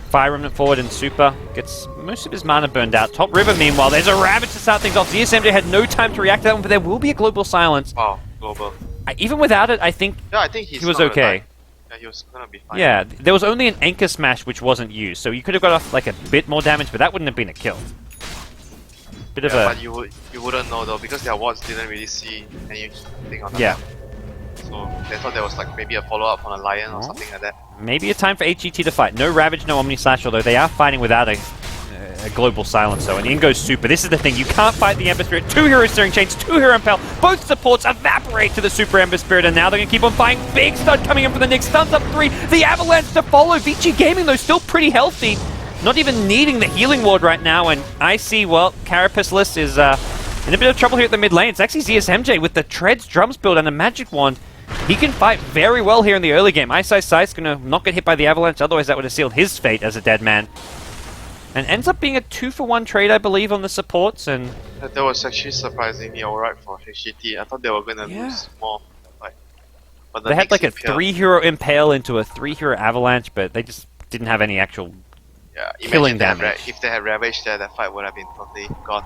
Fire Remnant forward and Super gets most of his mana burned out. Top River, meanwhile, there's a Ravage to start things off. ZSMJ had no time to react to that one, but there will be a Global Silence. Wow, global. Even without it, I think Yeah, I think he was not gonna okay. die. Yeah, he was gonna be fine. Yeah, there was only an Anchor Smash which wasn't used, so you could have got off like a bit more damage, but that wouldn't have been a kill. Bit of Yeah, a... but you wouldn't know though because their wards didn't really see anything on the Yeah. map. So they thought there was like maybe a follow-up on a Lion or Oh. something like that. Maybe a time for HGT to fight. No Ravage, no Omni Slash, although they are fighting without a Global Silence, though. And in goes Super. This is the thing. You can't fight the Ember Spirit. 2 Hero Searing Chains, 2 Hero Impel. Both supports evaporate to the Super Ember Spirit, and now they're going to keep on fighting. Big stun coming in from the Nyx. Stuns up 3. The Avalanche to follow. Vici Gaming, though, still pretty healthy. Not even needing the healing ward right now, and I see, well, Carapacelis is in a bit of trouble here at the mid lane. It's actually ZSMJ with the Treads Drums build and a Magic Wand. He can fight very well here in the early game. Ice going to not get hit by the Avalanche, otherwise that would have sealed his fate as a dead man. And ends up being a 2-for-1 trade, I believe, on the supports, and That was actually surprisingly alright for HGT. I thought they were gonna Yeah. lose more. Like, but the they had mix like a appeared. 3-hero Impale into a 3-hero Avalanche, but they just didn't have any actual Yeah, killing imagine they had damage. if they had Ravage there, that fight would have been totally gone.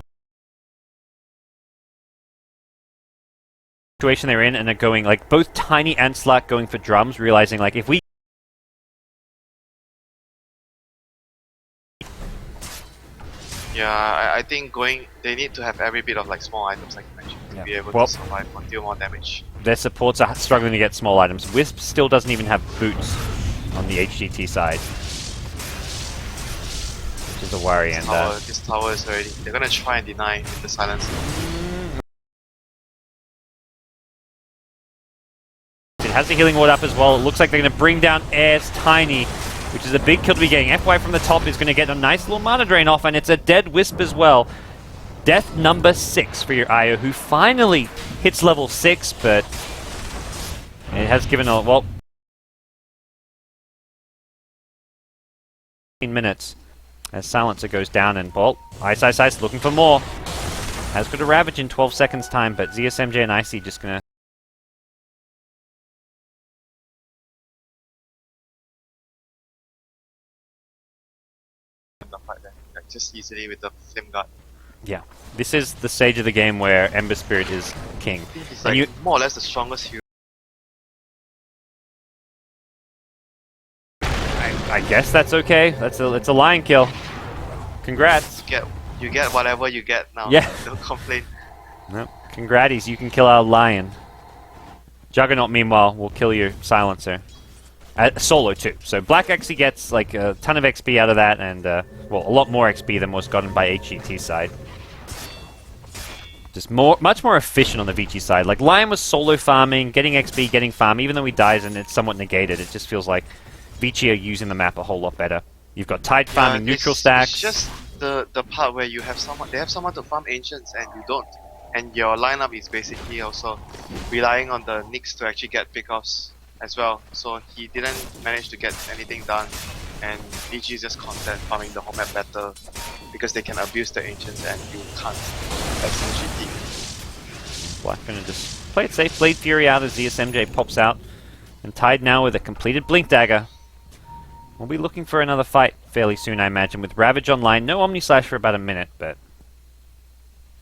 situation they're in, and they're going, like, both Tiny and Slack going for drums, realizing, like, if we... Yeah, I think they need to have every bit of like small items like you mentioned to Yeah. be able Well- to survive or deal more damage. Their supports are struggling to get small items. Wisp still doesn't even have boots on the HGT side, which is a worry. And This tower is already. They're gonna try and deny the silence. it has the healing ward up as well. It looks like they're going to bring down Air's Tiny, which is a big kill to be getting. FY from the top is going to get a nice little mana drain off, and it's a dead Wisp as well. Death number 6 for your Io, who finally hits level 6, but it has given a, well, 15 minutes as Silencer goes down, and, well, Ice looking for more. Has got a Ravage in 12 seconds time, but ZSMJ and Icy just going to In the fight there, like just easily with the flame guard. yeah. This is the stage of the game where Ember Spirit is king. He's And like you- more or less the strongest hero. I guess that's okay. It's a lion kill. Congrats. You get whatever you get now. Yeah. Don't complain. Nope. Congraties, you can kill our lion. Juggernaut, meanwhile, will kill your Silencer. Solo, too. So Black actually gets like a ton of XP out of that, and, well, a lot more XP than was gotten by HGT side. Just much more efficient on the VG side. Like, Lion was solo farming, getting XP, getting farm, even though he dies and it's somewhat negated, it just feels like VG are using the map a whole lot better. You've got Tide farming neutral stacks. It's just the part where you have someone. They have someone to farm ancients and you don't. And your lineup is basically also relying on the Nyx to actually get pickoffs as well. So he didn't manage to get anything done, and VG is just content farming the whole map better because they can abuse the ancients and you can't. That's HGT. Black gonna just play it safe. Blade Fury out as ZSMJ pops out. And Tide now with a completed Blink Dagger. We'll be looking for another fight fairly soon, I imagine, with Ravage online. No Omni Slash for about a minute, but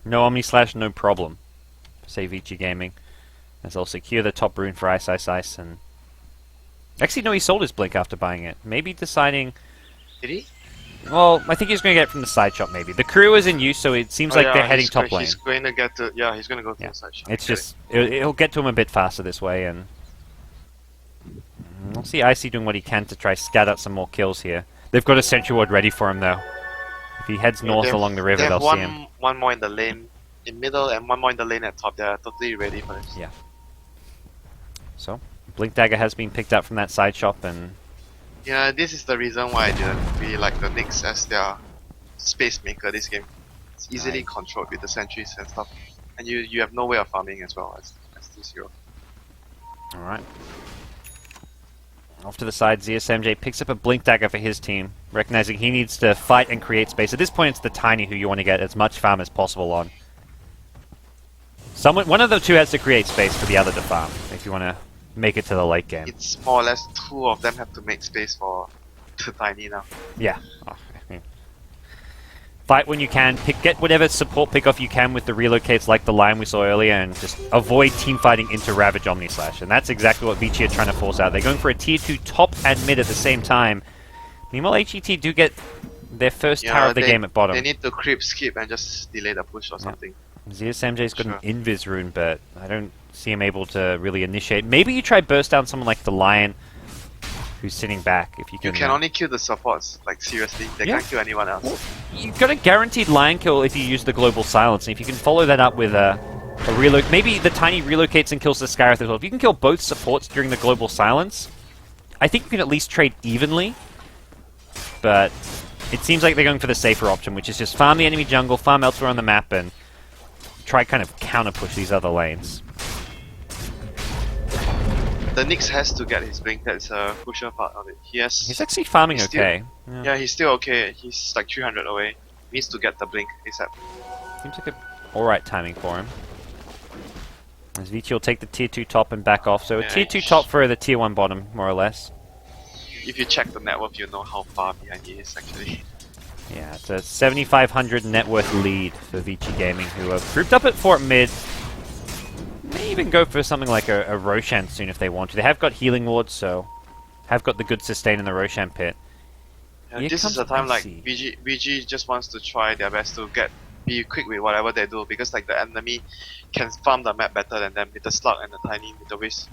no Omni Slash, no problem. Say Vici Gaming. As they'll secure the top rune for Ice, and... Actually, no, he sold his Blink after buying it. Maybe deciding... Did he? Well, I think he's going to get it from the side shop, maybe. The crew is in use, so it seems like they're heading top lane. He's going to get to. Yeah, he's going to go to Yeah. the side shop. It's just... It'll get to him a bit faster this way, and... We'll see Icy doing what he can to try scat out some more kills here. They've got a Sentry Ward ready for him, though. If he heads north along the river, they have they'll see him. one more in the lane, in middle, and one more in the lane at top. They're totally ready for this. Yeah. So, Blink Dagger has been picked up from that side shop, and Yeah, this is the reason why I didn't really like the Nyx as their space maker this game. It's easily Right. controlled with the sentries and stuff. And you have no way of farming as well as this hero. alright. Off to the side, ZSMJ picks up a Blink Dagger for his team, recognizing he needs to fight and create space. At this point, it's the Tiny who you want to get as much farm as possible on. One of the two has to create space for the other to farm, if you want to make it to the late game. It's more or less two of them have to make space for the Tiny now. Yeah. Fight when you can, get whatever support pickoff you can with the relocates like the line we saw earlier, and just avoid team fighting into Ravage Omni Slash. And that's exactly what Vici are trying to force out. They're going for a tier 2 top and mid at the same time. Meanwhile, HGT do get their first tower of the game at bottom. They need to creep, skip, and just delay the push or something. ZSMJ's got Sure. an Invis rune, but I don't see him able to really initiate. Maybe you try burst down someone like the Lion, who's sitting back. If you You can, can only kill the supports, like seriously. They Yeah. can't kill anyone else. You've got a guaranteed Lion kill if you use the Global Silence, and if you can follow that up with a relocate, maybe the Tiny relocates and kills the Skywrath as well. If you can kill both supports during the Global Silence, I think you can at least trade evenly. But it seems like they're going for the safer option, which is just farm the enemy jungle, farm elsewhere on the map, and try kind of counter push these other lanes. the Nyx has to get his blink. That's a crucial part of it. He's actually farming he's still- okay. Yeah, he's still okay. He's like 300 away. Needs to get the blink ASAP. Seems like a alright timing for him. As Vici will take the tier 2 top and back off. So a Yeah, tier 2 top for the tier 1 bottom, more or less. If you check the net worth, you know how far behind he is actually. Yeah, it's a 7,500 net worth lead for Vici Gaming, who are grouped up at Fort Mid. May even go for something like a Roshan soon if they want to. They have got healing wards, so have got the good sustain in the Roshan pit. Yeah, Here this is comes the time like Icy. VG just wants to try their best to be quick with whatever they do, because like the enemy can farm the map better than them with the slug and the tiny with the wisp.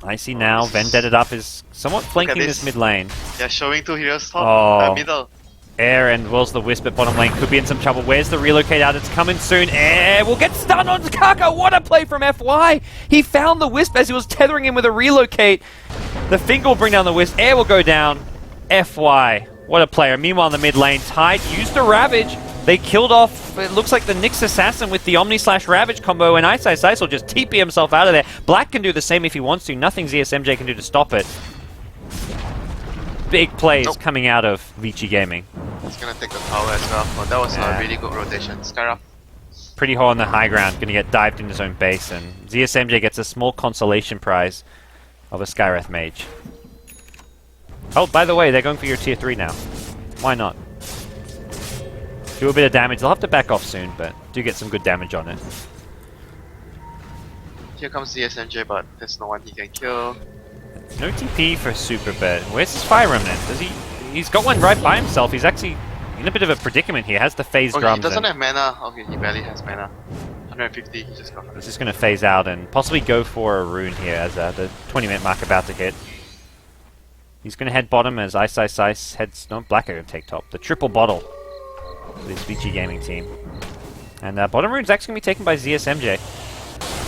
Icy now, Vendetted up is somewhat flanking this this. mid lane. Yeah, showing two heroes top, Oh. middle. Air and Will's the Wisp at bottom lane could be in some trouble. Where's the relocate out? It's coming soon. Air will get stunned on Kaka. What a play from FY! He found the Wisp as he was tethering him with a relocate. The finger will bring down the Wisp. Air will go down. FY. What a player. Meanwhile, in the mid lane, Tide used a Ravage. They killed off, it looks like the Nyx Assassin with the Omni/Ravage combo, and Ice will just TP himself out of there. Black can do the same if he wants to. Nothing ZSMJ can do to stop it. Big plays coming out of Vici Gaming. He's gonna take the tower as well. But that was Yeah. a really good rotation. Skyra. Pretty hard on the high ground, going to get dived in his own base, and ZSMJ gets a small consolation prize of a Skywrath Mage. Oh, by the way, they're going for your tier 3 now. Why not? Do a bit of damage. They'll have to back off soon, but do get some good damage on it. Here comes the SMJ, but there's no one he can kill. No TP for Super Bet. Where's his Fire Remnant? Does he? He's got one right by himself. He's actually in a bit of a predicament here. Has the phase Okay, he drums. doesn't and have mana. Okay, he barely has mana. 150, he just got 100. He's just going to phase out and possibly go for a rune here as the 20-minute mark about to hit. He's going to head bottom as Ice heads... No, Black are going to take top. The triple bottle for this Vici Gaming team. And bottom rune's actually going to be taken by ZSMJ.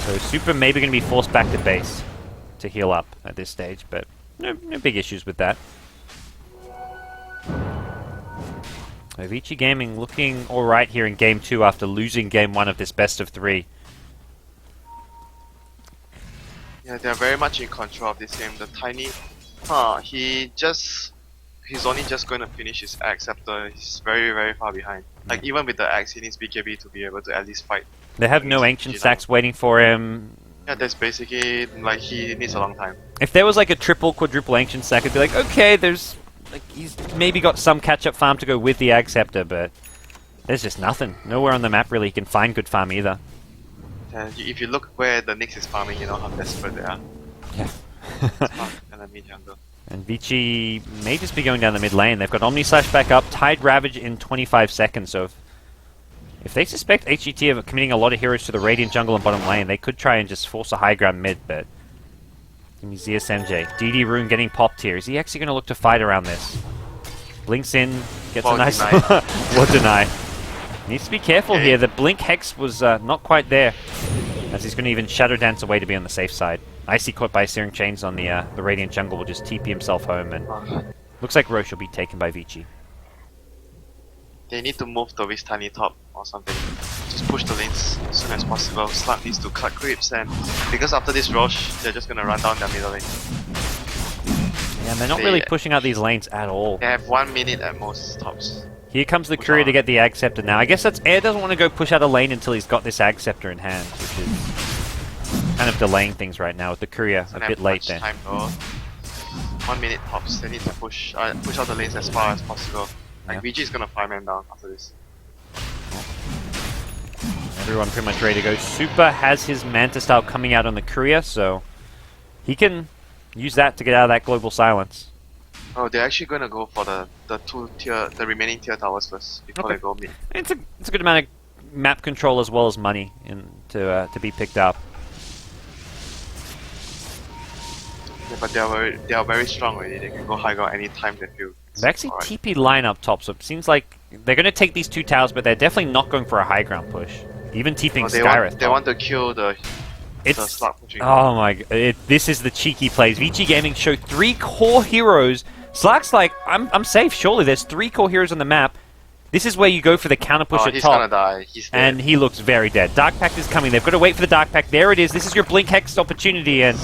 So Super maybe going to be forced back to base to heal up at this stage, but no big issues with that. Vici Gaming looking alright here in Game 2 after losing Game 1 of this best of 3. Yeah, they're very much in control of this game. The tiny... he's only just going to finish his axe after he's very, very far behind. Like, even with the axe, he needs BKB to be able to at least fight. They have no ancient stacks waiting for him. Yeah, that's basically, like, he needs a long time. If there was like a triple, quadruple ancient stack, I'd be like, okay, there's... Like, he's maybe got some catch-up farm to go with the Ag Scepter, but there's just nothing. Nowhere on the map really he can find good farm either. If you look where the Nyx is farming, you know how desperate they are. Yeah. It's not enemy jungle. And Vici may just be going down the mid lane. They've got Omni/Slash back up, Tide Ravage in 25 seconds, so if they suspect HGT of committing a lot of heroes to the Radiant jungle and bottom lane, they could try and just force a high ground mid, but... Give me ZSMJ. DD Rune getting popped here. Is he actually going to look to fight around this? Blinks in, gets a nice... Ward deny. Needs to be careful here. The Blink Hex was not quite there, as he's going to even Shadow Dance away to be on the safe side. Icy caught by Searing Chains on the Radiant jungle will just TP himself home, and looks like Roche will be taken by Vici. They need to move to this tiny top or something. Just push the lanes as soon as possible. Slug needs to cut creeps, and because after this Roche, they're just gonna run down their middle lane. Yeah, and they're not really pushing out these lanes at all. They have 1 minute at most tops. Here comes the Courier to get the Ag Scepter now. I guess that's Air doesn't want to go push out a lane until he's got this Ag Scepter in hand, which is kind of delaying things right now with the Courier a bit late there. Time though. 1 minute tops. They need to push out the lanes as far as possible. Like VG is gonna 5-man down after this. Everyone pretty much ready to go. Super has his Manta style coming out on the Courier, so he can use that to get out of that global silence. Oh, they're actually gonna go for the remaining tier towers first before they go mid. It's a good amount of map control as well as money to be picked up. Yeah, but they are very strong already. They can go high ground anytime they feel. They actually TP line up top, so it seems like they're going to take these 2 towers, but they're definitely not going for a high ground push. Even TPing Skywrath. They want to kill the slug pushing. Oh my god, this is the cheeky plays. Vici Gaming show 3 core heroes. Slug's like, I'm safe, surely. There's 3 core heroes on the map. This is where you go for the counter push Oh, at he's top. gonna die. He's dead. And he looks very dead. Dark Pact is coming. They've got to wait for the Dark Pact. There it is. This is your Blink Hex opportunity, and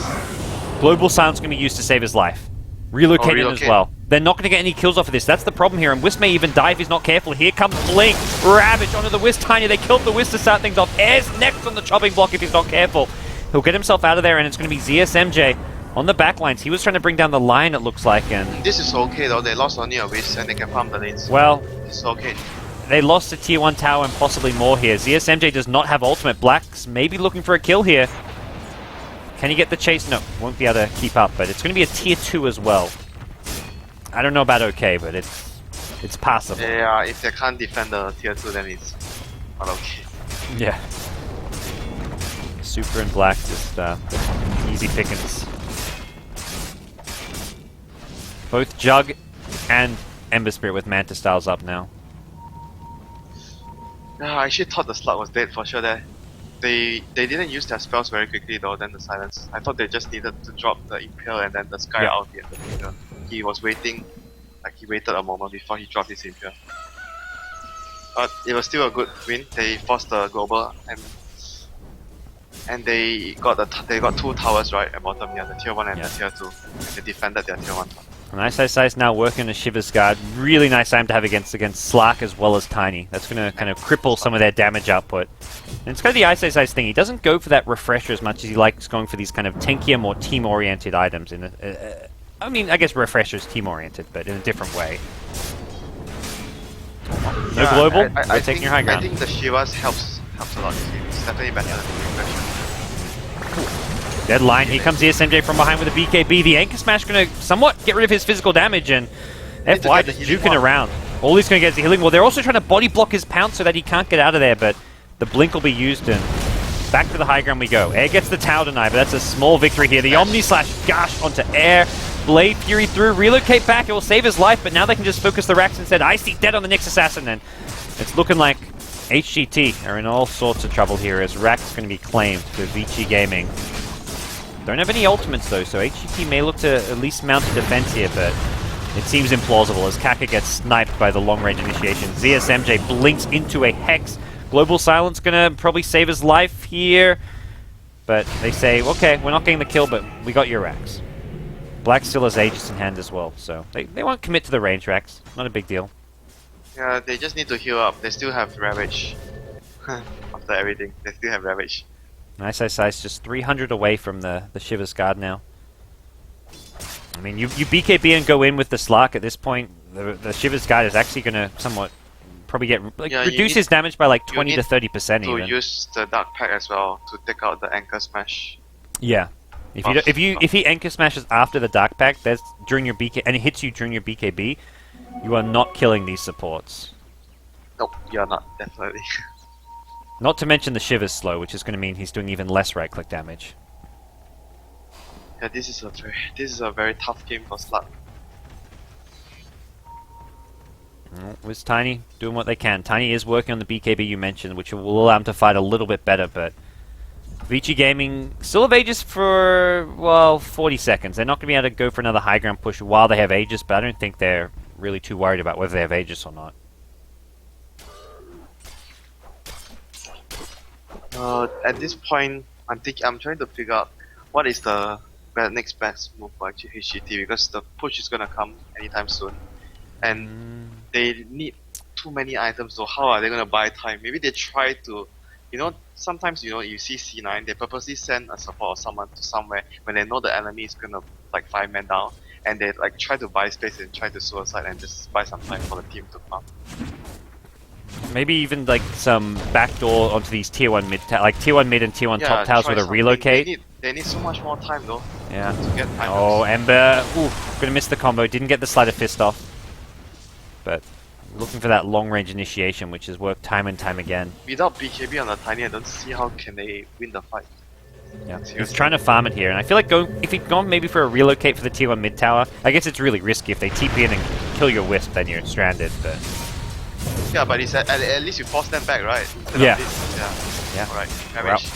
Global Silence going to be used to save his life. Relocate in as relocate. well. They're not going to get any kills off of this. That's the problem here, and Wisp may even die if he's not careful. Here comes Blink. Ravage onto the Wisp Tiny. They killed the Wisp to start things off. Air's next on the chopping block if he's not careful. He'll get himself out of there, and it's going to be ZSMJ on the backlines. He was trying to bring down the line, it looks like, and... This is okay though, they lost only a Wisp and they can farm the lanes. Well, It's okay. they lost a tier 1 tower and possibly more here. ZSMJ does not have ultimate. Black's maybe looking for a kill here. Can he get the chase? No, won't be able to keep up, but it's going to be a tier 2 as well. I don't know about okay, but it's possible. Yeah, if they can't defend the tier 2 then it's not okay. Yeah. Super and Black just easy pickings. Both Jug and Ember Spirit with Manta Styles up now. Yeah, I actually thought the slug was dead for sure there. They didn't use their spells very quickly though, then the silence. I thought they just needed to drop the Impale and then the Sky Yeah. out the end of the He was waiting, like he waited a moment before he dropped his Impale. But it was still a good win. They forced the global and they got two towers right at bottom here, the tier 1 and Yeah. the tier 2. And they defended their tier 1. Nice Ice now working on Shiver's Guard. Really nice aim to have against Slark as well as Tiny. That's going to kind of cripple some of their damage output. And it's kind of the Ice thing. He doesn't go for that refresher as much as he likes going for these kind of tankier, more team-oriented items. I mean, I guess refresher's team-oriented, but in a different way. No Yeah, global. I We're taking your high I ground. think the Shivas helps a lot. It's definitely better than the refresher. Deadline. Here comes ESMJ from behind with a BKB. The Anchor Smash going to somewhat get rid of his physical damage, and Need to FY get the just healing juking wall. around. All he's going to get is the healing wall. They're also trying to body block his pounce so that he can't get out of there, but the blink will be used, and back to the high ground we go. Air gets the tower denied, but that's a small victory here. The Omni Slash Gush onto Air. Blade Fury through. Relocate back. It will save his life, but now they can just focus the racks instead. Icy dead on the next assassin, and it's looking like HGT are in all sorts of trouble here as Rack's going to be claimed for Vici Gaming. Don't have any ultimates though, so HGT may look to at least mount a defense here, but it seems implausible as Kaka gets sniped by the long-range initiation. ZSMJ blinks into a Hex. Global Silence gonna probably save his life here, but they say, okay, we're not getting the kill, but we got your racks. Black still has Aegis in hand as well, so they won't commit to the range racks. Not a big deal. Yeah, they just need to heal up. They still have Ravage. After everything, they still have Ravage. Nice Ice just 300 away from the Shiver's Guard now. I mean, you BKB and go in with the Slark at this point. The Shiver's Guard is actually going to somewhat probably get Yeah, you reduce need- his damage by like you 20 to need 30% To even. use the Dark Pack as well to take out the Anchor Smash. Yeah. If he Anchor Smashes after the Dark Pack, that's during your BK and it hits you during your BKB, you are not killing these supports. Nope, you're not, definitely. Not to mention the Shiver's slow, which is going to mean he's doing even less right-click damage. Yeah, this is a very tough game for Slug. With Tiny doing what they can. Tiny is working on the BKB you mentioned, which will allow him to fight a little bit better, but Vici Gaming still have Aegis for, well, 40 seconds. They're not going to be able to go for another high ground push while they have Aegis, but I don't think they're really too worried about whether they have Aegis or not. At this point, I'm trying to figure out what is the next best move for actually HGT, because the push is gonna come anytime soon, and they need too many items. So how are they gonna buy time? Maybe they try to, sometimes you see C9, they purposely send a support or someone to somewhere when they know the enemy is gonna like 5 men down, and they like try to buy space and try to suicide and just buy some time for the team to come. Maybe even like some backdoor onto these tier 1 mid, like tier 1 mid and tier 1 top towers try with a something. relocate. They need so much more time though Yeah. to get items. Oh, Ember. Ooh, gonna miss the combo. Didn't get the Sleight of Fist off. But looking for that long-range initiation, which has worked time and time again. Without BKB on the Tiny, I don't see how can they win the fight. Yeah. He's Seriously. trying to farm it here, and I feel like if he'd gone maybe for a relocate for the tier 1 mid tower, I guess it's really risky. If they TP in and kill your Wisp, then you're stranded, but... Yeah, but it's at least you force them back, right? Instead of Yeah. this. Yeah. Alright, Ravage.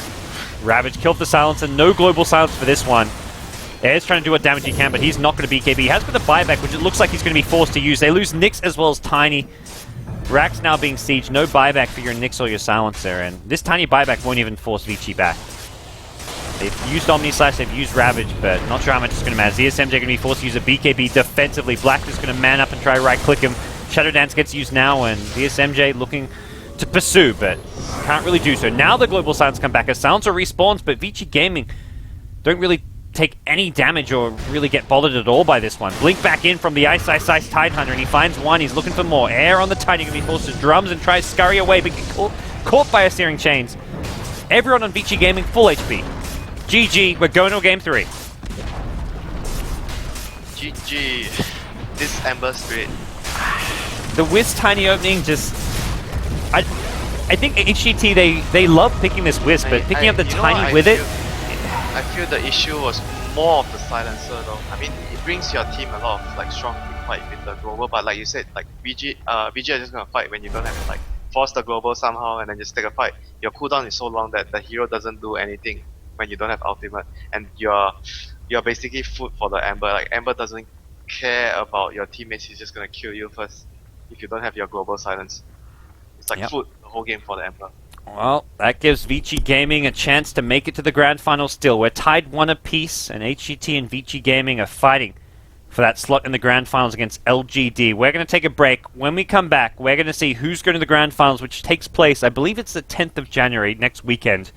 Ravage killed the Silencer. No global silence for this one. Air's trying to do what damage he can, but he's not going to BKB. He has got the buyback, which it looks like he's going to be forced to use. They lose Nyx as well as Tiny. Rack's now being sieged. No buyback for your Nyx or your Silencer, and this tiny buyback won't even force Vici back. They've used Omni Slash, they've used Ravage, but not sure how much it's going to matter. ZSMJ going to be forced to use a BKB defensively. Black is going to man up and try right-click him. Shadow Dance gets used now, and ZSMJ looking to pursue, but can't really do so. Now the Global Silence come back as Silencer respawns, but Vici Gaming don't really take any damage or really get bothered at all by this one. Blink back in from the Ice Tidehunter, and he finds one. He's looking for more. Air on the Tide, he can be forced to drums and try to scurry away, but get caught by a Searing Chains. Everyone on Vici Gaming, full HP. GG, we're going to game 3. GG. This Ember Spirit. The Wisp tiny opening just... I think HGT, they love picking this Wisp, but picking up the tiny with it... I feel the issue was more of the Silencer though. I mean, it brings your team a lot of like strong team fight with the global, but like you said, like VG are just gonna fight when you don't have to like force the global somehow and then just take a fight. Your cooldown is so long that the hero doesn't do anything when you don't have ultimate, and you're basically food for the Ember. Like Ember doesn't care about your teammates, he's just gonna kill you first if you don't have your global silence. It's like food the whole game for the Ember. Well, that gives Vici Gaming a chance to make it to the Grand Final still. We're tied 1 apiece, and HGT and Vici Gaming are fighting for that slot in the Grand Finals against LGD. We're going to take a break. When we come back, we're going to see who's going to the Grand Finals, which takes place, I believe it's the 10th of January, next weekend.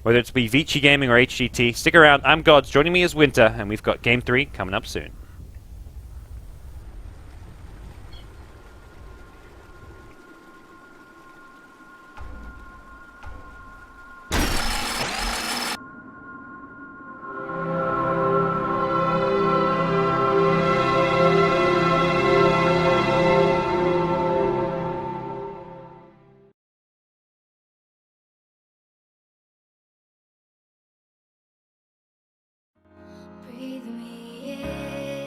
Whether it's be Vici Gaming or HGT. Stick around. I'm Gods. Joining me is Winter, and we've got Game 3 coming up soon. Breathe me in.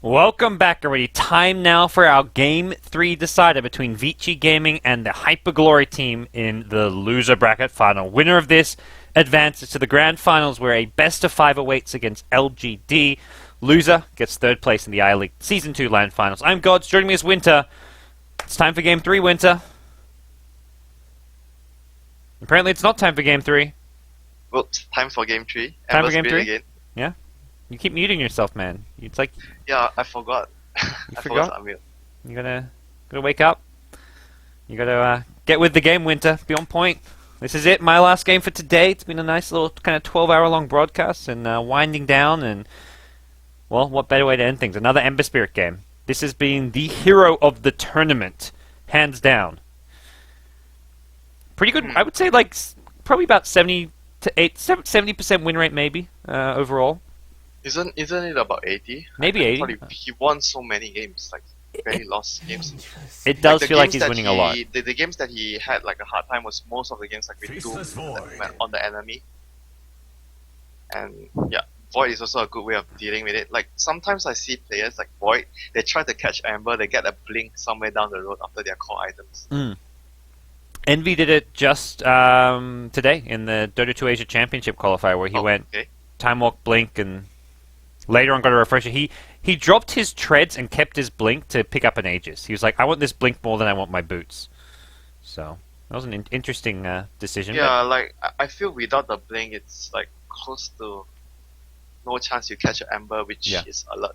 Welcome back, everybody. Time now for our Game 3 decider between Vici Gaming and the Hyperglory team in the loser bracket final. Winner of this advances to the grand finals where a best-of-5 awaits against LGD. Loser gets third place in the I-League Season 2 Land Finals. I'm Gods, joining me is Winter. It's time for Game 3, Winter. Apparently it's not time for Game 3. Whoops, time for game 3. Time for Ember's Game been 3? Again. Yeah? You keep muting yourself, man. It's like Yeah, I forgot. You I forgot? to unmute. you gotta wake up. You gotta get with the game, Winter. Be on point. This is it, my last game for today. It's been a nice little kind of 12-hour-long broadcast and winding down. And well, what better way to end things? Another Ember Spirit game. This has been the hero of the tournament, hands down. Pretty good. I would say like probably about 70% win rate, maybe overall. Isn't it about 80? Maybe I 80. thought he won so many games, like very lost games. It does the feel like games he's that winning a lot. The games that he had like a hard time was most of the games like with Doom on the enemy. And yeah, Void is also a good way of dealing with it. Like sometimes I see players like Void, they try to catch Amber, they get a blink somewhere down the road after their core items. Envy did it just today in the Dota 2 Asia Championship qualifier where he went Time Walk, Blink, and later on got a refresher. He dropped his treads and kept his Blink to pick up an Aegis. He was like, I want this Blink more than I want my boots. So that was an interesting decision. Yeah, like I feel without the blink, it's like close to no chance you catch an Ember, which is a lot.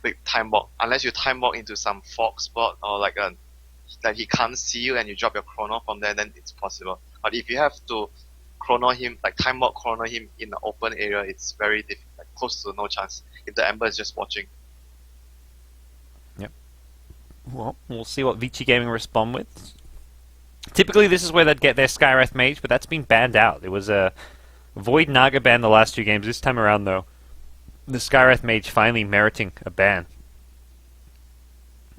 Big time walk, unless you time walk into some fog spot or like that he can't see you and you drop your chrono from there, then it's possible. But if you have to chrono him, like time walk chrono him in the open area, it's very difficult, like close to no chance if the Ember is just watching. Yep. Well, we'll see what Vici Gaming respond with. Typically, this is where they'd get their Skywrath Mage, but that's been banned out. It was a Void Naga ban the last 2 games. This time around, though, the Skywrath Mage finally meriting a ban.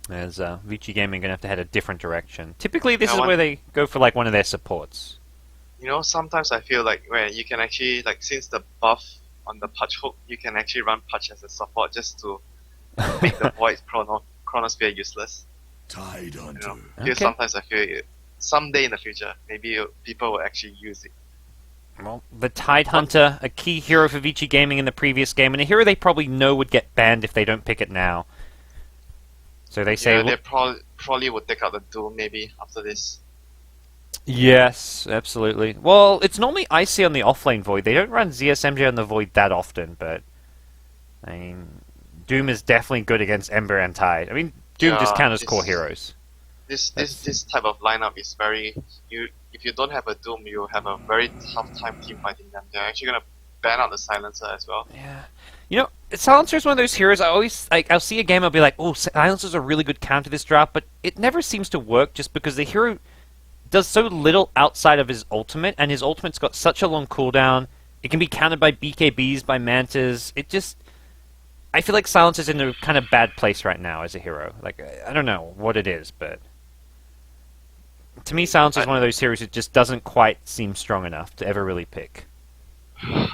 As Vici Gaming going to have to head a different direction. Typically, this is where they go for like one of their supports. You know, sometimes I feel like when you can actually, like, since the buff on the Patch hook, you can actually run Patch as a support just to make the Void Chronosphere useless. Tied You onto. know, because sometimes I feel someday in the future, maybe people will actually use it. Well, the Tide Hunter, a key hero for Vici Gaming in the previous game, and a hero they probably know would get banned if they don't pick it now. So they say... Yeah, they probably would take out the Doom maybe after this. Yes, absolutely. Well, it's normally Icy on the offlane Void. They don't run ZSMJ on the Void that often, but... I mean, Doom is definitely good against Ember and Tide. I mean, Doom just counters core heroes. This type of lineup is very... If you don't have a Doom, you have a very tough time team fighting them. They're actually going to ban out the Silencer as well. Yeah. You know, Silencer is one of those heroes I always... I'll see a game, I'll be like, oh, Silencer's a really good counter this draft, but it never seems to work just because the hero does so little outside of his ultimate, and his ultimate's got such a long cooldown. It can be countered by BKBs, by Mantas. It just... I feel like Silencer's in a kind of bad place right now as a hero. Like, I don't know what it is, but... To me, Silencer's one of those heroes that just doesn't quite seem strong enough to ever really pick.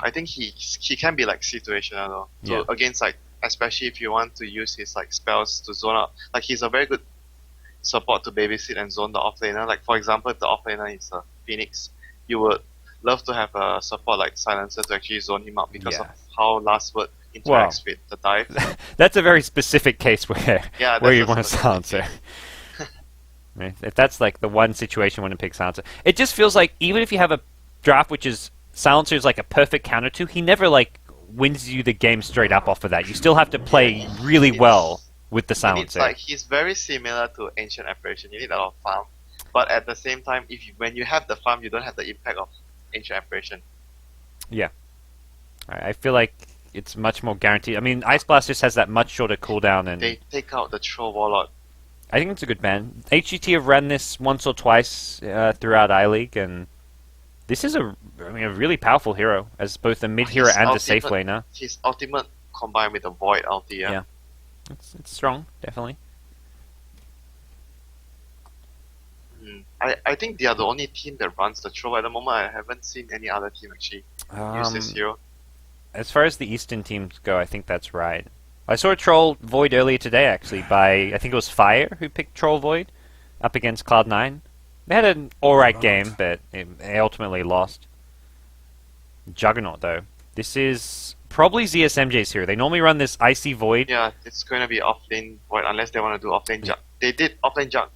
I think he can be like situational though. So against like, especially if you want to use his like spells to zone out, like he's a very good support to babysit and zone the offlaner. Like for example, if the offlaner is a Phoenix, you would love to have a support like Silencer to actually zone him out because of how Last Word interacts with the dive. That's a very specific case where you want a Silencer. If that's like the one situation when to pick Silencer, it just feels like even if you have a draft which is Silencer is like a perfect counter to, he never like wins you the game straight up off of that. You still have to play really well with the Silencer. It's like he's very similar to Ancient Apparition. You need a lot of farm, but at the same time, when you have the farm, you don't have the impact of Ancient Apparition. Yeah, I feel like it's much more guaranteed. I mean, Ice Blast just has that much shorter cooldown, and they take out the Troll Warlord. I think it's a good ban. HGT have run this once or twice throughout I-League, and this is a really powerful hero as both a mid hero and a safe laner. His ultimate combined with the Void ulti, yeah. It's strong, definitely. I think they are the only team that runs the Troll at the moment. I haven't seen any other team actually use this hero. As far as the Eastern teams go, I think that's right. I saw a troll Void earlier today, actually, by, I think it was Fire who picked troll Void up against Cloud9. They had an alright game, but they ultimately lost. Juggernaut, though. This is probably ZSMJ's hero. They normally run this Icy Void. Yeah, it's going to be offlane Void unless they want to do offlane Jug. They did offlane Jug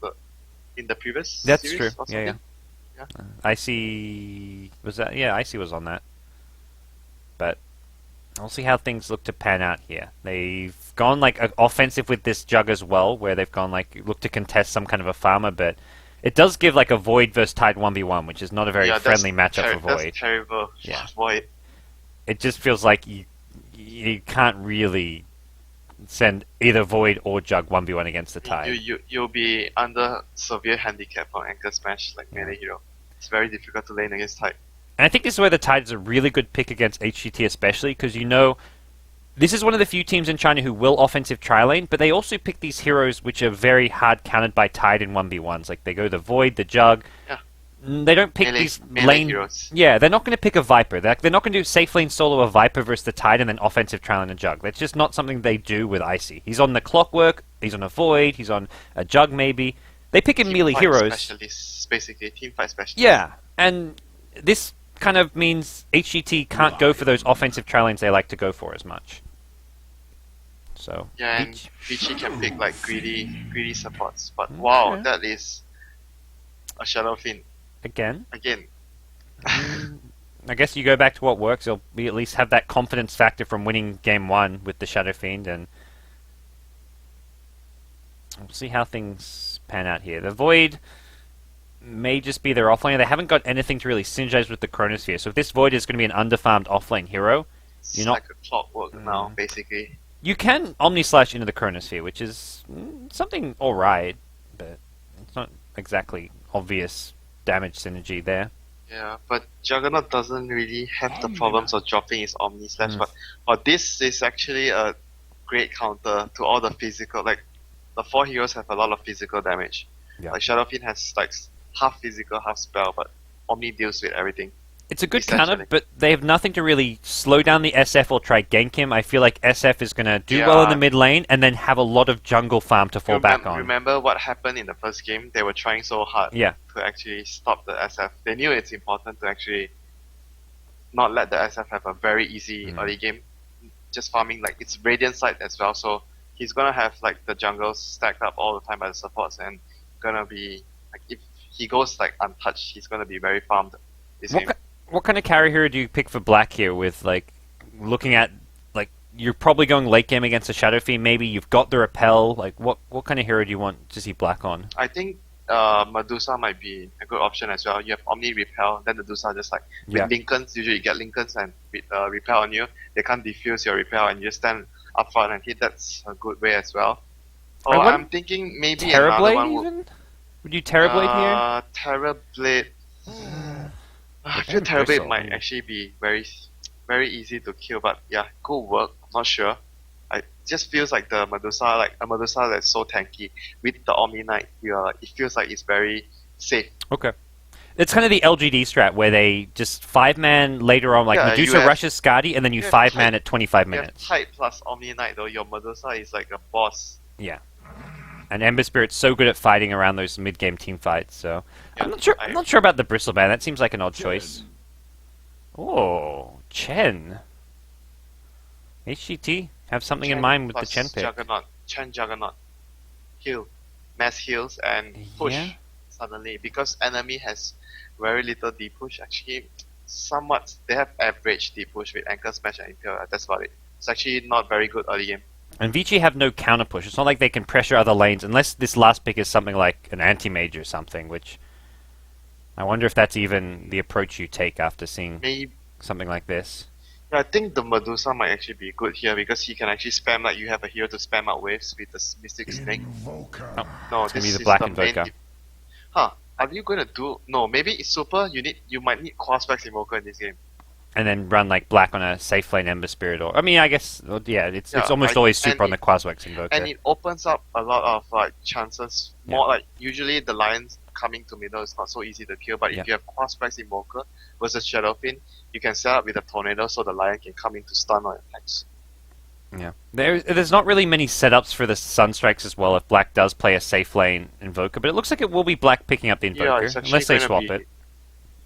in the previous That's series true. or Yeah, something. yeah. Icy... was that? Yeah, Icy was on that. But I'll see how things look to pan out here. They've gone like offensive with this Jug as well, where they've gone like look to contest some kind of a farmer, but it does give like a Void versus Tide 1v1, which is not a very friendly matchup for Void. That's terrible. Yeah. Void. It just feels like you can't really send either Void or Jug 1v1 against the Tide. You'll be under severe handicap on Anchor Smash like melee hero. It's very difficult to lane against Tide. And I think this is where the Tide is a really good pick against HGT especially, because you know this is one of the few teams in China who will offensive tri-lane, but they also pick these heroes which are very hard countered by Tide in 1v1s. Like they go the Void, the Jug. Yeah. They don't pick these lane heroes. Yeah, they're not going to pick a Viper. They're not going to do safe lane solo a Viper versus the Tide and then offensive tri-lane a Jug. That's just not something they do with Icy. He's on the Clockwork, he's on a Void, he's on a Jug maybe. They pick in melee heroes. Specialists, basically team fight specialists. Yeah, and this kind of means HGT can't go for those offensive tri-lanes they like to go for as much. So yeah, and Vichy can pick like greedy supports. But wow, Okay. that is a Shadow Fiend again, again. I guess you go back to what works. You'll be at least have that confidence factor from winning game 1 with the Shadow Fiend, and we'll see how things pan out here. The Void may just be their offlane. They haven't got anything to really synergize with the Chronosphere. So if this Void is going to be an underfarmed offlane hero, It's you're not. like a clockwork now, basically. You can Omni Slash into the Chronosphere, which is something alright, but it's not exactly obvious damage synergy there. Yeah, but Juggernaut doesn't really have the problems of dropping his Omni Slash, but this is actually a great counter to all the physical, like the 4 heroes have a lot of physical damage. Yeah. Like Shadow Fiend has like half physical, half spell, but Omni deals with everything. It's a good Essentially. counter, but they have nothing to really slow down the SF or try gank him. I feel like SF is going to do well in the mid lane and then have a lot of jungle farm to fall back on. Remember what happened in the first game? They were trying so hard Yeah. to actually stop the SF. They knew it's important to actually not let the SF have a very easy early game. Just farming, like it's Radiant side as well, so he's gonna have like the jungles stacked up all the time by the supports and gonna be like if he goes like untouched, he's gonna be very farmed this game. What kind of carry hero do you pick for black here with like looking at like you're probably going late game against a Shadow Fiend, maybe you've got the repel, like what kind of hero do you want to see black on? I think Medusa might be a good option as well. You have Omni Repel, then Medusa just like with Lincolns, usually you get Lincolns and Repel on you. They can't defuse your Repel and you just stand up front and hit. That's a good way as well. Oh, I'm thinking maybe another Terrorblade one even? Would you Terrorblade here? Terrorblade. I feel Terrorblade might actually be very easy to kill, but yeah, could work. I'm not sure. It just feels like the Medusa, like a Medusa that's so tanky. With the Omni Knight, it feels like it's very safe. Okay. It's kind of the LGD strat where they just 5-man later on, like Medusa rushes Skadi, and then you 5-man at 25 minutes. Tide plus Omni Knight though, your Medusa is like a boss. Yeah. And Ember Spirit's so good at fighting around those mid-game team fights, so Yeah, I'm not sure about the Bristleband. That seems like an odd choice. Oh, Chen. HGT have something in mind with the Chen pick. Chen Juggernaut. Heal. Mass heals and push suddenly. Because enemy has very little D-push, actually somewhat they have average D-push with Anchor Smash and Imperial. That's about it. It's actually not very good early game. And Vici have no counter push. It's not like they can pressure other lanes unless this last pick is something like an anti-mage or something, which I wonder if that's even the approach you take after seeing something like this. Yeah, I think the Medusa might actually be good here because he can actually spam, like you have a hero to spam out waves with the Mystic Snake. No, this is the Black the Invoker. main... Are you going to do... No, maybe it's super, you might need Quaspex Invoker in this game. And then run like black on a safe lane Ember Spirit, or I mean, I guess it's almost always super on the Quaswex Invoker. And it opens up a lot of like chances. More like usually the Lions coming to middle is not so easy to kill, but if you have Quaspex Invoker versus Shadow Fiend, you can set up with a Tornado so the Lion can come in to stun or attacks. Yeah. There's not really many setups for the Sunstrikes as well if Black does play a safe lane Invoker, but it looks like it will be Black picking up the Invoker, it's actually unless they gonna swap be- it.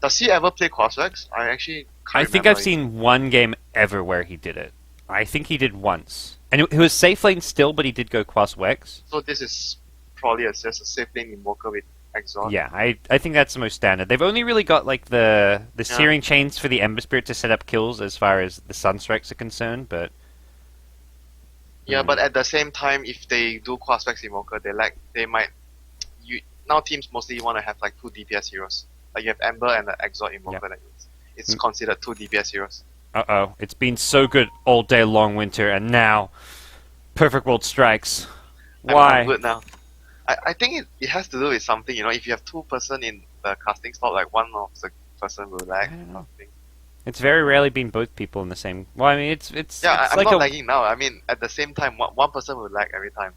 Does he ever play Crosslegs? I actually can't I think remember. I've seen one game ever where he did it. I think he did once. And it was safe lane still, but he did go Crosswegs. So this is probably just a safe lane Invoker with Exhaust. Yeah, I think that's the most standard. They've only really got like the Searing Chains for the Ember Spirit to set up kills as far as the Sunstrikes are concerned, but... Yeah, but at the same time, if they do Crosslegs Invoker, they might... Now teams mostly want to have like 2 DPS heroes. Like you have Ember and the Exalt Invoker. Like it's considered 2 DPS heroes. Uh-oh, it's been so good all day long, Winter, and now Perfect World strikes. Why? I'm good now. I think it has to do with something, if you have 2 person in the casting slot, like one of the person will lag. I don't know. Something. It's very rarely been both people in the same... Well, I mean, it's Yeah, I'm like not lagging now. I mean, at the same time, one person will lag every time.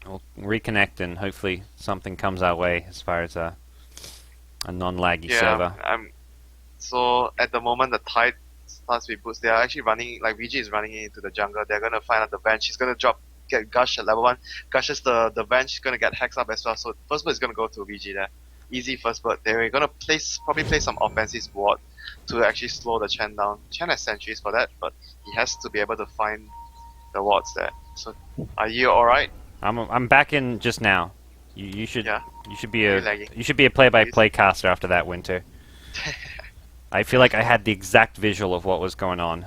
We'll reconnect and hopefully something comes our way as far as a non-laggy server. So at the moment, the Tide starts with boots. They are actually running, like VG is running into the jungle. They're going to find out the bench. He's going to get Gush at level 1. Gush is the bench. He's going to get Hex up as well. So first bird is going to go to VG there. Easy first bird. They're going to probably play some offensive ward to actually slow the Chen down. Chen has sentries for that, but he has to be able to find the wards there. So are you alright? I'm back in just now. You should be You're a lagging. play-by-play caster after that, Winter. I feel like I had the exact visual of what was going on.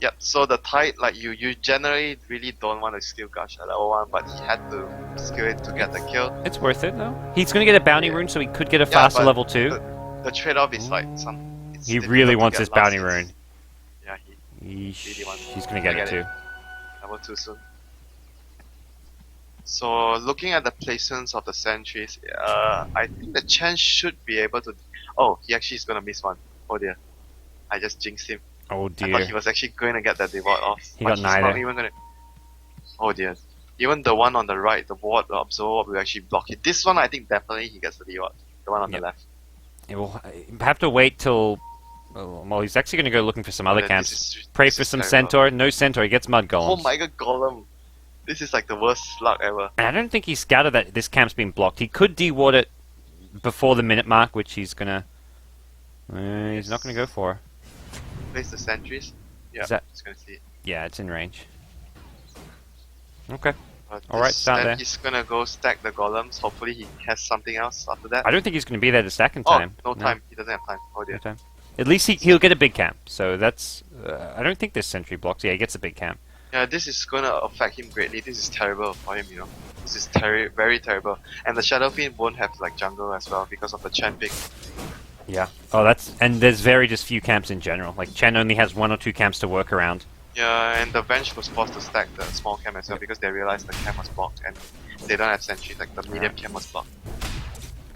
Yep, so the Tide, like you generally really don't want to steal Gush at level 1, but he had to skill it to get the kill. It's worth it though. He's going to get a bounty rune, so he could get a faster but level 2. The trade-off is like it's He difficult really to wants get his last bounty hits. rune. Yeah, really wants He's going to get I it get too. it. Level 2 soon. So looking at the placements of the sentries, I think the Chen should be able to... Oh, he actually is going to miss one. Oh dear. I just jinxed him. Oh I thought he dear. was actually going to get that reward off. He but got he's neither. not even gonna... Oh dear. Even the one on the right, the ward, the absorb will actually block it. This one I think definitely he gets the reward. The one on the left. He will have to wait till... Well, he's actually going to go looking for some other This camps. is- Pray this for is some terrible. Centaur. No Centaur. He gets Mud Oh Golems. my god, Golem. This is like the worst luck ever. And I don't think he scouted that this camp's been blocked. He could deward it before the minute mark, which he's going to... he's not going to go for. Place the sentries. Yeah, Is that- he's gonna see it. Yeah, it's in range. Okay. But Alright, start then there. he's gonna go stack the golems. Hopefully he has something else after that. I don't think he's going to be there to stack in time. Oh, no time. He doesn't have time. Oh No dear. time. At least he'll get a big camp. So that's... I don't think this sentry blocks. Yeah, he gets a big camp. Yeah, this is gonna affect him greatly. This is terrible for him, This is very terrible. And the Shadow Fiend won't have like jungle as well because of the Chen pick. Yeah. Oh, that's... And there's very just few camps in general. Like, Chen only has 1 or 2 camps to work around. Yeah, and the bench was forced to stack the small camp as well because they realized the camp was blocked and they don't have sentries, like the medium camp was blocked.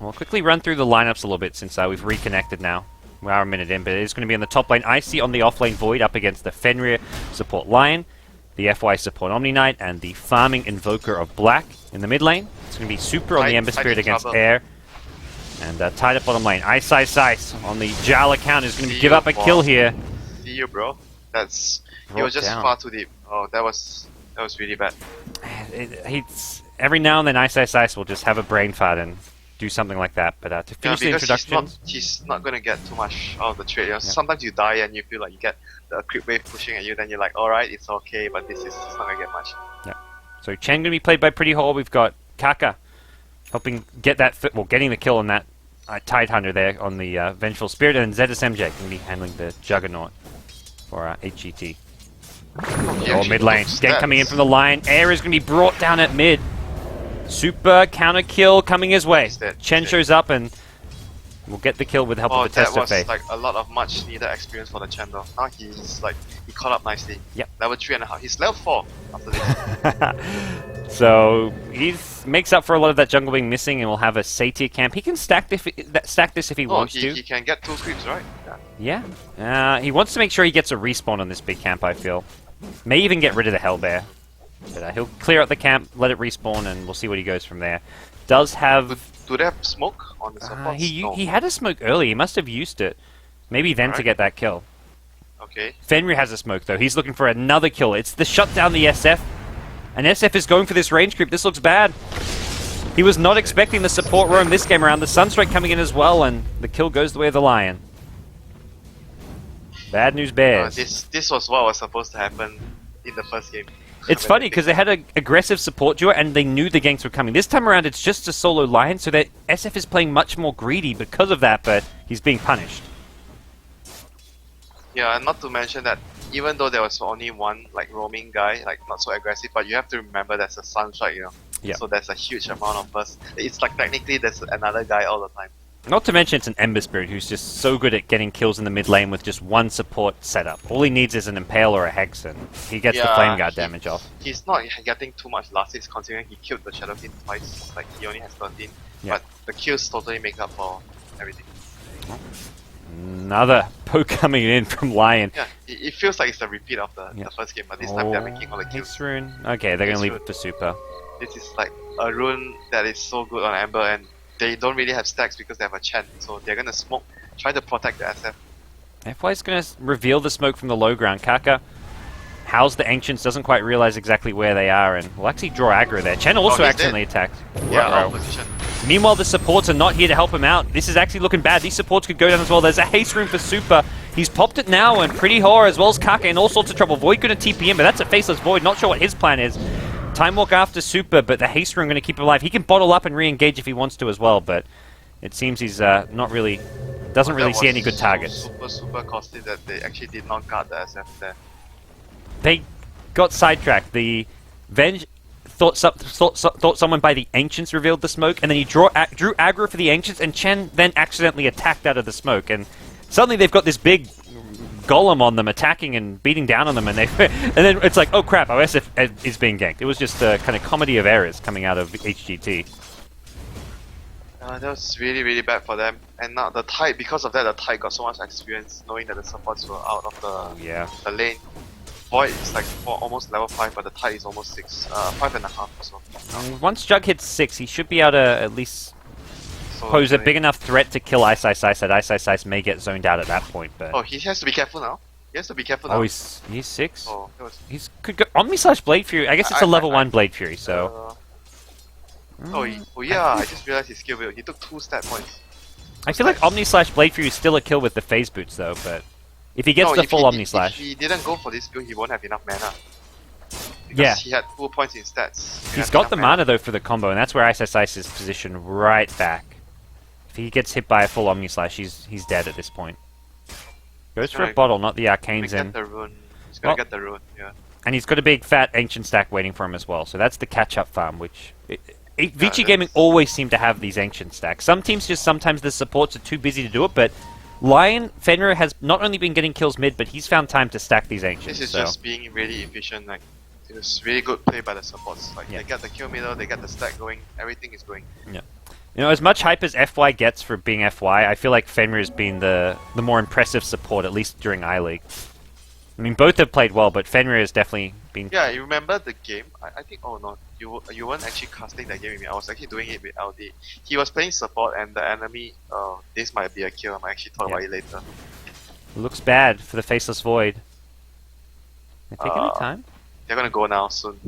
We'll quickly run through the lineups a little bit since we've reconnected now. We are a minute in, but it is going to be on the top lane. Icy on the off lane Void up against the Fenrir support Lion, the FY support Omni Knight, and the farming Invoker of Black in the mid lane. It's going to be Super on the Tide- Ember Tide Spirit in against trouble. Air. And tied up bottom lane. Ice on the Jal account is going to See give you, up a boss. kill here. See you, bro. He Brought was just down. far too deep. Oh, that was really bad. He's every now and then Ice will just have a brain fart and do something like that. But to Yeah, finish the because introductions, he's not gonna get too much out of the trade. Yeah. Sometimes you die and you feel like you get the creep wave pushing at you, then you're like, alright, it's okay, but it's not gonna get much. so Chen going to be played by Pretty Hall. We've got Kaka helping get that, getting the kill on that Tide Hunter there on the Vengeful Spirit, and ZSMJ going to be handling the Juggernaut for HGT. Oh, mid lane. Gank coming in from the line. Air is going to be brought down at mid. Super counter kill coming his way. He's dead. Chen shows up and will get the kill with the help Oh, of the that Test of was Faith. like a lot of much needed experience for the Chandler. Now he caught up nicely. Yep. Level 3.5. He's level 4 after this. So he makes up for a lot of that jungle being missing, and will have a Satyr camp. He can stack this if he wants to. He can get 2 creeps, right? Yeah. Yeah. He wants to make sure he gets a respawn on this big camp, I feel. May even get rid of the Hellbear. But he'll clear out the camp, let it respawn, and we'll see what he goes from there. Does have... Do they have smoke on the supports? No. he had a smoke early. He must have used it. Maybe then to Alright. get that kill. Okay. Fenrir has a smoke though. He's looking for another kill. It's the shut down the SF. And SF is going for this range creep. This looks bad. He was not expecting the support roam this game around. The Sunstrike coming in as well, and the kill goes the way of the Lion. Bad news bears. This was what was supposed to happen in the first game. It's funny because they had an aggressive support duo and they knew the ganks were coming. This time around it's just a solo Lion, so that SF is playing much more greedy because of that, but he's being punished. Yeah, and not to mention that even though there was only one like roaming guy, like not so aggressive, but you have to remember there's a Sunstrike, you know. Yeah. So there's a huge amount of burst. It's like technically there's another guy all the time. Not to mention it's an Ember Spirit who's just so good at getting kills in the mid lane with just one support setup. All he needs is an Impale or a Hex and he gets the Flame Guard damage off. He's not getting too much last hits considering he killed the Shadow King twice. Like he only has 13. Yeah. But the kills totally make up for everything. Another poke coming in from Lion. Yeah, it feels like it's a repeat of the first game, but this time they're making all the kills. Hex rune. Okay, they're going to leave it for super. This is like a rune that is so good on Ember, and they don't really have stacks because they have a Chen, so they're gonna smoke, try to protect the SF. FY's going to reveal the smoke from the low ground. Kaka howls the Ancients, doesn't quite realize exactly where they are, and will actually draw aggro there. Chen also accidentally attacked. Yeah, out of position. Meanwhile, the supports are not here to help him out. This is actually looking bad. These supports could go down as well. There's a haste room for Super. He's popped it now, and Pretty Horror as well as Kaka in all sorts of trouble. Void going to TP in, but that's a Faceless Void. Not sure what his plan is. Time Walk after Super, but the haste room going to keep him alive. He can bottle up and re-engage if he wants to as well, but it seems he's not really... doesn't really see any good targets. Super costly that they actually did not guard the SF there. They got sidetracked. The Venge thought someone by the Ancients revealed the smoke, and then he drew aggro for the Ancients, and Chen then accidentally attacked out of the smoke, and suddenly they've got this big golem on them attacking and beating down on them, and and then it's like, oh crap, our SF is being ganked. It was just a kind of comedy of errors coming out of HGT. That was really, really bad for them. And now the Tide, because of that, the Tide got so much experience knowing that the supports were out of the lane. Void is like almost level 5, but the Tide is almost 6, 5.5 or so. Once Jug hits 6, he should be able to at least pose a big enough threat to kill Ice Ice Ice that Ice Ice Ice may get zoned out at that point. But oh, he has to be careful now. He has to be careful now. Oh, he's 6? Oh, that was... He's could go Omni/Blade Fury. I guess it's a level 1 Blade Fury, so... oh yeah, I just realized his skill build. He took 2 stat points. I feel like Omni/Blade Fury is still a kill with the phase boots though, but if he gets the full Omni/Slash... If he didn't go for this build, he won't have enough mana. Because he had 4 points in stats. He's got the mana though for the combo, and that's where Ice Ice Ice is positioned right back. If he gets hit by a full Omni/Slash, he's dead at this point. Goes for a bottle, not the Arcane's in. He's gonna get the rune, yeah. And he's got a big fat Ancient stack waiting for him as well, so that's the catch-up farm, which... Vici Gaming always seem to have these Ancient stacks. Some teams just sometimes the supports are too busy to do it, but Lion, Fenrir has not only been getting kills mid, but he's found time to stack these Ancients. This is just being really efficient, like, it's really good play by the supports. Like, they get the kill middle, they get the stack going, everything is going. Yeah. You know, as much hype as FY gets for being FY, I feel like Fenrir has been the more impressive support, at least during I-League. I mean, both have played well, but Fenrir has definitely been... Yeah, you remember the game? I think... Oh no, you weren't actually casting that game with me. I was actually doing it with LD. He was playing support and the enemy... this might be a kill. I might actually talk about it later. Looks bad for the Faceless Void. They take any time? They're gonna go now soon.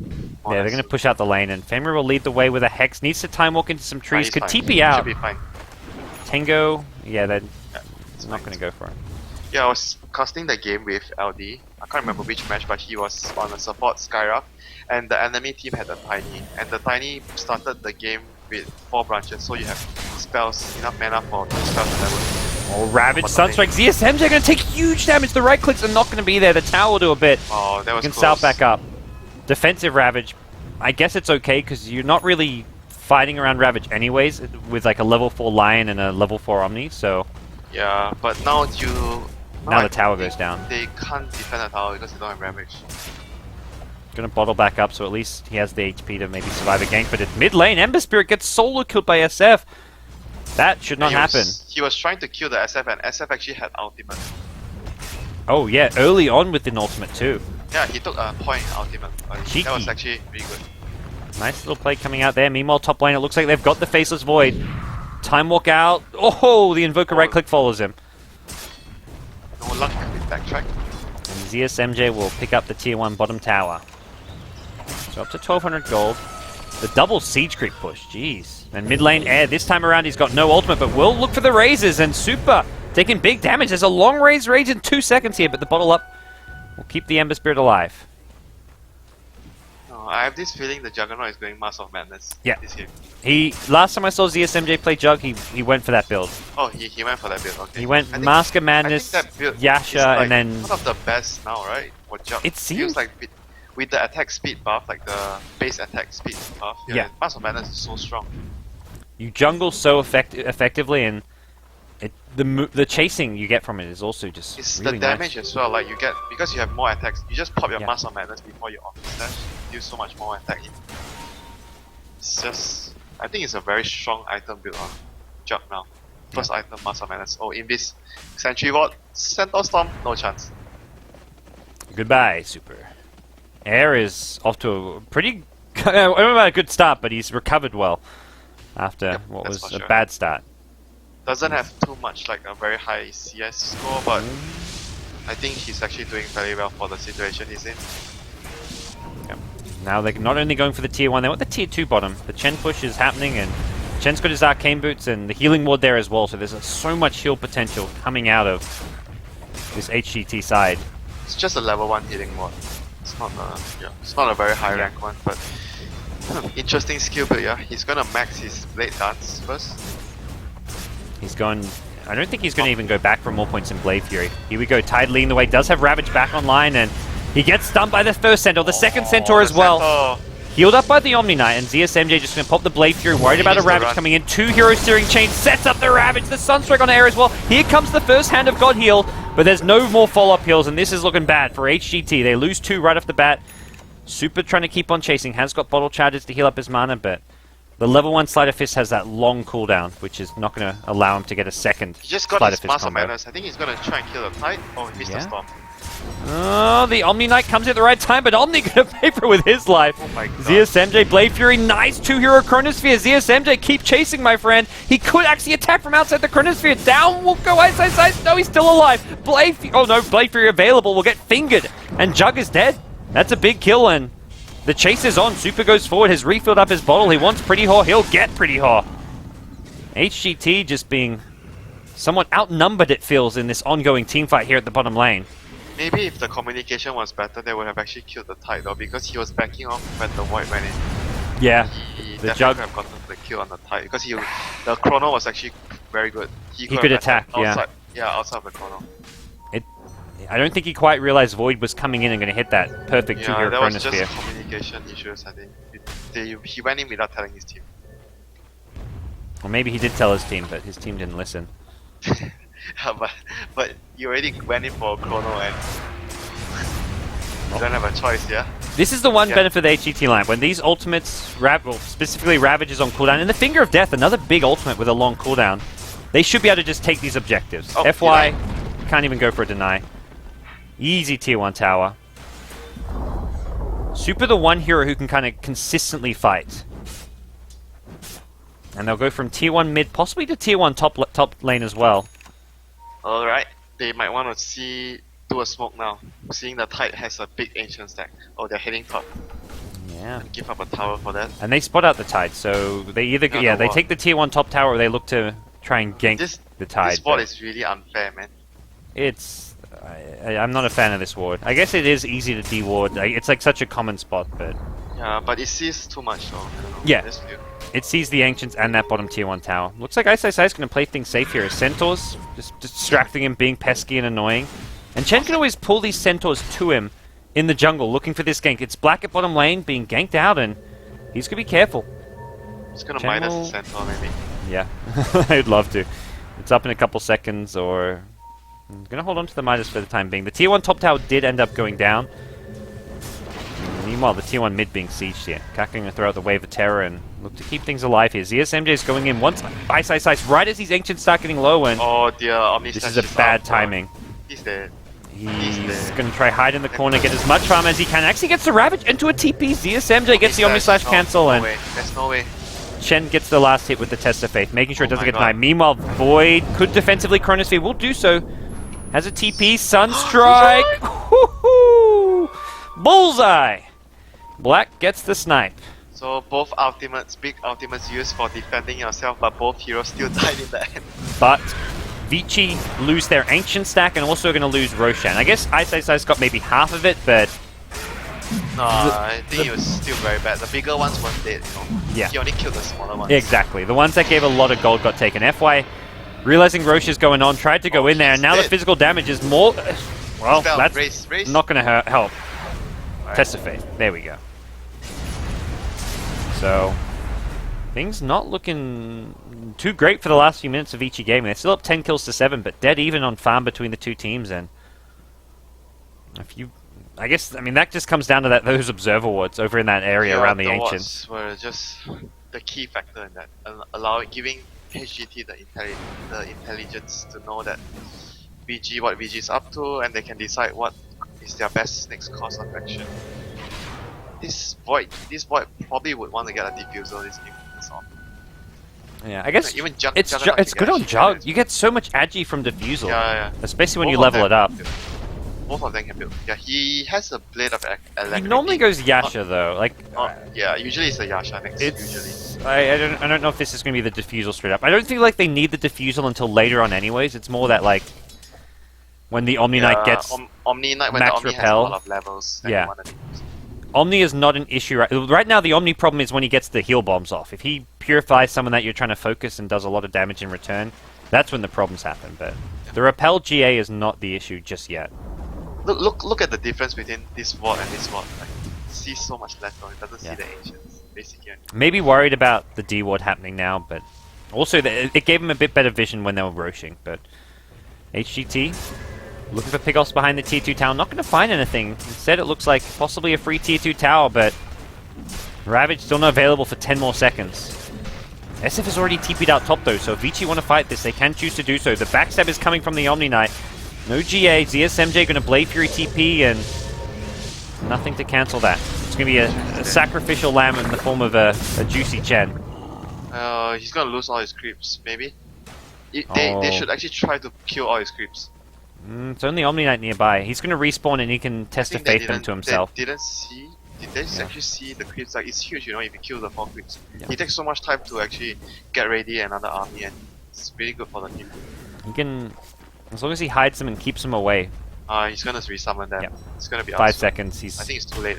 Yeah, they're gonna push out the lane, and Fenrir will lead the way with a Hex. Needs to time walk into some trees. Could TP out. Should be fine. Tango, yeah, they're not gonna go for it. Yeah, I was casting the game with LD. I can't remember which match, but he was on a support Skyruff, and the enemy team had a Tiny. And the Tiny started the game with 4 branches, so you have spells, enough mana for 2 spells to level. Oh, Ravage, Sunstrike, ZSMs are going to take huge damage. The right clicks are not going to be there. The tower will do a bit. Oh, that was You can close. south back up. Defensive Ravage. I guess it's okay because you're not really fighting around Ravage anyways with like a level 4 Lion and a level 4 Omni, so... Yeah, but now Now the tower goes down. They can't defend the tower because they don't have Ravage. Gonna bottle back up, so at least he has the HP to maybe survive a gank, but at mid lane, Ember Spirit gets solo killed by SF. That should not happen. He was trying to kill the SF, and SF actually had ultimate. Oh yeah, early on with an ultimate too. Yeah, he took a point ultimate. Cheeky. That was actually really good. Nice little play coming out there. Meanwhile, top lane, it looks like they've got the Faceless Void. Time walk out. Oh, the Invoker right click follows him. No luck with backtrack. ZSMJ will pick up the tier 1 bottom tower. So up to 1200 gold. The double siege creep push, jeez. And mid lane air, this time around he's got no ultimate, but will look for the raises, and Super taking big damage. There's a long raise rage in 2 seconds here, but the bottle up will keep the Ember Spirit alive. Oh, I have this feeling the Juggernaut is going Mass of Madness. Yeah. This game. Last time I saw ZSMJ play Jug, he went for that build. Oh, he went for that build, okay. He went I think- Mask of Madness, I think that build Yasha, is like and then... one of the best now, right? For Jug. It seems- like with the attack speed buff, like the base attack speed buff, Yeah. Mass of Madness is so strong. You jungle so effectively, and the chasing you get from it is also just It's really the damage nice. as well, like you get, because you have more attacks, you just pop your Yeah. Mass of Madness before you off the slash, do so much more attack. It's just, I think it's a very strong item build on Jug now. First item, Mass of Madness. Oh, Invis, Sentry Ward, Centaur Storm, no chance. Goodbye, Super. Air is off to a pretty... I don't know about a good start, but he's recovered well after Yep, what that's was for a sure. bad start. Doesn't have too much, like a very high CS score, but I think he's actually doing very well for the situation he's in. Now they're not only going for the tier 1, they want the tier 2 bottom. The Chen push is happening, and Chen's got his arcane boots and the healing ward there as well, so there's so much heal potential coming out of this HGT side. It's just a level 1 healing ward. It's not a very high rank one, but interesting skill build, yeah. He's gonna max his blade dance first. He's gone... I don't think he's going to even go back for more points in Blade Fury. Here we go, Tide leading the way, does have Ravage back online, and he gets stunned by the first Centaur, the second Centaur as well. Centaur. Healed up by the Omni Knight, and ZSMJ just going to pop the Blade Fury, worried about a needs to Ravage run. coming in. 2 hero steering chain, sets up the Ravage, the Sunstrike on air as well. Here comes the first Hand of God heal, but there's no more follow-up heals, and this is looking bad for HGT. They lose 2 right off the bat. Super trying to keep on chasing, has got bottle charges to heal up his mana, but the level 1 Sleight of Fist has that long cooldown, which is not going to allow him to get a second He just got Sleight his of Fist Mass of combo. Madness. I think he's gonna try and kill the Tide. Oh, he missed Yeah. the Storm. Oh, the Omni Knight comes at the right time, but Omni gonna pay for it with his life. Oh my god. ZSMJ, Blade Fury, nice 2-hero Chronosphere. ZSMJ, keep chasing, my friend. He could actually attack from outside the Chronosphere. Down will go Ice Ice Ice. No, he's still alive. Oh no, Blade Fury available will get fingered. And Jug is dead. That's a big kill, and the chase is on. Super goes forward, has refilled up his bottle. He wants Pretty Whore. He'll get Pretty Whore. HGT just being somewhat outnumbered, it feels, in this ongoing teamfight here at the bottom lane. Maybe if the communication was better, they would have actually killed the Tide though, because he was backing off when the Void went in. Yeah, He the definitely Jug... could have gotten the kill on the Tide, because the Chrono was actually very good. He could could have attack, attacked yeah. outside, yeah, outside of the Chrono. I don't think he quite realized Void was coming in and going to hit that perfect Yeah, 2-hero that was just Chronosphere. communication issues, I think. He went in without telling his team. Or maybe he did tell his team, but his team didn't listen. but you already went in for a Chrono and you don't have a choice, yeah? This is the one Yeah. benefit of the HGT line. When these ultimates, specifically Ravage is on cooldown, and the Finger of Death, another big ultimate with a long cooldown, they should be able to just take these objectives. Oh, FY, deny. can't even go for a deny. Easy tier 1 tower. Super the one hero who can kind of consistently fight. And they'll go from tier 1 mid, possibly to tier 1 top lane as well. Alright, they might want to do a smoke now. Seeing the Tide has a big ancient stack. Oh, they're heading top. Yeah. Give up a tower for that. And they spot out the Tide, so they either No, they what? take the tier 1 top tower or they look to try and gank This the Tide. This spot but is really unfair, man. it's... I'm not a fan of this ward. I guess it is easy to de-ward. It's like such a common spot, but... Yeah, but it sees too much though. I don't know. Yeah. This view. It sees the Ancients and that bottom tier 1 tower. Looks like Ice Ice Ice going to play things safe here. Centaurs, just distracting him, being pesky and annoying. And Chen can always pull these Centaurs to him in the jungle, looking for this gank. It's Black at bottom lane, being ganked out, and he's going to be careful. It's gonna Chen minus will- the Centaur maybe. Yeah, I'd love to. It's up in a couple seconds, or... I'm going to hold on to the Midas for the time being. The tier 1 top tower did end up going down. Meanwhile, the tier 1 mid being sieged here. Kak going to throw out the Wave of Terror and look to keep things alive here. ZSMJ is going in once. Ice Ice Ice right as these Ancients start getting low, and Oh dear, Omni this Slash is a bad out. timing. He's dead. He's dead. going to try hide in the corner, get as much farm as he can. Actually gets the Ravage into a TP. ZSMJ gets the Omni Slash No, cancel, no and way. There's no way. Chen gets the last hit with the Test of Faith, making sure it Oh doesn't my get denied. God. Meanwhile, Void could defensively Chronosphere, will do so. Has a TP, Sunstrike. Bullseye! Black gets the snipe. So both ultimates, big ultimates used for defending yourself, but both heroes still died in the end. But Vici lose their Ancient stack and also going to lose Roshan. I guess Ice got maybe half of it, but... No, I think it was still very bad. The bigger ones weren't dead, you know. Yeah. He only killed the smaller ones. Exactly. The ones that gave a lot of gold got taken. FY, realizing Roche is going on, tried to go in there, and now the physical damage is more... Well, that's race. not going to help. Right. Test of Faith. There we go. So, things not looking too great for the last few minutes of each game. They're still up 10 kills to 7, but dead even on farm between the two teams. And I guess that just comes down to those observer wards over in that area around the Ancients. Were just the key factor in that, giving HGT the intelligence to know that what VG is up to, and they can decide what is their best next course of action. This void probably would want to get a diffusal this game. That's all. Yeah, I guess even Jug, it's good on Jug. You get so much agi from diffusal, yeah. especially when you level it up. Both of them can build. Yeah, he has a blade of electricity. He normally goes Yasha though. Yeah, usually it's a Yasha next. Usually. I don't know if this is going to be the diffusal straight up. I don't feel like they need the diffusal until later on anyways. It's more that like when the Omni Knight gets Omni Knight, when max the Omni repel, has a lot of levels. Yeah. Omni is not an issue right now. The Omni problem is when he gets the heal bombs off. If he purifies someone that you're trying to focus and does a lot of damage in return, that's when the problems happen. But the repel GA is not the issue just yet. Look at the difference between this ward and this ward. Like, sees so much less, though. It doesn't see the ancients, basically. Maybe worried about the D ward happening now, but also it gave him a bit better vision when they were roshing. But HGT looking for pickoffs behind the tier 2 tower, not going to find anything. Instead, it looks like possibly a free tier 2 tower, but Ravage still not available for 10 more seconds. SF is already TP'd out top though, so if Vici want to fight this, they can choose to do so. The backstab is coming from the Omni Knight. No GA, ZSMJ going to Blade Fury TP, and nothing to cancel that. It's going to be a sacrificial lamb in the form of a Juicy Chen. He's going to lose all his creeps, maybe. They should actually try to kill all his creeps. It's only Omni Knight nearby. He's going to respawn and he can test the faith them to himself. Did they actually see the creeps? Like, it's huge, you know, if you kill the 4 creeps. Yeah. He takes so much time to actually get ready another army, and it's really good for the team. He can, as long as he hides them and keeps them away. He's gonna resummon them. Yep. It's gonna be 5 seconds. I think it's too late.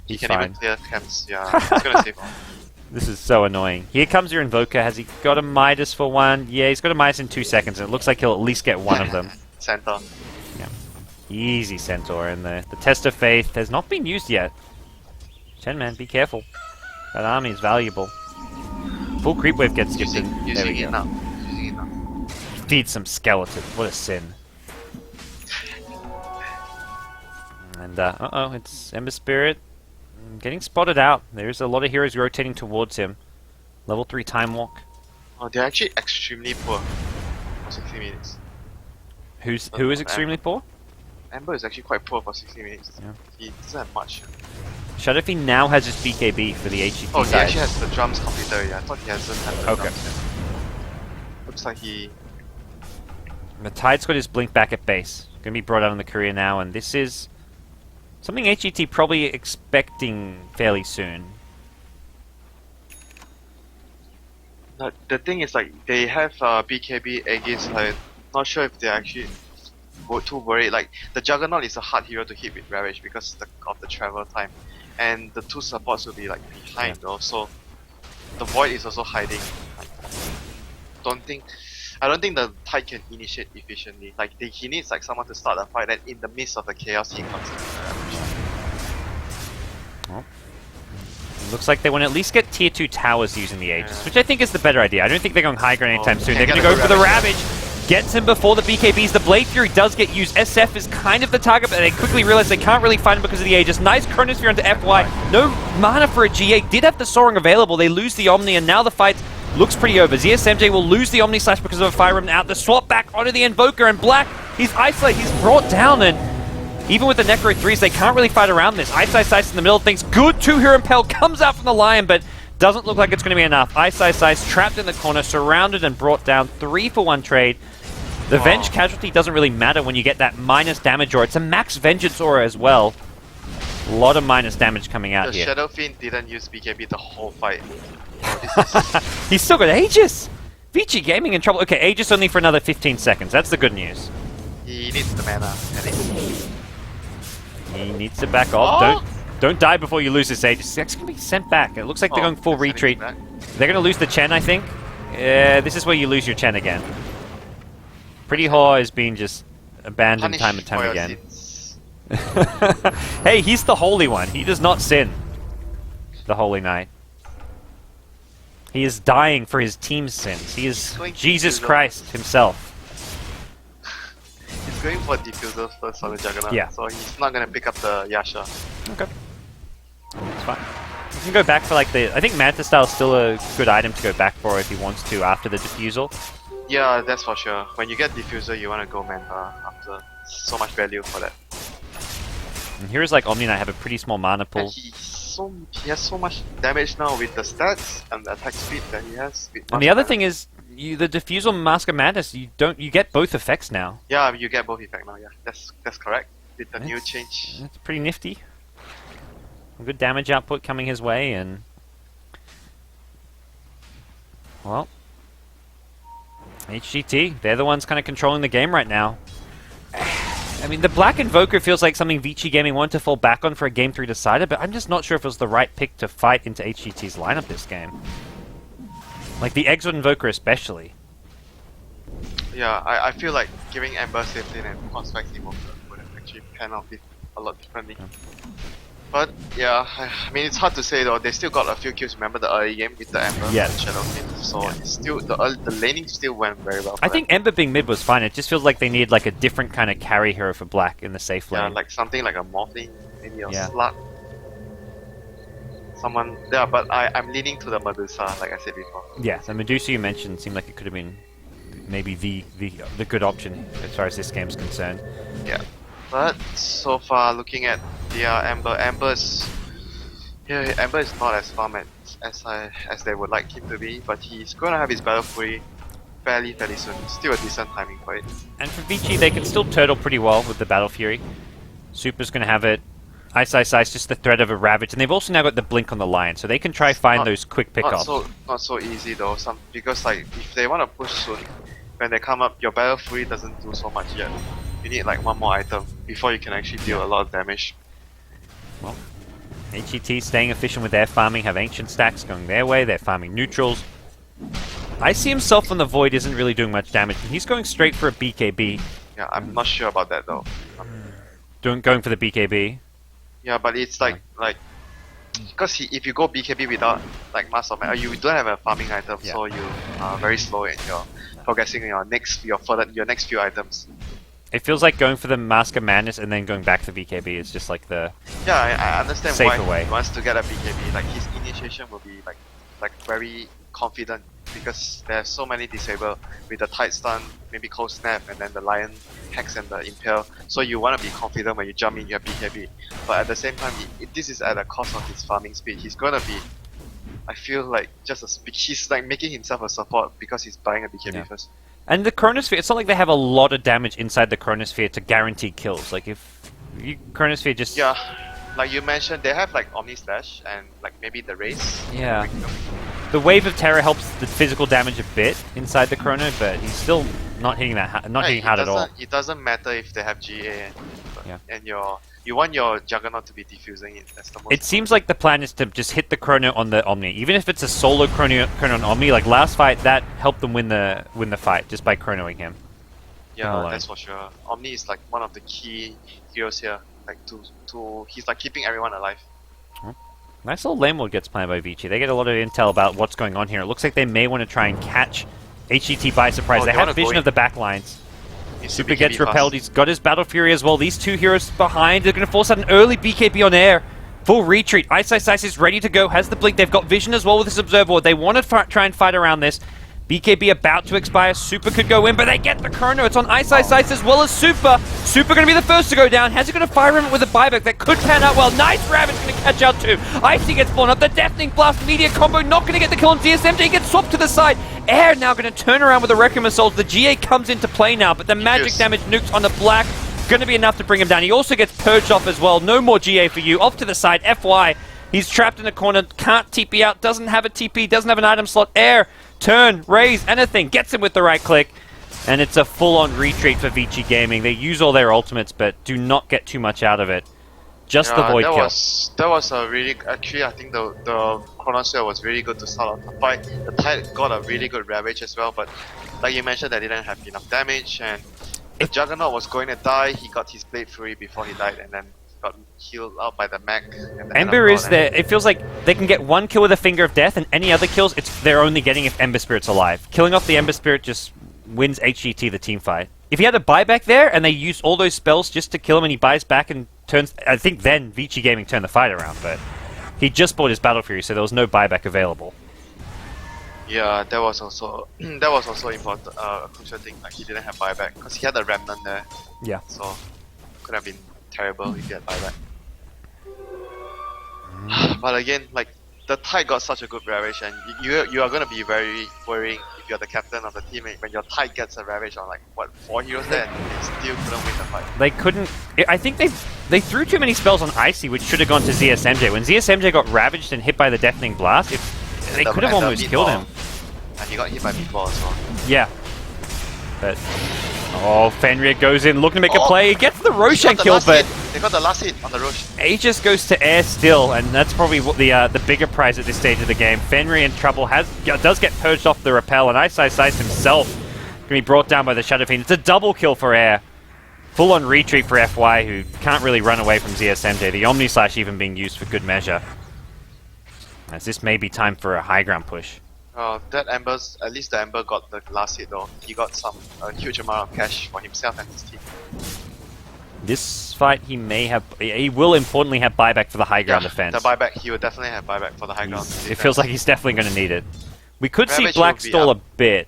He He's can fine. even clear camps. Yeah, he's gonna save all. This is so annoying. Here comes your Invoker. Has he got a Midas for one? Yeah, he's got a Midas in 2 seconds, and it looks like he'll at least get one of them. Centaur. Yeah. Easy Centaur in there. The Test of Faith has not been used yet. Chen man, be careful. That army is valuable. Full creep wave gets skipped in. There Using we it go. now. Using it now. Feed some skeletons. What a sin. And, uh-oh, it's Ember Spirit. Getting spotted out. There's a lot of heroes rotating towards him. Level 3 Time Walk. Oh, they're actually extremely poor for 60 minutes. Who is extremely poor? Ember is actually quite poor for 60 minutes. Yeah. He doesn't have much. Shadowfi now has his BKB for the HGT Oh, he side. actually has the drums completed already. I thought he hasn't had the Okay. drums yet. Looks like he... The Tide's got his blink back at base. Going to be brought out in the career now, and this is something HGT probably expecting fairly soon. No, the thing is, like, they have BKB against, like, not sure if they're actually too worried. Like, the Juggernaut is a hard hero to hit with Ravage because of the travel time. And the 2 supports will be, like, behind though, so the Void is also hiding. Like, I don't think the Tide can initiate efficiently. Like, he needs, like, someone to start a fight, and in the midst of the chaos, he comes in with Ravage. It looks like they want to at least get tier 2 towers using the Aegis, which I think is the better idea. I don't think they're going high ground anytime soon. They're going to go for the Ravage. Gets him before the BKBs. The Blade Fury does get used. SF is kind of the target, but they quickly realize they can't really find him because of the Aegis. Nice Chronosphere into FY. No mana for a GA. Did have the Soaring available. They lose the Omni, and now the fight looks pretty over. ZSMJ will lose the Omni Slash because of a Fire Remnant out. The swap back onto the Invoker, and Black, he's isolated. He's brought down, and even with the Necro 3s, they can't really fight around this. Ice in the middle of things. Good 2-hero Impel comes out from the Lion, but doesn't look like it's going to be enough. Ice trapped in the corner, surrounded and brought down. 3-for-1 trade. The Venge casualty doesn't really matter when you get that minus damage aura. It's a max Vengeance aura as well. A lot of minus damage coming out The here. Shadow Fiend didn't use BKB the whole fight. Oh, He's still got Aegis! Vici Gaming in trouble. Okay, Aegis only for another 15 seconds. That's the good news. he needs the mana. He needs to back off. Don't die before you lose this Aegis. It's actually going to be sent back. It looks like they're going full retreat. They're going to lose the Chen, I think. This is where you lose your Chen again. Pretty Haw is being just abandoned Punish time and time for your again. sins. Hey, he's the Holy One. He does not sin. The Holy Knight. He is dying for his team's sins. He is Jesus Christ himself. He's going for diffuser first on the Juggernaut. Yeah. So he's not gonna pick up the Yasha. Okay. That's fine. You can go back for like the... I think Manta Style is still a good item to go back for if he wants to after the Diffusal. Yeah, that's for sure. When you get diffuser, you wanna go Manta after. So much value for that. And here's like Omni Knight have a pretty small mana And pool. he has so much damage now with the stats and the attack speed that he has. And the other thing is, the Diffusal Mask of Madness, you get both effects now. Yeah, you get both effect now. Yeah, that's correct. With the new change. That's pretty nifty. Good damage output coming his way, and well, HGT, they're the ones kind of controlling the game right now. I mean, the Black Invoker feels like something Vici Gaming wanted to fall back on for a Game 3 decider, but I'm just not sure if it was the right pick to fight into HGT's lineup this game. Like the Exort Invoker especially. Yeah, I feel like giving Ember Safety and Conspect Invoker would have actually panned out it a lot differently. But yeah, I mean it's hard to say though. They still got a few kills. Remember the early game with the Ember Yeah. and Shadow Fiend. So it's still the laning still went very well. For I think Ember being mid was fine. It just feels like they need like a different kind of carry hero for Black in the safe lane. yeah, like something like a Morphling, maybe a Yeah. Slut. Someone, yeah, but I'm leaning to the Medusa, like I said before. Yeah, the Medusa you mentioned seemed like it could have been maybe the good option as far as this game's concerned. Yeah, but so far looking at the Ember is not as farm as they would like him to be, but he's gonna have his Battle Fury fairly soon. Still a decent timing for it. And for Vici, they can still turtle pretty well with the Battle Fury. Super's gonna have it. Ice, just the threat of a Ravage, and they've also now got the Blink on the Lion, so they can try find those quick pickoffs. Not so easy though. Because like if they want to push soon, when they come up, your Battle Fury doesn't do so much yet. You need like one more item before you can actually deal a lot of damage. Well, HGT staying efficient with their farming, have Ancient stacks going their way, they're farming neutrals. I see himself on the Void isn't really doing much damage, and he's going straight for a BKB. Yeah, I'm not sure about that though. Going for the BKB. Yeah, but it's like because if you go BKB without like Mask of Madness, you don't have a farming item, so you are very slow in your progressing in your next few items. It feels like going for the Mask of Madness and then going back to BKB is just like the Yeah, I understand safer why way. he wants to get a BKB. Like his initiation will be like very confident because there's so many disable with the tight stun, maybe cold snap, and then the Lion Hex and the Impale. So you want to be confident when you jump in your BKB. But at the same time, this is at the cost of his farming speed. He's gonna be, I feel like he's like making himself a support because he's buying a BKB first. And the Chronosphere, it's not like they have a lot of damage inside the Chronosphere to guarantee kills. Like if you Chronosphere just Like you mentioned, they have like Omni Slash and like maybe the Race. Yeah. The Wave of Terror helps the physical damage a bit inside the Chrono, but he's still not hitting that hitting hard at all. It doesn't matter if they have GA Yeah. and you want your Juggernaut to be diffusing it. That's the most It seems like the plan is to just hit the Chrono on the Omni. Even if it's a solo Chrono on Omni, like last fight, that helped them win the fight just by Chronoing him. Yeah, that's for sure. Omni is like one of the key heroes here. Like he's like keeping everyone alive. Nice little lane ward gets planned by Vici. They get a lot of intel about what's going on here. It looks like they may want to try and catch HGT by surprise. They have vision of the back lines. Super gets repelled. He's got his Battle Fury as well. These two heroes behind. They're going to force out an early BKB on air. Full retreat. Ice is ready to go. Has the blink. They've got vision as well with this Observer Ward. They want to try and fight around this. BKB about to expire. Super could go in, but they get the chrono. It's on Ice as well as Super. Super going to be the first to go down. Has he got a fire him with a buyback that could pan out well? Nice Ravage going to catch out too. Icy gets blown up. The Deafening Blast media combo not going to get the kill on ZSMJ. Gets swapped to the side. Air now going to turn around with the Requiem Assault. The GA comes into play now, but the magic damage nukes on the Black going to be enough to bring him down. He also gets purged off as well. No more GA for you. Off to the side. FY. He's trapped in a corner. Can't TP out. Doesn't have a TP. Doesn't have an item slot. Air. Turn, raise, anything, gets him with the right click, and it's a full-on retreat for Vici Gaming. They use all their ultimates, but do not get too much out of it. Just the void kill. That was a really, actually I think the Chronosphere was really good to start off the fight. The Tide got a really good Ravage as well, but like you mentioned, they didn't have enough damage, and the Juggernaut was going to die. He got his Blade Fury before he died, and then got healed out by the mech. Ember is there. It feels like they can get one kill with a Finger of Death, and any other kills, they're only getting if Ember Spirit's alive. Killing off the Ember Spirit just wins HGT the team fight. If he had a buyback there, and they used all those spells just to kill him, and he buys back and turns, I think then Vici Gaming turned the fight around, but he just bought his Battle Fury, so there was no buyback available. Yeah, that was also important. A crucial thing, like he didn't have buyback because he had a Remnant there. Yeah. So could have been terrible if he had buyback. But again, like the Tide got such a good Ravage, and you are gonna be very worrying if you're the captain of the team when your Tide gets a Ravage on like what 4 heroes there, and they still couldn't win the fight. They couldn't. I think they threw too many spells on Icy, which should have gone to ZSMJ. When ZSMJ got ravaged and hit by the Deafening Blast, they could have almost killed him. And he got hit by meatball as well. Yeah. But Fenrir goes in looking to make a play. He gets the Roshan kill, but they got the last hit on the Rosh. Aegis goes to Air still, and that's probably what the bigger prize at this stage of the game. Fenrir in trouble does get purged off the repel, and Ice himself can be brought down by the Shadow Fiend. It's a double kill for Air. Full-on retreat for FY, who can't really run away from ZSMJ. The Omni Slash even being used for good measure. As this may be time for a high ground push. That Ember's, at least the Ember got the last hit though. He got a huge amount of cash for himself and his team. This fight he will importantly have buyback for the high ground defense. The buyback, he will definitely have buyback for the high ground defense. It feels like he's definitely going to need it. We could Ravage see Black stall a bit.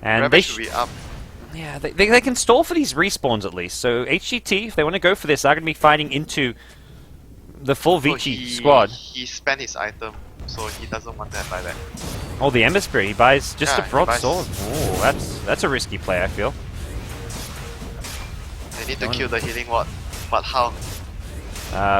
And Ravage should be up. Yeah, they can stall for these respawns at least. So HGT, if they want to go for this, are going to be fighting into the full Vici squad. He spent his item, so he doesn't want that buyback. Oh, the Ember Spirit, he buys just a broadsword. Buys... Oh, that's a risky play, I feel. They need to kill the healing ward, but how?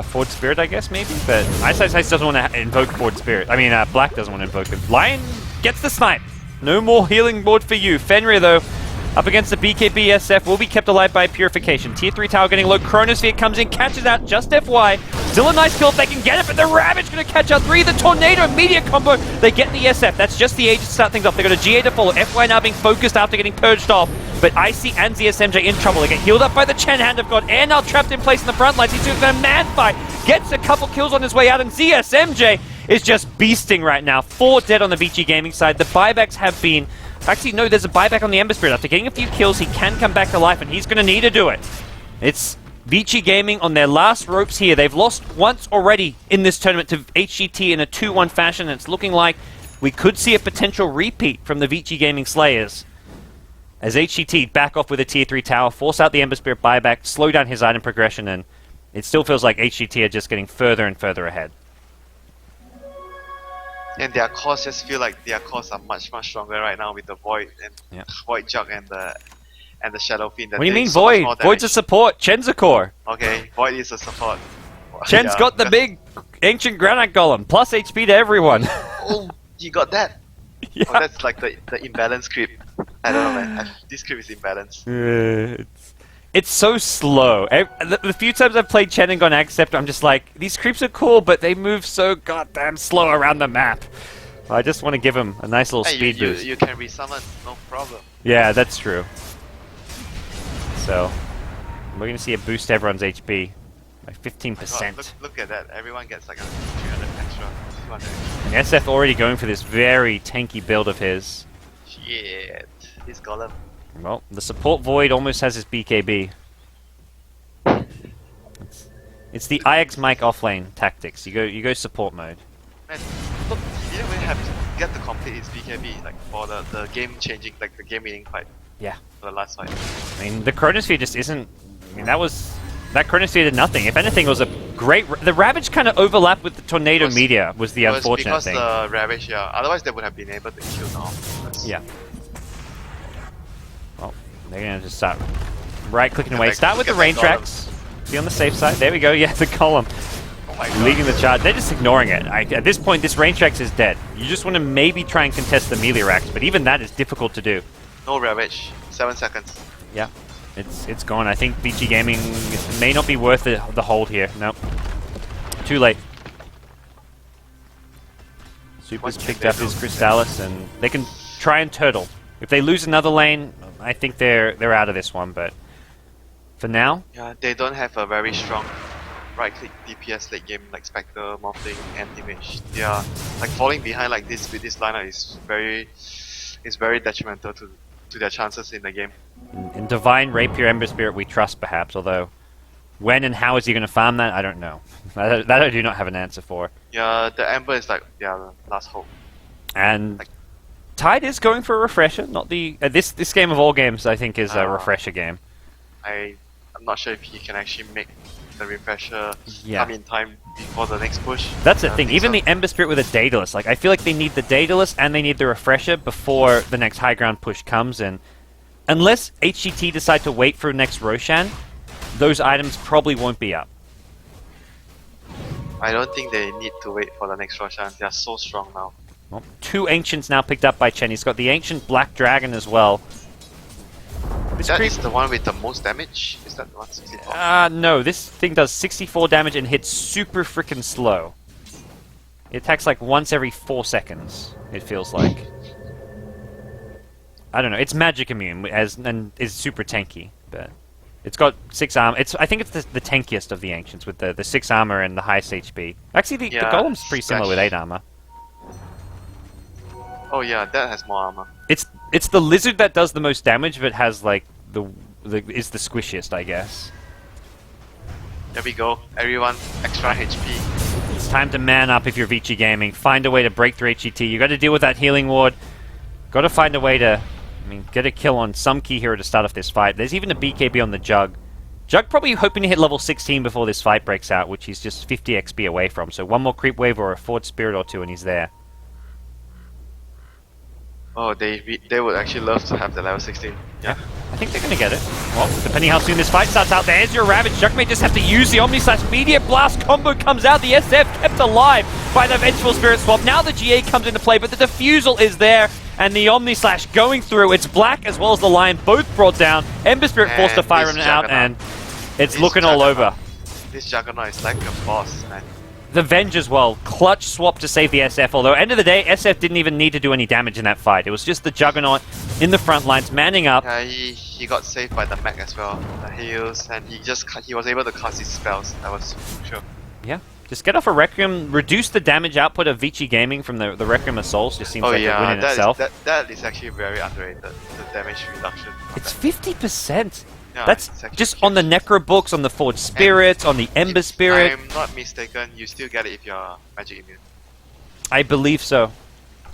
Forward Spirit, I guess, maybe? But Ice doesn't want to invoke Forward Spirit. I mean, Black doesn't want to invoke it. Lion gets the snipe. No more healing board for you. Fenrir, though, up against the BKB SF, will be kept alive by Purification. Tier 3 tower getting low. Chronosphere comes in, catches out just FY. Still a nice kill if they can get it, but the Ravage going to catch out 3. The Tornado Meteor combo. They get the SF. That's just the Aegis to start things off. They got a GA to follow. FY now being focused after getting purged off. But Icy and ZSMJ in trouble. They get healed up by the Chen Hand of God. Air now trapped in place in the front lines. He's doing a man fight. Gets a couple kills on his way out, and ZSMJ is just beasting right now. 4 dead on the Vici Gaming side. The buybacks have been... Actually, no, there's a buyback on the Ember Spirit. After getting a few kills, he can come back to life, and he's going to need to do it. It's Vici Gaming on their last ropes here. They've lost once already in this tournament to HGT in a 2-1 fashion, and it's looking like we could see a potential repeat from the Vici Gaming Slayers. As HGT back off with a Tier 3 tower, force out the Ember Spirit buyback, slow down his item progression, and it still feels like HGT are just getting further and further ahead. And their cores just feel like their cores are much stronger right now with the Void and Void Jug and the Shadow Fiend. What do you mean Void? Void's a support. Chen's a core. Okay, Void is a support. Chen's got the big Ancient Granite Golem, plus HP to everyone. Oh, you got that? Yeah. Oh, that's like the imbalance creep. I don't know, man. This creep is imbalanced. It's so slow. The few times I've played Chen and gone Accept, I'm just like, these creeps are cool, but they move so goddamn slow around the map. I just want to give them a nice little speed boost. You can resummon, no problem. Yeah, that's true. So, we're going to see it boost everyone's HP by 15%. God, look at that. Everyone gets like a 300 extra, 200 extra. And SF already going for this very tanky build of his. Shit. He's Golem. Well, the support Void almost has his BKB. It's the IX Mike offlane tactics. You go support mode. Man, look, he didn't even have get to complete his BKB like for the game changing, like the game winning fight. Yeah. For the last fight. I mean, the Chronosphere just isn't... I mean, that Chronosphere did nothing. If anything, it was a great... The Ravage kind of overlapped with the Tornado Meteor was the unfortunate thing. Because the Ravage, yeah. Otherwise, they would have been able to kill now. Yeah. Well, they're going to just start right-clicking away. Start with the rain tracks. Be on the safe side. There we go. Yeah, the column. Oh my God. Leading the charge. They're just ignoring it. At this point, this rain tracks is dead. You just want to maybe try and contest the melee racks, but even that is difficult to do. No Ravage. 7 seconds. Yeah. It's gone. I think VG Gaming may not be worth the hold here. Nope. Too late. Super's picked up his Crystallis, and they can try and turtle. If they lose another lane, I think they're out of this one, but for now... Yeah, they don't have a very strong right-click DPS late game like Spectre, Morphling, and Image. They are like falling behind like this with this lineup is very detrimental to their chances in the game. In Divine, Rapier, Ember Spirit we trust perhaps, although when and how is he going to farm that, I don't know. That I do not have an answer for. Yeah, the Ember is like, yeah, the last hope. And like, Tide is going for a refresher, not the... this game of all games I think is a refresher game. I'm not sure if he can actually make the refresher Yeah. come in time before the next push. That's the thing, think even so. the Ember Spirit with a Daedalus, like I feel like they need the Daedalus and they need the refresher before the next high ground push comes in. Unless HGT decide to wait for next Roshan, those items probably won't be up. I don't think they need to wait for the next Roshan. They are so strong now. Well, 2 Ancients now picked up by Chen. He's got the Ancient Black Dragon as well. This That creep... is the one with the most damage? Is that the 164? No, this thing does 64 damage and hits super freaking slow. It attacks like once every 4 seconds, it feels like. I don't know, it's magic immune and is super tanky, but it's got 6 armor. I think it's the tankiest of the Ancients with the 6 armor and the highest HP. Actually, the Golem's pretty similar with 8 armor. Oh yeah, that has more armor. It's the lizard that does the most damage, but has like is the squishiest, I guess. There we go. Everyone, extra HP. It's time to man up if you're Vici Gaming. Find a way to break through HGT. You got to deal with that healing ward. Got to find a way to, get a kill on some key hero to start off this fight. There's even a BKB on the Jug. Jug probably hoping to hit level 16 before this fight breaks out, which he's just 50 XP away from. So one more creep wave or a forward spirit or two, and he's there. Oh, they would actually love to have the level 16. Yeah. I think they're going to get it. Well, depending how soon this fight starts out, there's your Ravage. Jug may just have to use the Omni/Meteor Blast combo comes out. The SF kept alive by the Vengeful Spirit swap. Now the GA comes into play, but the Diffusal is there. And the Omni/Slash going through. It's Black as well as the Lion, both brought down. Ember Spirit forced to fire him out, and it's looking all over. This Juggernaut is like a boss, man. The Venge as well. Clutch swap to save the SF, although end of the day, SF didn't even need to do any damage in that fight. It was just the Juggernaut in the front lines, manning up. Yeah, he got saved by the mech as well. The heals, and he was able to cast his spells. That was sure. Yeah. Just get off a Requiem, reduce the damage output of Vici Gaming from the Requiem of Souls. Just seems like a win in itself. That is actually very underrated, the damage reduction. It's 50%. Yeah, That's just huge. On the Necro books, on the Forged Spirits, on the Ember Spirit. If I'm not mistaken, you still get it if you're magic immune. I believe so.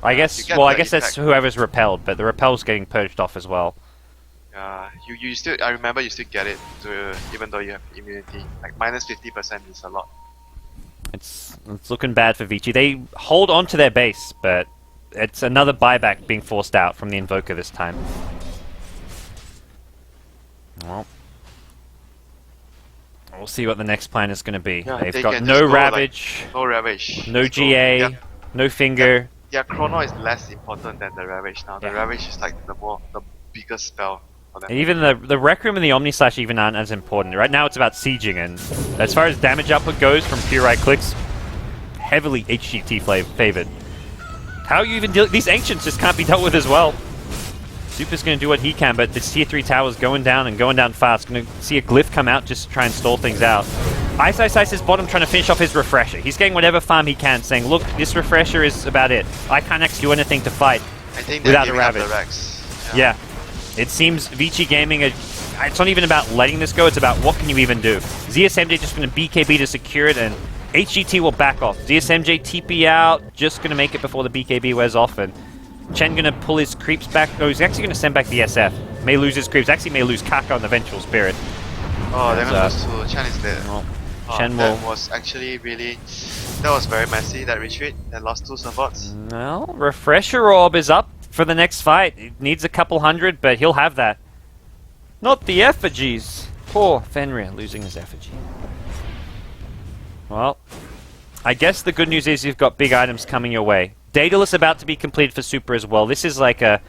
I guess. Well, I guess that's whoever's repelled, but the repel's getting purged off as well. You still. I remember you still get it, even though you have immunity. Like minus 50% is a lot. It's looking bad for Vici. They hold on to their base, but it's another buyback being forced out from the Invoker this time. Well, we'll see what the next plan is going to be. Yeah, They've got no Ravage, no Ravage, no GA, no Finger. Yeah, Chrono is less important than the Ravage now. The Ravage is like the biggest spell for them. Even the Requiem and the Omni/Slash even aren't as important. Right now it's about sieging, and as far as damage output goes from pure right clicks, heavily HGT favored. How you even deal... These Ancients just can't be dealt with as well. Super's going to do what he can, but this tier 3 tower's going down and going down fast. Going to see a glyph come out just to try and stall things out. Ice is bottom trying to finish off his refresher. He's getting whatever farm he can, saying, look, this refresher is about it. I can't actually do anything to fight without a Ravage. Yeah. It seems Vici Gaming, it's not even about letting this go, it's about what can you even do. ZSMJ just going to BKB to secure it, and HGT will back off. DSMJ TP out, just going to make it before the BKB wears off, and Chen going to pull his creeps back. Oh, he's actually going to send back the SF. May lose his creeps. Actually may lose Kaka on the Vengeful Spirit. Oh, they're And, gonna lose to Chen is dead. Well, Oh, Chen that will... was actually really... That was very messy, that retreat. They lost 2 supports. Well, Refresher Orb is up for the next fight. He needs a couple hundred, but he'll have that. Not the effigies. Poor Fenrir losing his effigy. Well, I guess the good news is you've got big items coming your way. Daedalus about to be completed for Super as well. This is like a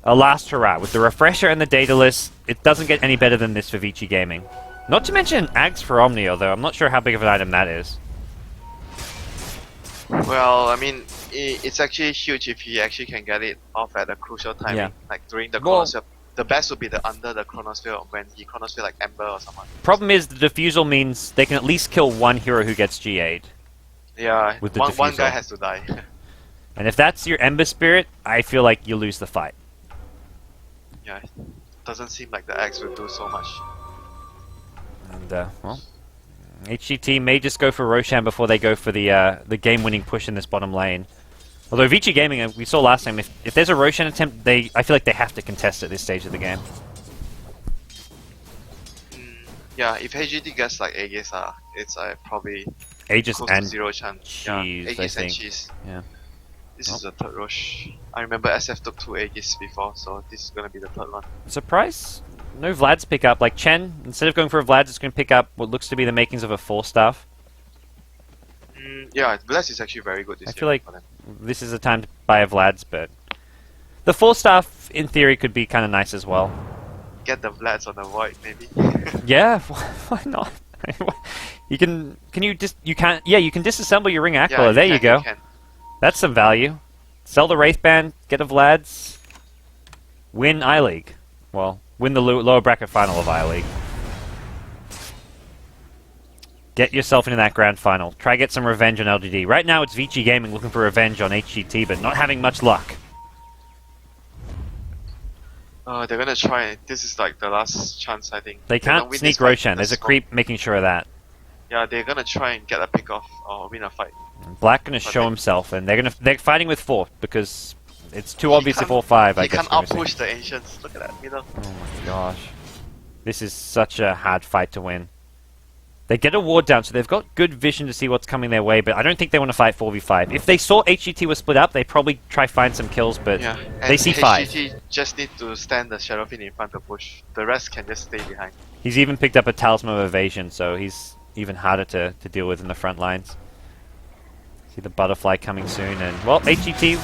last hurrah. With the Refresher and the Daedalus, it doesn't get any better than this for Vici Gaming. Not to mention Ags for Omni, although I'm not sure how big of an item that is. Well, I mean, it's actually huge if he actually can get it off at a crucial timing. Yeah. Like during the Well- Chronosphere. The best would be under the Chronosphere when he Chronosphere like Ember or someone. Problem is, the Diffusal means they can at least kill one hero who gets GA'd. Yeah, With the one Diffusal. guy has to die. And if that's your Ember Spirit, I feel like you lose the fight. Yeah, it doesn't seem like the Axe will do so much. And, well, HGT may just go for Roshan before they go for the game-winning push in this bottom lane. Although Vici Gaming, we saw last time, if there's a Roshan attempt, I feel like they have to contest at this stage of the game. Yeah, if HGT gets like Aegis, it's probably Aegis close and to 0 chance. Cheese, Yeah, I Aegis and think. Cheese. Yeah. This is the third Rosh. I remember SF took 2 Aegis before, so this is gonna be the third one. Surprise? No Vlad's pick up. Like Chen, instead of going for a Vlad's, it's going to pick up what looks to be the makings of a 4-staff. Yeah, Bless is actually very good this I year. feel like for them. this is the time to buy a Vlad's, but the 4-staff, in theory, could be kind of nice as well. Get the Vlads on the Void, maybe. Yeah, why not? You can you can't, yeah, you can disassemble your Ring Aquila. Yeah, There you go. can. That's some value. Sell the Wraith Band, get a Vlad's, win I-League. Well, win the lower bracket final of I-League. Get yourself into that grand final. Try get some revenge on LGD. Right now it's Vici Gaming looking for revenge on HGT, but not having much luck. They're gonna try. This is like the last chance, I think. They If don't can't win sneak this fight, Roshan. There's a let's go. creep making sure of that. Yeah, they're gonna try and get a pick off or win a fight. Black gonna But show they- himself, and they're fighting with 4 because it's too obvious if all 5. I He guess. can we're gonna outpush the Ancients. Look at that middle. say. Oh my gosh, this is such a hard fight to win. They get a ward down, so they've got good vision to see what's coming their way, but I don't think they want to fight 4v5. If they saw HGT was split up, they'd probably try find some kills, but Yeah, they and see 5. HGT just need to stand the Shadowfin in front to push. The rest can just stay behind. He's even picked up a Talisman of Evasion, so he's even harder to deal with in the front lines. See the Butterfly coming soon, and, well, HGT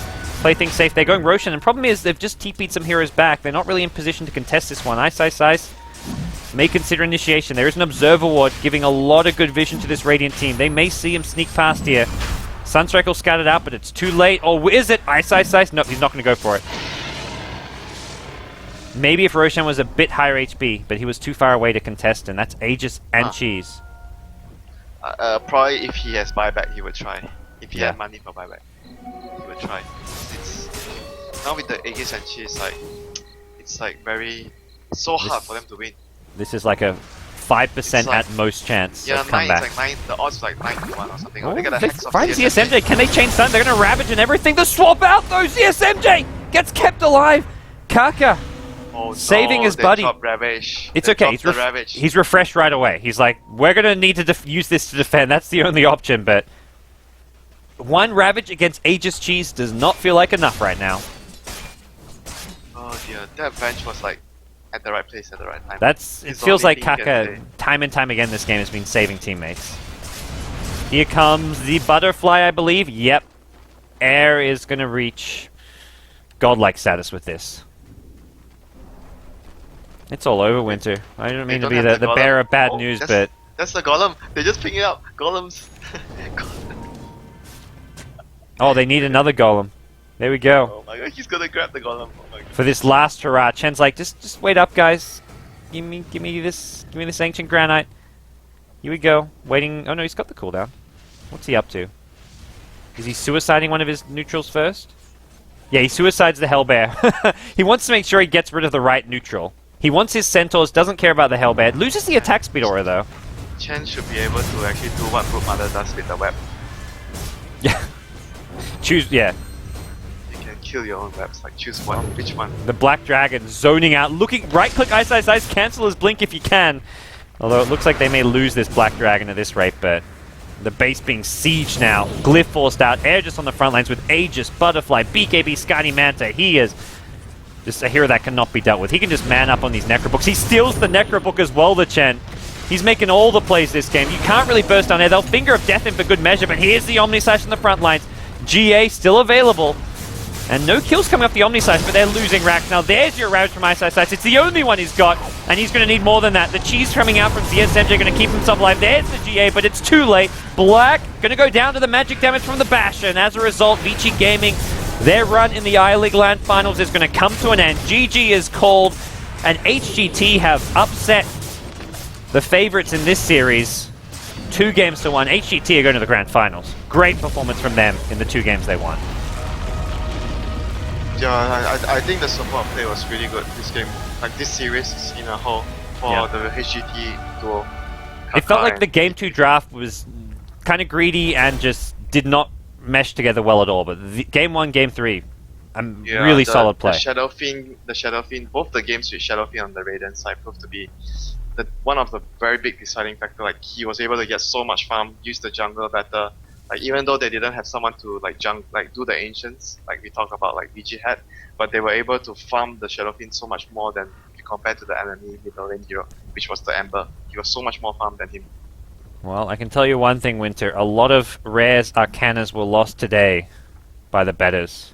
play things safe. They're going Roshan, and problem is they've just TP'd some heroes back. They're not really in position to contest this one. Ice may consider initiation. There is an Observer Ward giving a lot of good vision to this Radiant team. They may see him sneak past here. Sunstrike will scout it out, but it's too late. Oh, is it? Ice. Nope, he's not going to go for it. Maybe if Roshan was a bit higher HP, but he was too far away to contest, and that's Aegis and Cheese. Probably if he has buyback, he would try. If he Yeah. had money for buyback, he would try. It's now with the Aegis and Cheese, like it's like very so hard for them to win. This is like a 5% It's like- at most chance Yeah, of 9. comeback. It's like 9. The odds like 9-1 or something. Oh, They got a they hex of find CSMJ. ZSMJ. Can they change stun? They're going to Ravage and everything. The swap out, though. ZSMJ gets kept alive. Kaka Oh, saving no, his they buddy. dropped Ravage. It's They okay. dropped the Ravage. He's refreshed right away. He's like, we're going to need to use this to defend. That's the only option, but one Ravage against Aegis Cheese does not feel like enough right now. Oh dear, that bench was like at the right place at the right time. It He's feels only like thing he can Kaka, say. time and time again, this game has been saving teammates. Here comes the Butterfly, I believe. Yep. Air is going to reach godlike status with this. It's all over, Winter. I don't mean to don't be have the golem. bearer of bad Oh, news, that's- but That's the golem. They just pick it up. Golems. oh, they need another golem. There we go. Oh my god, he's gonna grab the golem. Oh my god. For this last hurrah, Chen's like, just wait up, guys. Give me this ancient granite. Here we go. Waiting. Oh no, he's got the cooldown. What's he up to? Is he suiciding one of his neutrals first? Yeah, he suicides the Hellbear. He wants to make sure he gets rid of the right neutral. He wants his centaurs, doesn't care about the Hellbear. Loses the attack speed aura though. Chen should be able to actually do what Brook Mother does with the web. Yeah. Choose, yeah. You can kill your own webs, like choose one, which one? The Black Dragon zoning out, looking, right-click, ice, cancel his blink if you can. Although it looks like they may lose this Black Dragon at this rate, but the base being sieged now. Glyph forced out, Air just on the front lines with Aegis, Butterfly, BKB, Scotty Manta. He is just a hero that cannot be dealt with. He can just man up on these Necrobooks. He steals the Necrobook as well, the Chen. He's making all the plays this game. You can't really burst down there. They'll Finger of Death him for good measure, but here's the Omnislash in the front lines. GA still available. And no kills coming off the Omnislash, but they're losing racks. Now there's your Rouge from Ice. It's the only one he's got, and he's going to need more than that. The cheese coming out from ZSMJ going to keep himself alive. There's the GA, but it's too late. Black going to go down to the magic damage from the Basher, and as a result, Vici Gaming, their run in the I-League LAN Finals is going to come to an end. GG is called, and HGT have upset the favorites in this series 2-1. HGT are going to the Grand Finals. Great performance from them in the 2 games they won. Yeah, I think the support play was really good this game. Like this series in a whole for the HGT duo. It felt like the Game 2 draft was kind of greedy and just did not mesh together well at all. But Game 1, Game 3, really solid play. The Shadow Fiend, both the games with Shadow Fiend on the Radiant side proved to be one of the very big deciding factor. Like he was able to get so much farm, use the jungle better. Like even though they didn't have someone to do the ancients, like we talked about, like VG had, but they were able to farm the Shadow Fiend so much more than compared to the enemy middle lane hero, which was the Ember. He was so much more farm than him. Well, I can tell you one thing, Winter. A lot of Rare's Arcanas were lost today by the betters.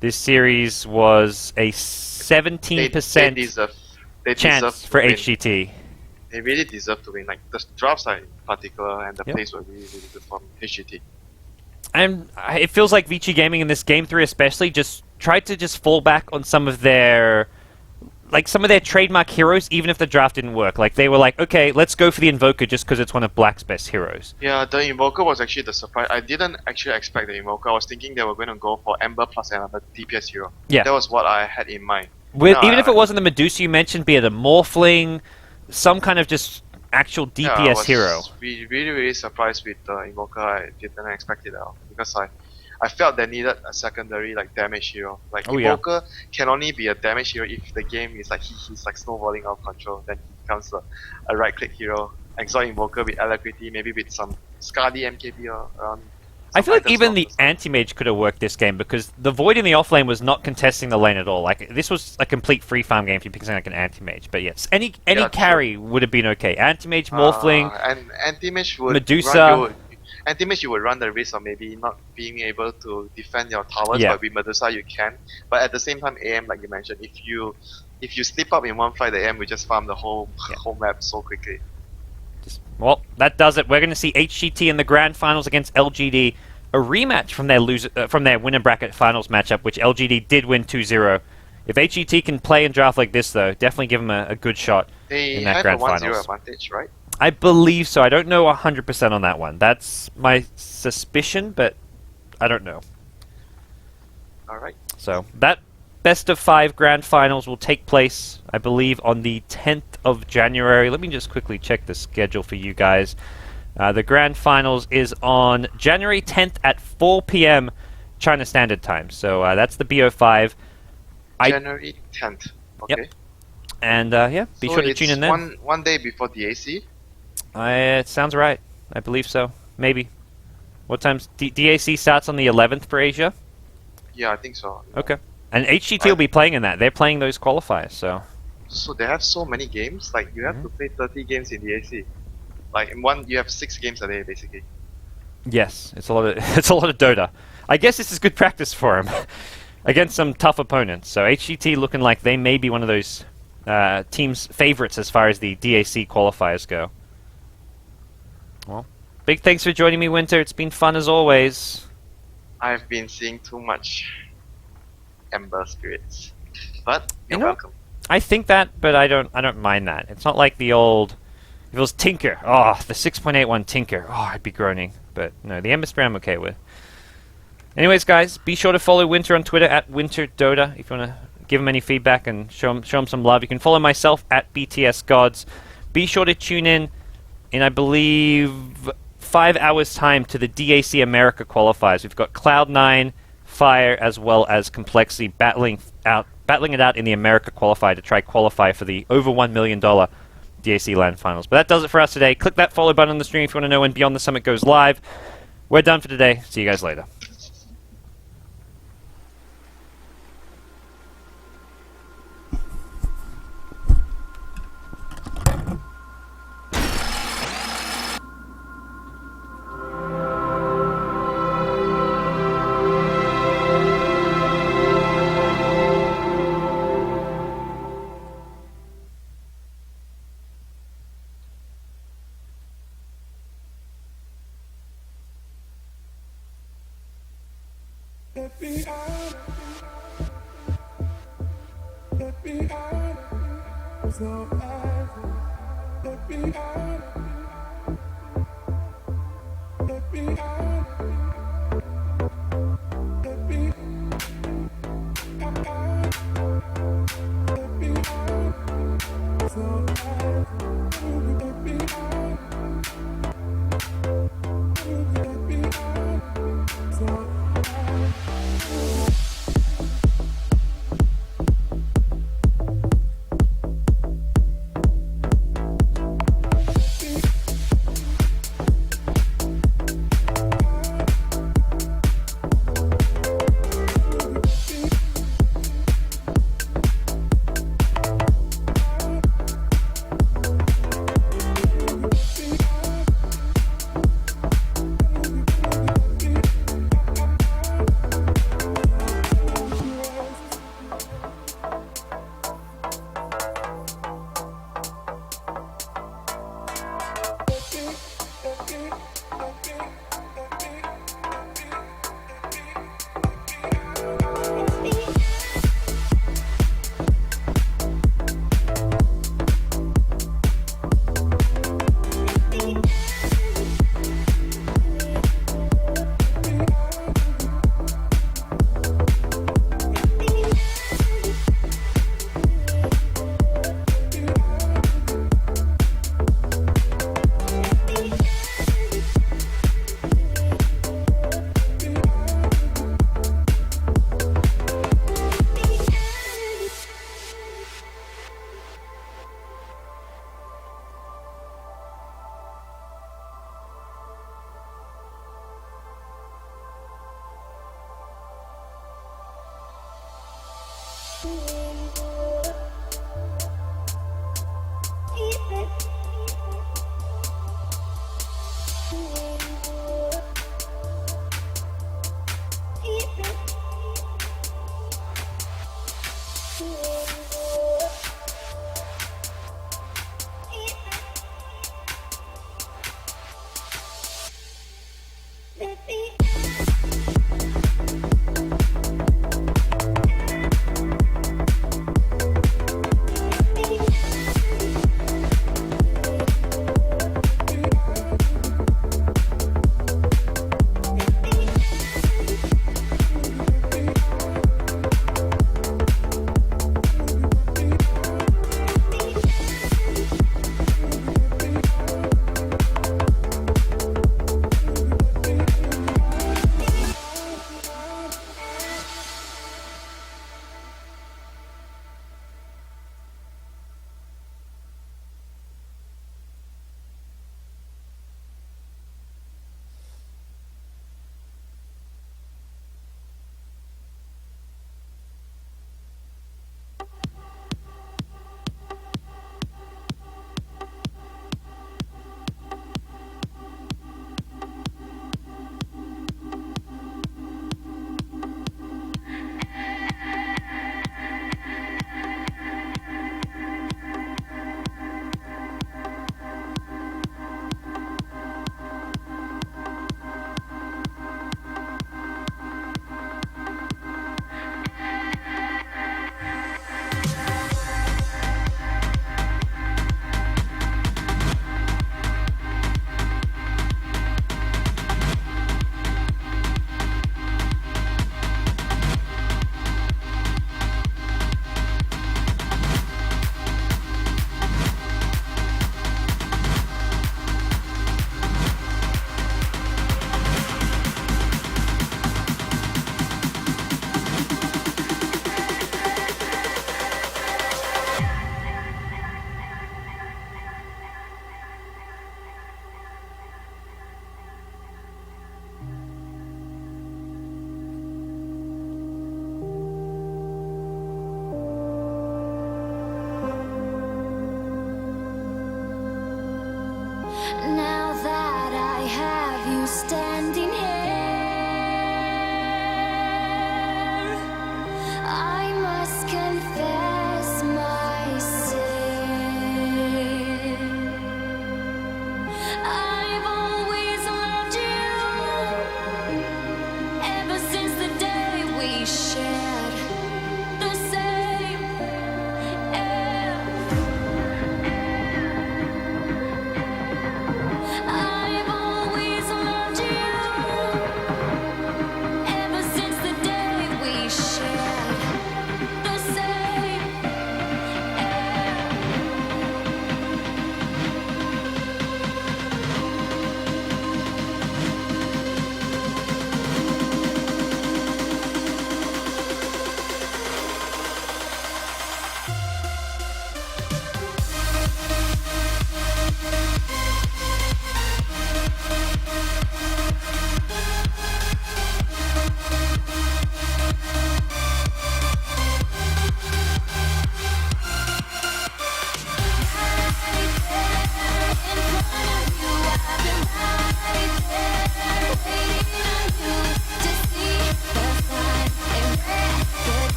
This series was a 17% chance for HGT. They really deserve to win. Like the drafts are in particular, and the plays were really, really good from HGT. And it feels like Vici Gaming in this Game 3 especially just tried to just fall back on some of their trademark heroes, even if the draft didn't work. Like they were like, okay, let's go for the Invoker just because it's one of Black's best heroes. Yeah, the Invoker was actually the surprise. I didn't actually expect the Invoker. I was thinking they were going to go for Ember plus another DPS hero. Yeah. That was what I had in mind. Even if it wasn't the Medusa you mentioned, be it a Morphling, some kind of just actual DPS hero. I was really surprised with the Invoker. I didn't expect it at all because I felt they needed a secondary damage hero. Like Invoker can only be a damage hero if the game is like he's like snowballing out of control. Then he becomes a right click hero. Exalt Invoker with Alacrity, maybe with some Skadi MKB around. I feel like even the anti-mage could have worked this game because the Void in the off-lane was not contesting the lane at all. Like this was a complete free farm game if you pick something like an anti-mage. But yes, any carry would have been okay. Anti-mage, Morphling, and anti-mage would Medusa. Anti-mage you would run the risk of maybe not being able to defend your towers, but with Medusa you can. But at the same time, AM, like you mentioned, if you slip up in one fight, the AM will just farm the whole map so quickly. Well, that does it. We're going to see HGT in the Grand Finals against LGD. A rematch from their winner bracket finals matchup, which LGD did win 2-0. If HGT can play and draft like this, though, definitely give them a good shot in that Grand Finals. They had a 1-0 advantage, right? I believe so. I don't know 100% on that one. That's my suspicion, but I don't know. Alright. So, that best of 5 Grand Finals will take place, I believe, on the 10th of January. Let me just quickly check the schedule for you guys. The Grand Finals is on January 10th at 4 p.m. China Standard Time. So that's the BO5. January 10th. Okay. Yep. And be sure to tune in then. One day before the AC? It sounds right. I believe so. Maybe. What time's DAC starts on the 11th for Asia? Yeah, I think so. Okay. And HGT will be playing in that. They're playing those qualifiers, so. So they have so many games. Like you have to play 30 games in the AC. Like in one, you have 6 games a day basically. Yes, it's a lot of Dota. I guess this is good practice for him against some tough opponents. So HGT looking like they may be one of those teams' favorites as far as the DAC qualifiers go. Well, big thanks for joining me, Winter. It's been fun as always. I've been seeing too much Ember spirits, but you're welcome. I think that, but I don't mind that. It's not like the old. If it was Tinker, the 6.81 Tinker, I'd be groaning. But no, the Ember Spirit I'm okay with. Anyways, guys, be sure to follow Winter on Twitter at WinterDota if you want to give him any feedback and show him some love. You can follow myself at BTS Gods. Be sure to tune in in, I believe, 5 hours' time to the DAC America qualifiers. We've got Cloud9, Fire, as well as Complexity battling it out in the America qualifier to try qualify for the over $1 million DAC LAN finals. But that does it for us today. Click that follow button on the stream if you want to know when Beyond the Summit goes live. We're done for today. See you guys later. Let me out. Let me out. So let me out. Let me out. Let me out. Let me out. So let me out. Let me out. So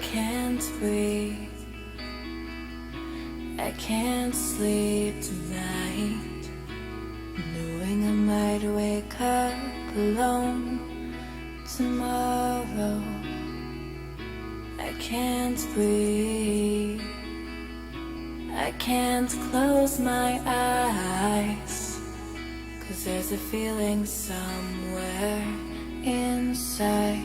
can't breathe. I can't sleep tonight, knowing I might wake up alone tomorrow. I can't breathe. I can't close my eyes, 'cause there's a feeling somewhere inside.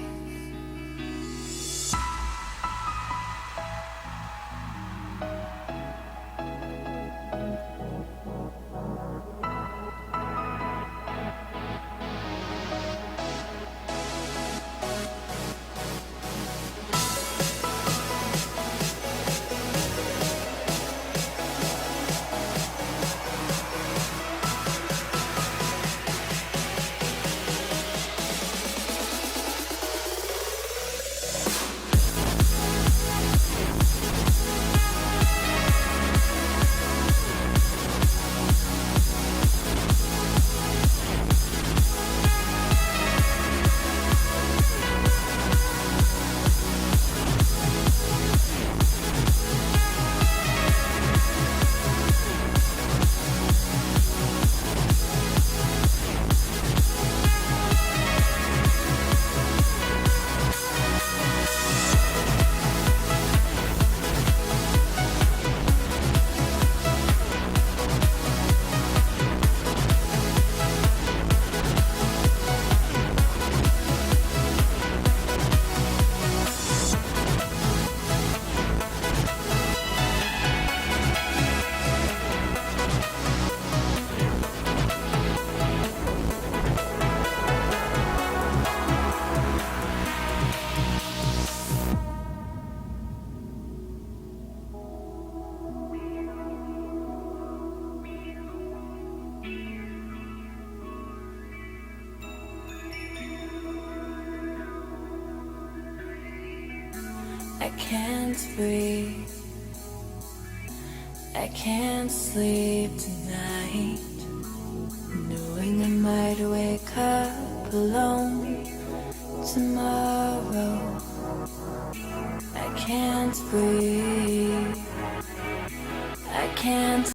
I can't breathe. I can't sleep tonight, knowing I might wake up alone tomorrow. I can't breathe. I can't